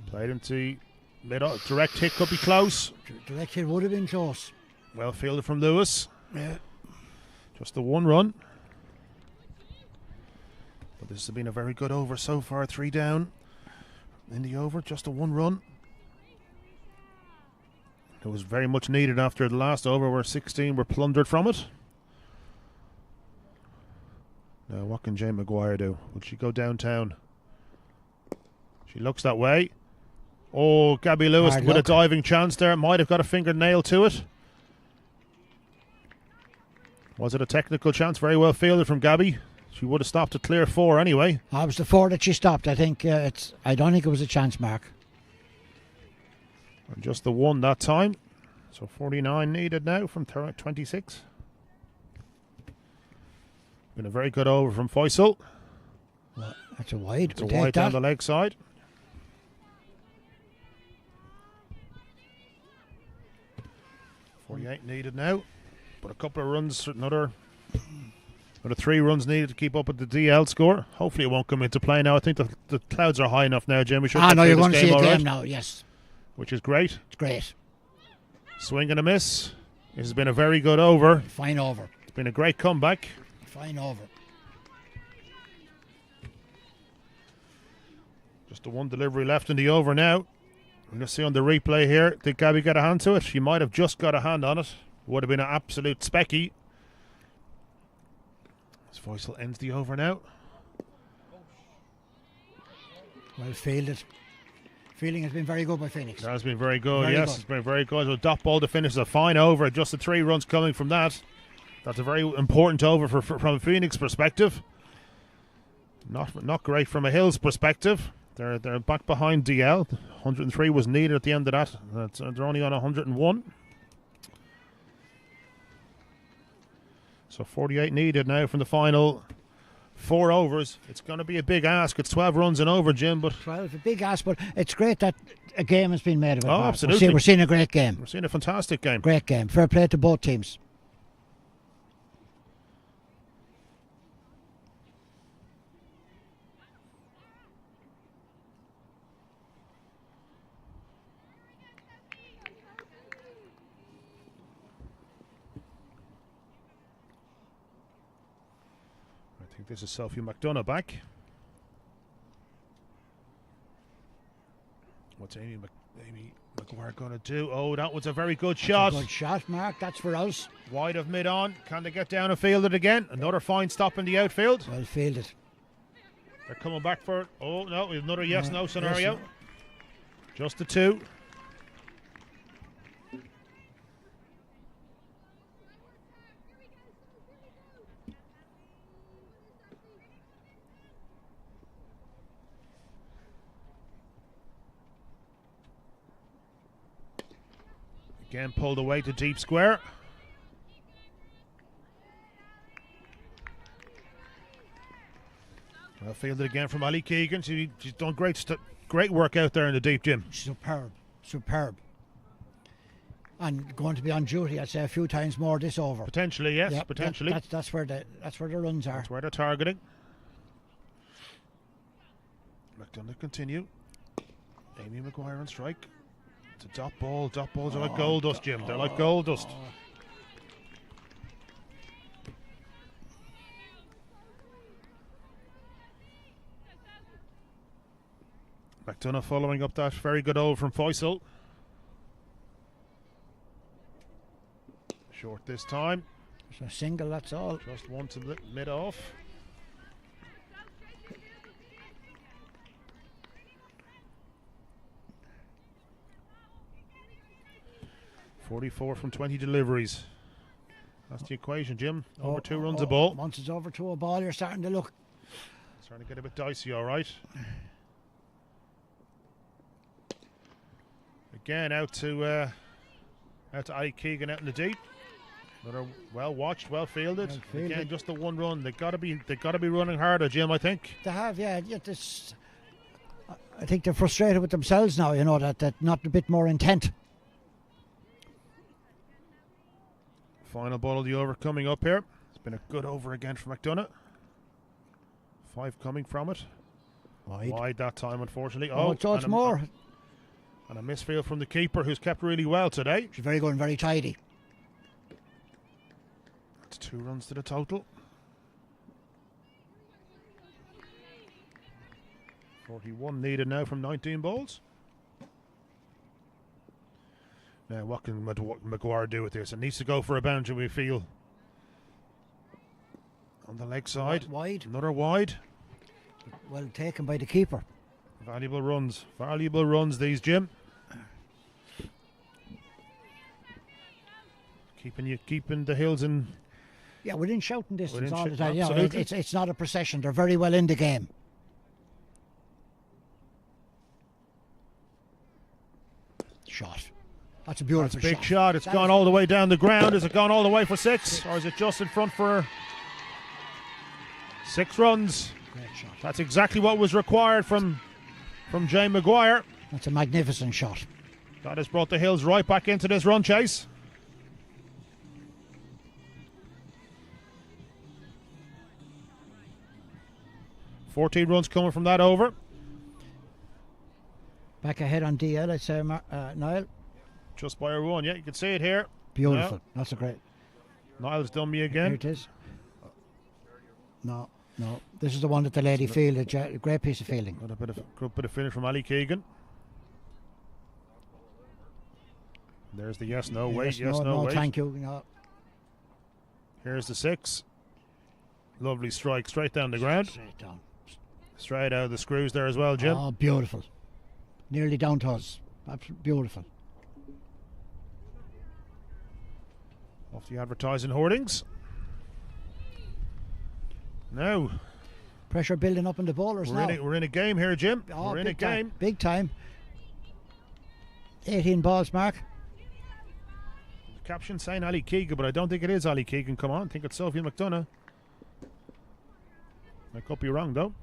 Played into mid. Direct hit could be close. Direct hit would have been close. Well fielded from Lewis. Yeah. Just the 1 run. But this has been a very good over so far. 3 down in the over. Just a 1 run. It was very much needed after the last over where 16 were plundered from it. Now what can Jane Maguire do? Would she go downtown? She looks that way. Oh, Gabby Lewis Hard with luck. a diving chance there. Might have got a fingernail to it. Was it a technical chance? Very well fielded from Gabby. She would have stopped at clear 4 anyway. That was the 4 that she stopped. I think I don't think it was a chance, Mark. And just the 1 that time. So 49 needed now from 26. Been a very good over from Faisal. Well, that's a wide. It's a We'll wide take down that. the leg side. 48 needed now. But a couple of runs, another 3 runs needed to keep up with the DL score. Hopefully it won't come into play now. I think the clouds are high enough now, Jim. We should get No, through you're this going to see a all game right, now. Yes, which is great. it's great. Swing and a miss. This has been a very good over. Fine over. It's been a great comeback. Fine over. Just the 1 delivery left in the over now. We're going to see on the replay here. Did Gabby get a hand to it? She might have just got a hand on it. Would have been an absolute specky. As Faisal ends the over now. Well fielded. Fielding has been very good by Phoenix. That has been very good. Very Yes, good. it's been very good. So dot ball to finish a fine over. Just the 3 runs coming from that. That's a very important over from a Phoenix perspective. Not great from a Hills perspective. They're back behind DL. 103 was needed at the end of that. They're only on 101. So 48 needed now from the final 4 overs. It's going to be a big ask. It's 12 runs and over, Jim, but 12, a big ask, but it's great that a game has been made of it. Oh, Mark. absolutely. We're seeing a great game. we're seeing a fantastic game. Great game. Fair play to both teams. think this is Sophie McDonough back. What's Amy McGuire going to do? Oh, that was a very good shot. Good shot, Mark. That's for us. Wide of mid-on. Can they get down and field it again? Another fine stop in the outfield. Well fielded. They're coming back for it. Oh, no, another yes-no scenario. Yes, no. Just the two. Again, pulled away to deep square. Well fielded again from Ali Keegan. She's done great work out there in the deep, Jim. Superb. Superb. And going to be on duty, I'd say, a few times more this over. Potentially, yes, Yep, potentially. That's where the runs are. That's where they're targeting. McDonough continue. Amy McGuire on strike. It's a dot ball. Dot balls are like gold dust, Jim. They're like gold dust. McDonough following up that very good over from Faisal. Short this time. It's a single, that's all. Just one to the mid off. .44 from 20 deliveries. That's the equation, Jim. Over 2 runs a ball. Once it's over to a ball, you're starting to look. Starting to get a bit dicey, all right. Again, out to Ali Keegan out in the deep. Another well watched, well fielded. Well fielded. Again, just the one run. They got to be running harder, Jim. I think. They have, yeah. I think they're frustrated with themselves now. You know that not a bit more intent. Final ball of the over coming up here. It's been a good over again for McDonough. 5 coming from it. Wide that time, unfortunately. So it's more. And a misfield from the keeper, who's kept really well today. She's very good and very tidy. That's 2 runs to the total. 41 needed now from 19 balls. Now, what can McGuire do with this? It needs to go for a boundary, we feel. On the leg side. Wide. Another wide. Well taken by the keeper. Valuable runs. Valuable runs, these, Jim. Keeping the Hills in. Yeah, within shouting distance all the Within time. You know, absolutely. it's not a procession. They're very well in the game. Shot. That's a beautiful That's a big shot. It's gone all the way down the ground. Is it gone all the way for 6? Or is it just in front for 6 runs? Great shot. That's exactly what was required from Jay McGuire. That's a magnificent shot. That has brought the Hills right back into this run chase. .14 runs coming from that over. Back ahead on DL, I'd say, Niall. Just by a run, yeah, you can see it here. Beautiful. Yeah. That's a great. Niall's done me Here again. it is. No. This is the one that the lady fielded. A great piece of fielding. Got a good bit of finish from Ali Keegan. There's the yes, no, wait, yes, no, wait. Thank you. No. Here's the 6. Lovely strike, straight down the ground. Straight down. Straight out of the screws there as well, Jim. Oh, beautiful. Nearly down to us. Absolutely beautiful. Off the advertising hoardings. Now. Pressure building up in the bowlers now. We're in a game here, Jim. Oh, we're in a game. Big time. 18 balls, Mark. Caption saying Ali Keegan, but I don't think it is Ali Keegan. Come on, I think it's Sophie McDonough. I could be wrong, though.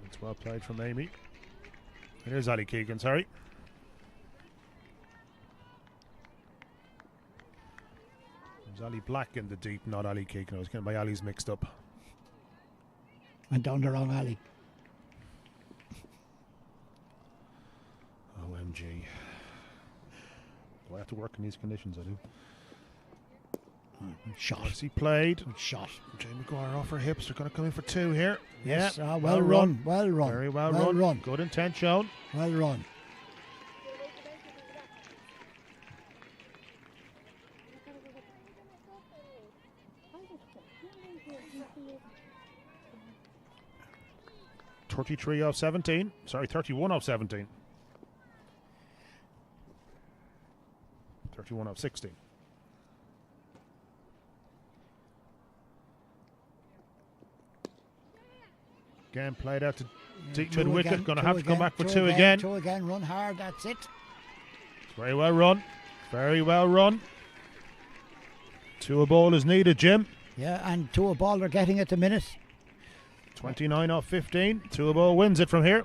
It's well played from Amy. It is Ali Keegan, sorry. It was Ali Black in the deep, not Ali Keegan. I was getting my Ali's mixed up. Went down the wrong alley. OMG. Do I have to work in these conditions? I do. Shot. Nicely played. Shot. Jay Maguire off her hips. They're going to come in for 2 here. Yes, Yeah. well run. Well run. Very well Well run. run. Good intent shown. Well run. .33 off 17. Sorry, 31 off 17. 31 off 16. Again, played out to deep mid wicket. Going to have to come back for 2 again. 2 again. Run hard. That's it. It's very well run. Very well run. 2 a ball is needed, Jim. Yeah, and 2 a ball they're getting at the minute. 29 off 15. 2 a ball wins it from here.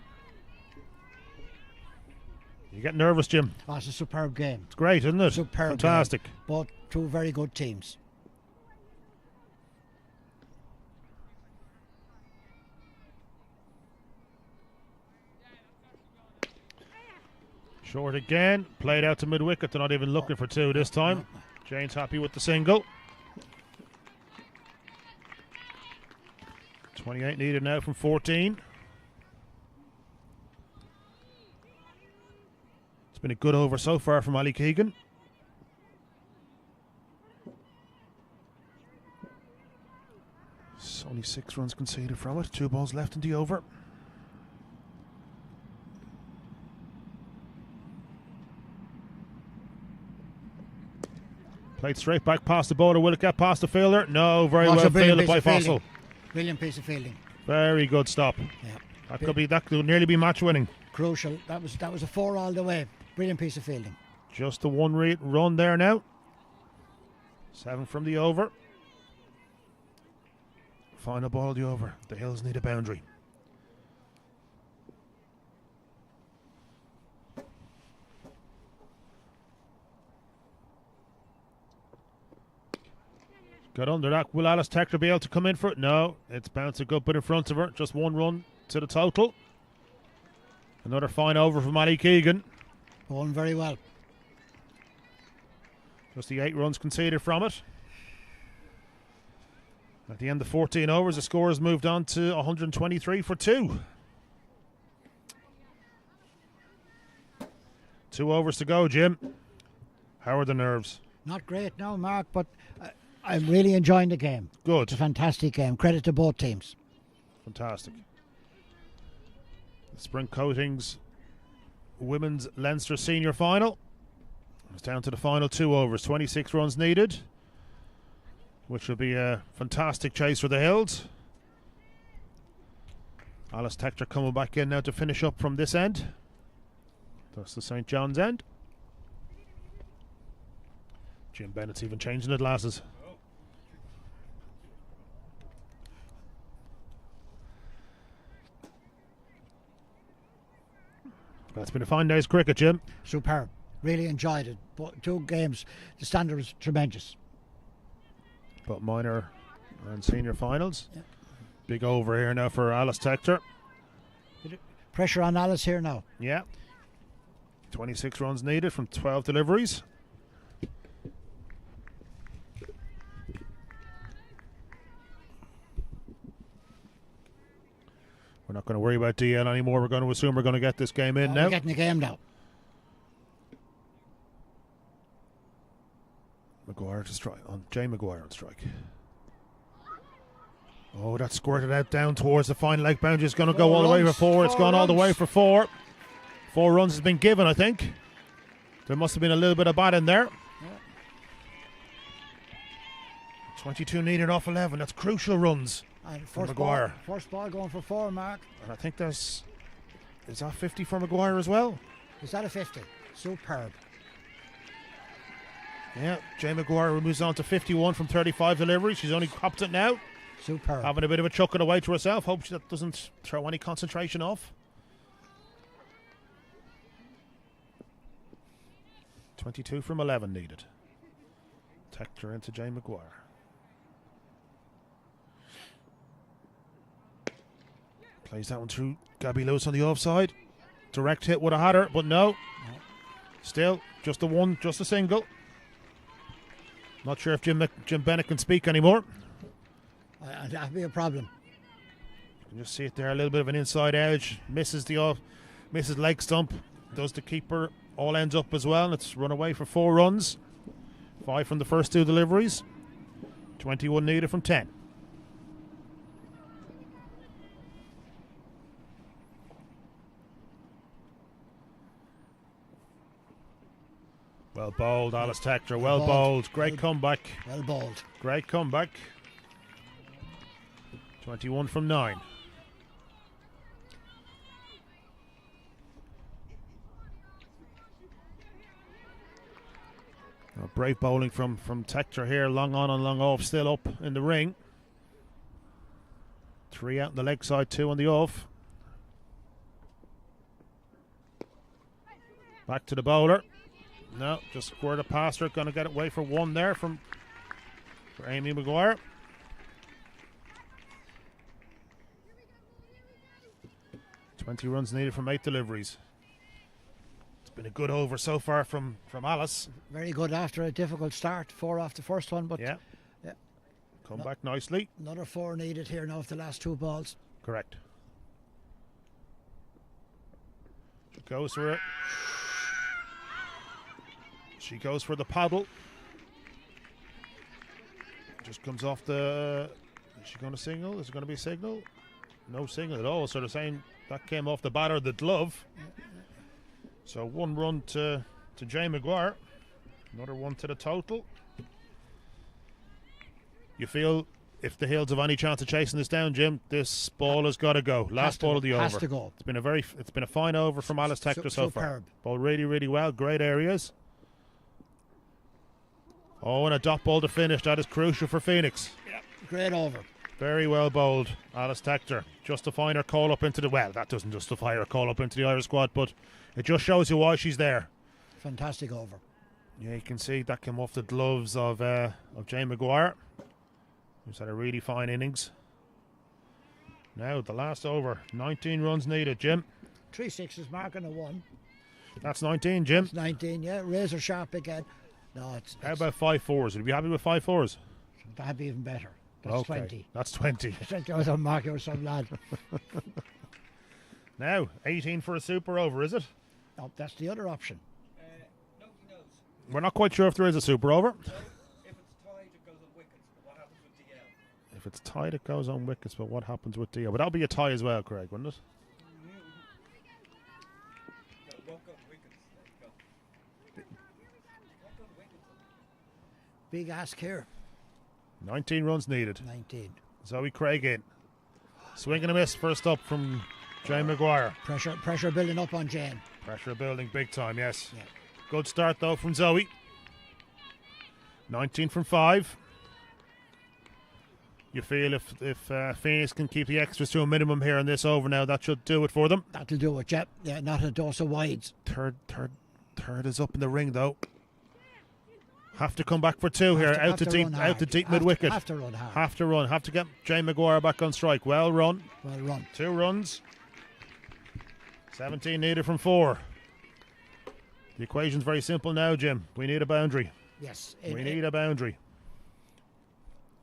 You get nervous, Jim. Oh, it's a superb game. It's great, isn't it? Superb. Fantastic. Game. Both 2 very good teams. Short again. Played out to mid wicket. They're not even looking for 2 this time. Jane's happy with the single. 28 needed now from 14. It's been a good over so far from Ali Keegan. It's only 6 runs conceded from it. 2 balls left in the over. Played straight back past the bowler. Will it get past the fielder? No, very well fielded by Fossil. Brilliant piece of fielding. Very good stop. Yeah. That could nearly be match winning. Crucial. That was a 4 all the way. Brilliant piece of fielding. Just the 1 run there now. 7 from the over. Final ball of the over. The Hills need a boundary. Got under that. Will Alice Tector be able to come in for it? No. It's bounced a good bit in front of her. Just 1 run to the total. Another fine over from Ali Keegan. Bowling very well. Just the 8 runs conceded from it. At the end of 14 overs, the score has moved on to 123 for 2. 2 overs to go, Jim. How are the nerves? Not great now, Mark, but I'm really enjoying the game. Good. It's a fantastic game. Credit to both teams. Fantastic. The Sprint Coatings Women's Leinster Senior Final. It's down to the final 2 overs. 26 runs needed, which will be a fantastic chase for the Hills. Alice Tector coming back in now to finish up from this end. That's the St. John's end. Jim Bennett's even changing the glasses. That's been a fine day's cricket, Jim. Superb. Really enjoyed it. But 2 games, the standard was tremendous. But minor and senior finals. Yeah. Big over here now for Alice Tector. Pressure on Alice here now. Yeah. 26 runs needed from 12 deliveries. We're not going to worry about DL anymore. We're going to assume we're going to get this game in now. We're getting the game now. Maguire to strike. On Jay Maguire on strike. Oh, that squirted out down towards the final leg boundary. It's going to go all the way for 4. It's gone all the way for 4. 4 runs has been given, I think. There must have been a little bit of bat in there. Yeah. 22 needed off 11. That's crucial runs. And for Maguire. First ball going for 4, Mark. And I think is that 50 for Maguire as well? Is that a 50? Superb. Yeah, Jay Maguire moves on to 51 from 35 deliveries. She's only copped it now. Superb. Having a bit of a chuck it away to herself. Hope that doesn't throw any concentration off. 22 from 11 needed. Tector into Jay Maguire. Plays that one through Gabby Lewis on the offside. Direct hit would have had her, but no. Still, just a single. Not sure if Jim Bennett can speak anymore. That'd be a problem. You can just see it there, a little bit of an inside edge. Misses leg stump. Does the keeper. All ends up as well. It's run away for 4 runs. 5 from the first 2 deliveries. 21 needed from 10. Well bowled, Alice Tector. Well bowled. Great comeback. Well bowled. Great comeback. 21 from 9. Brave bowling from Tector here. Long on and long off. Still up in the ring. 3 out on the leg side, 2 on the off. Back to the bowler. No, just squared it past her. Going to get it away for 1 there for Amy Maguire. $20 runs needed from 8 deliveries. It's been a good over so far from Alice. Very good after a difficult start. 4 off the first one, but Yeah. Come back nicely. Another 4 needed here now of the last 2 balls. Correct. She goes for it. She goes for the paddle. Just comes off the... Is she going to single? Is it going to be a signal? No signal at all. So they're saying that came off the bat or the glove. So 1 run to Jay Maguire. Another 1 to the total. You feel if the Hills have any chance of chasing this down, Jim, this ball has got to go. Last ball of the over. Has to go. It's been a fine over from Alice Tector so far. Superb. Ball really, really well. Great areas. Oh, and a dot ball to finish. That is crucial for Phoenix. Yeah, great over. Very well bowled, Alice Tector. Justifying her call up into the... Well, that doesn't justify her call up into the Irish squad, but it just shows you why she's there. Fantastic over. Yeah, you can see that came off the gloves of Jay Maguire, who's had a really fine innings. Now, the last over. 19 runs needed, Jim. 3 sixes, marking a 1. That's 19, Jim. It's 19, yeah. Razor sharp again. No, it's How about 5 fours? Would you be happy with 5 fours? that'd be even better. That's Okay, 20. that's 20. I was on mark or some lad. Now, 18 for a super over, is it? No, that's the other option. Nobody knows. We're not quite sure if there is a super over. So, if it's tied, it goes on wickets. But what happens with DL? If it's tied, it goes on wickets, but what happens with DL? But that'll be a tie as well, Craig, wouldn't it? No, it won't go to wickets. There you go. It won't go to wickets. Big ask here. 19 runs needed. 19. Zoe Craig in. Swing and a miss first up from Jane Maguire. Pressure building up on Jane. Pressure building big time, yes. Yeah. Good start though from Zoe. 19 from 5. You feel if Phoenix can keep the extras to a minimum here in this over now, that should do it for them. That'll do it, Jep. Yeah, not a dose of wides. Third is up in the ring though. Have to come back for 2 here. Out to deep mid wicket. Have to run hard. Have to run. Have to get Jane Maguire back on strike. Well run. Well run. 2 runs. 17 needed from 4. The equation's very simple now, Jim. We need a boundary. Yes. We need a boundary.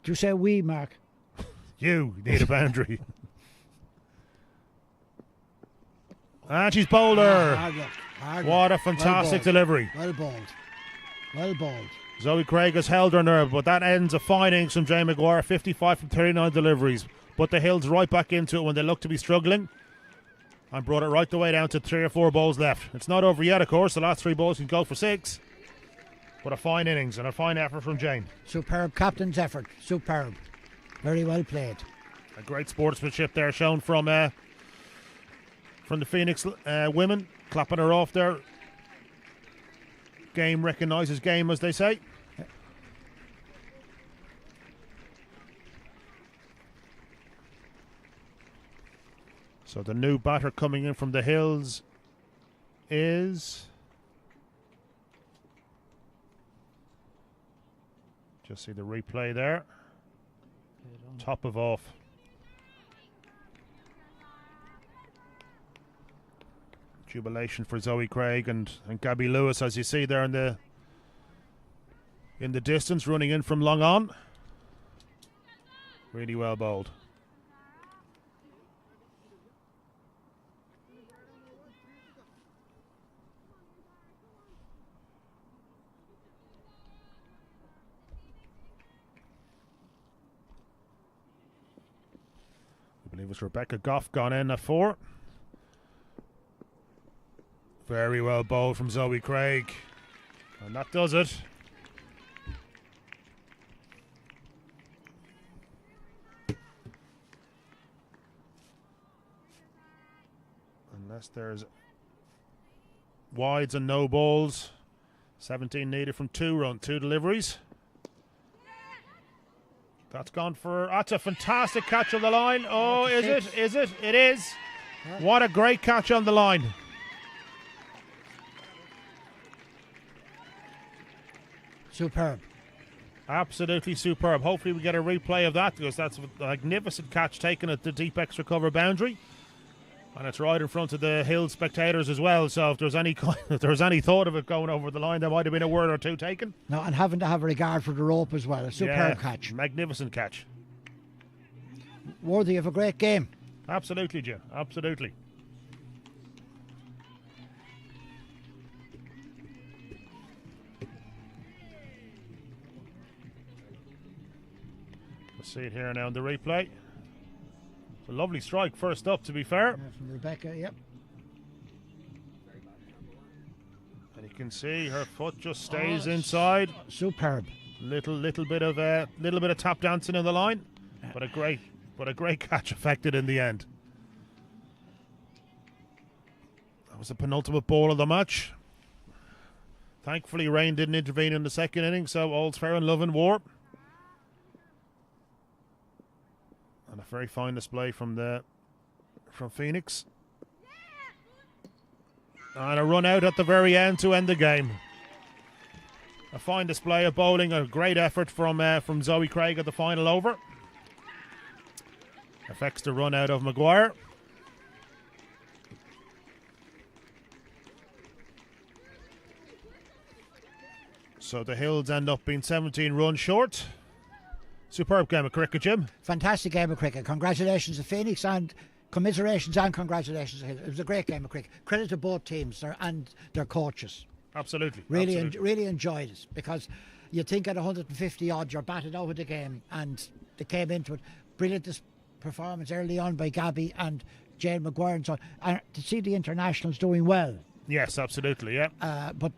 Do you say we, Mark? You need a boundary. And she's bowled her. Hard luck. Hard What a luck. fantastic Well bowled. delivery. Well bowled. Well bowled. Zoe Craig has held her nerve, but that ends a fine innings from Jane Maguire. 55 from 39 deliveries. But the Hills right back into it when they look to be struggling. And brought it right the way down to 3 or 4 balls left. It's not over yet, of course. The last 3 balls can go for 6. But a fine innings and a fine effort from Jane. Superb captain's effort. Superb. Very well played. A great sportsmanship there shown from the Phoenix women. Clapping her off there. Game recognises game, as they say. So the new batter coming in from the Hills is... Just see the replay there. Top of off. Jubilation for Zoe Craig and Gabby Lewis, as you see there in the distance, running in from long on. Really well bowled. I believe it's Rebecca Goff gone in at 4. Very well bowled from Zoe Craig. And that does it. Unless there's wides and no balls. 17 needed from 2 deliveries. That's gone for... That's a fantastic catch on the line. Oh, is it? Is it? It is. What a great catch on the line. Superb. Absolutely superb. Hopefully we get a replay of that, because that's a magnificent catch taken at the deep extra cover boundary. And it's right in front of the Hill spectators as well. So if there's any thought of it going over the line, there might have been a word or two taken. No, and having to have a regard for the rope as well. A superb catch. Magnificent catch. Worthy of a great game. Absolutely, Jim. Absolutely. Let's see it here now in the replay. It's a lovely strike first up, to be fair. Yeah, from Rebecca, yep. And you can see her foot just stays inside. Superb. Little bit of tap dancing in the line, but a great catch affected in the end. That was the penultimate ball of the match. Thankfully, rain didn't intervene in the second inning, so all's fair in love and war. And a very fine display from Phoenix. And a run out at the very end to end the game. A fine display of bowling, a great effort from Zoe Craig at the final over. Affects the run out of Maguire. So the Hills end up being 17 runs short. Superb game of cricket, Jim. Fantastic game of cricket. Congratulations to Phoenix, and commiserations and congratulations to Hill. It was a great game of cricket. Credit to both teams and their coaches. Absolutely. Really enjoyed it, because you think at 150 odd you're batted out of the game, and they came into it. Brilliant performance early on by Gabby and Jane Maguire and so on. And to see the internationals doing well. Yes, absolutely, yeah. But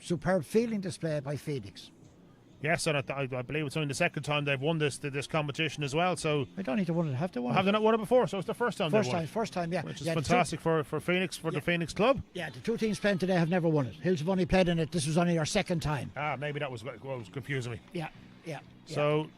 superb fielding display by Phoenix. Yes, and I believe it's only the second time they've won this competition as well. So I don't need to win it. Have to win it. Have they not won it before? So it's the first time they've won it. First time, yeah. Which is fantastic for Phoenix, the Phoenix club. Yeah, the two teams playing today have never won it. Hills have only played in it. This was only our second time. Maybe that was what was confusing me. Yeah. So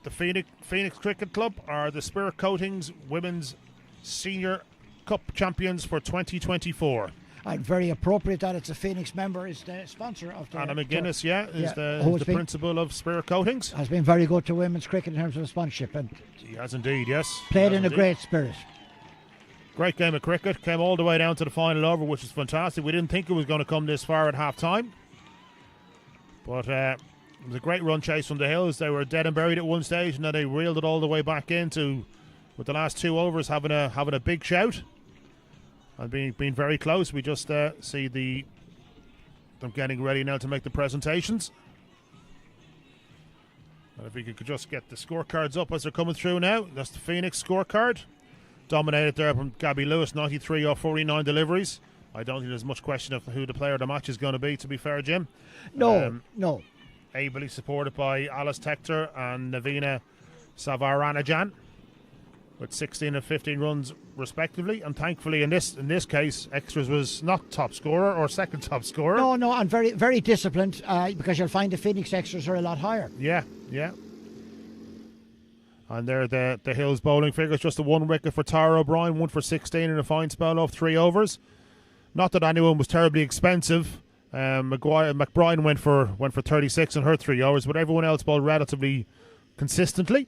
the Phoenix Cricket Club are the Spirit Coatings Women's Senior Cup champions for 2024. And very appropriate that it's a Phoenix member is the sponsor of the... Anna McGuinness, is the principal of Spirit Coatings. Has been very good to women's cricket in terms of sponsorship. And he has indeed, yes. Played in a great spirit. Great game of cricket. Came all the way down to the final over, which is fantastic. We didn't think it was going to come this far at half-time. But it was a great run chase from the Hills. They were dead and buried at one stage, and then they reeled it all the way back into, with the last 2 overs, having a big shout. And being very close. We just see them getting ready now to make the presentations. And if we could just get the scorecards up as they're coming through now. That's the Phoenix scorecard. Dominated there from Gabby Lewis, 93 off 49 deliveries. I don't think there's much question of who the player of the match is going to be, to be fair, Jim. No. Ably supported by Alice Tector and Navina Savaranajan, with 16 and 15 runs respectively, and thankfully in this case, Extras was not top scorer or second top scorer. No, and very, very disciplined, because you'll find the Phoenix Extras are a lot higher. Yeah. And there the Hills bowling figures, just the 1 wicket for Tara O'Brien, 1 for 16 in a fine spell off 3 overs. Not that anyone was terribly expensive. McBride went for 36 in her 3 overs, but everyone else bowled relatively consistently.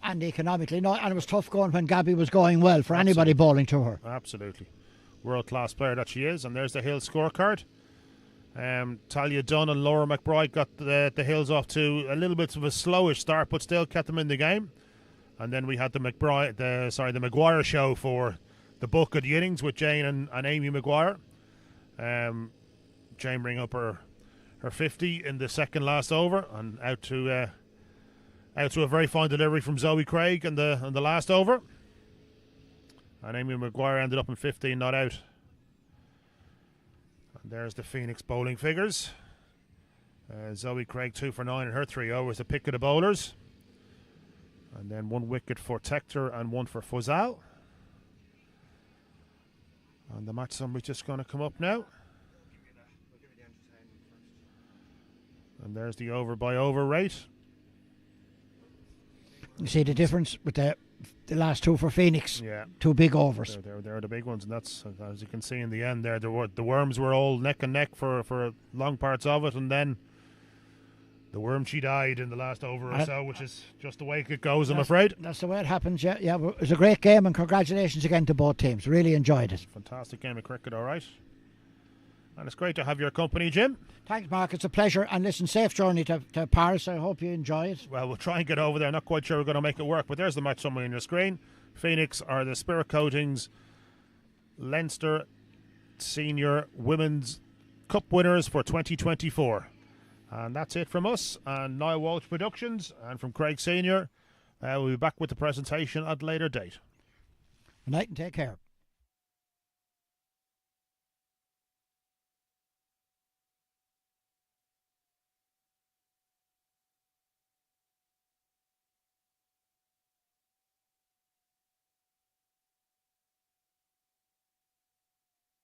And economically, no, and it was tough going when Gabby was going well for anybody bowling to her. Absolutely. World-class player that she is. And there's the Hills scorecard. Talia Dunn and Laura McBride got the Hills off to a little bit of a slowish start, but still kept them in the game. And then we had the Maguire show for the book of the innings with Jane and Amy Maguire. Jane bring up her 50 in the second last over and out to a very fine delivery from Zoe Craig in the last over. And Amy Maguire ended up in 15 not out. And there's the Phoenix bowling figures. Zoe Craig 2 for 9 in her 3 overs, the pick of the bowlers. And then 1 wicket for Tector and 1 for Fozal. And the match summary's just going to come up now. And there's the over by over rate. You see the difference with the last 2 for Phoenix. Yeah. 2 big overs. They're the big ones, and that's, as you can see in the end there, the Worms were all neck and neck for long parts of it, and then the Worm, she died in the last over or so, which is just the way it goes, I'm afraid. That's the way it happens, yeah. It was a great game, and congratulations again to both teams. Really enjoyed it. Fantastic game of cricket, all right. And it's great to have your company, Jim. Thanks, Mark. It's a pleasure. And listen, safe journey to Paris. I hope you enjoy it. Well, we'll try and get over there. Not quite sure we're going to make it work, but there's the match summary on your screen. Phoenix are the Spirit Coatings Leinster Senior Women's Cup winners for 2024. And that's it from us and Niall Walsh Productions and from Craig Senior. We'll be back with the presentation at a later date. Good night and take care.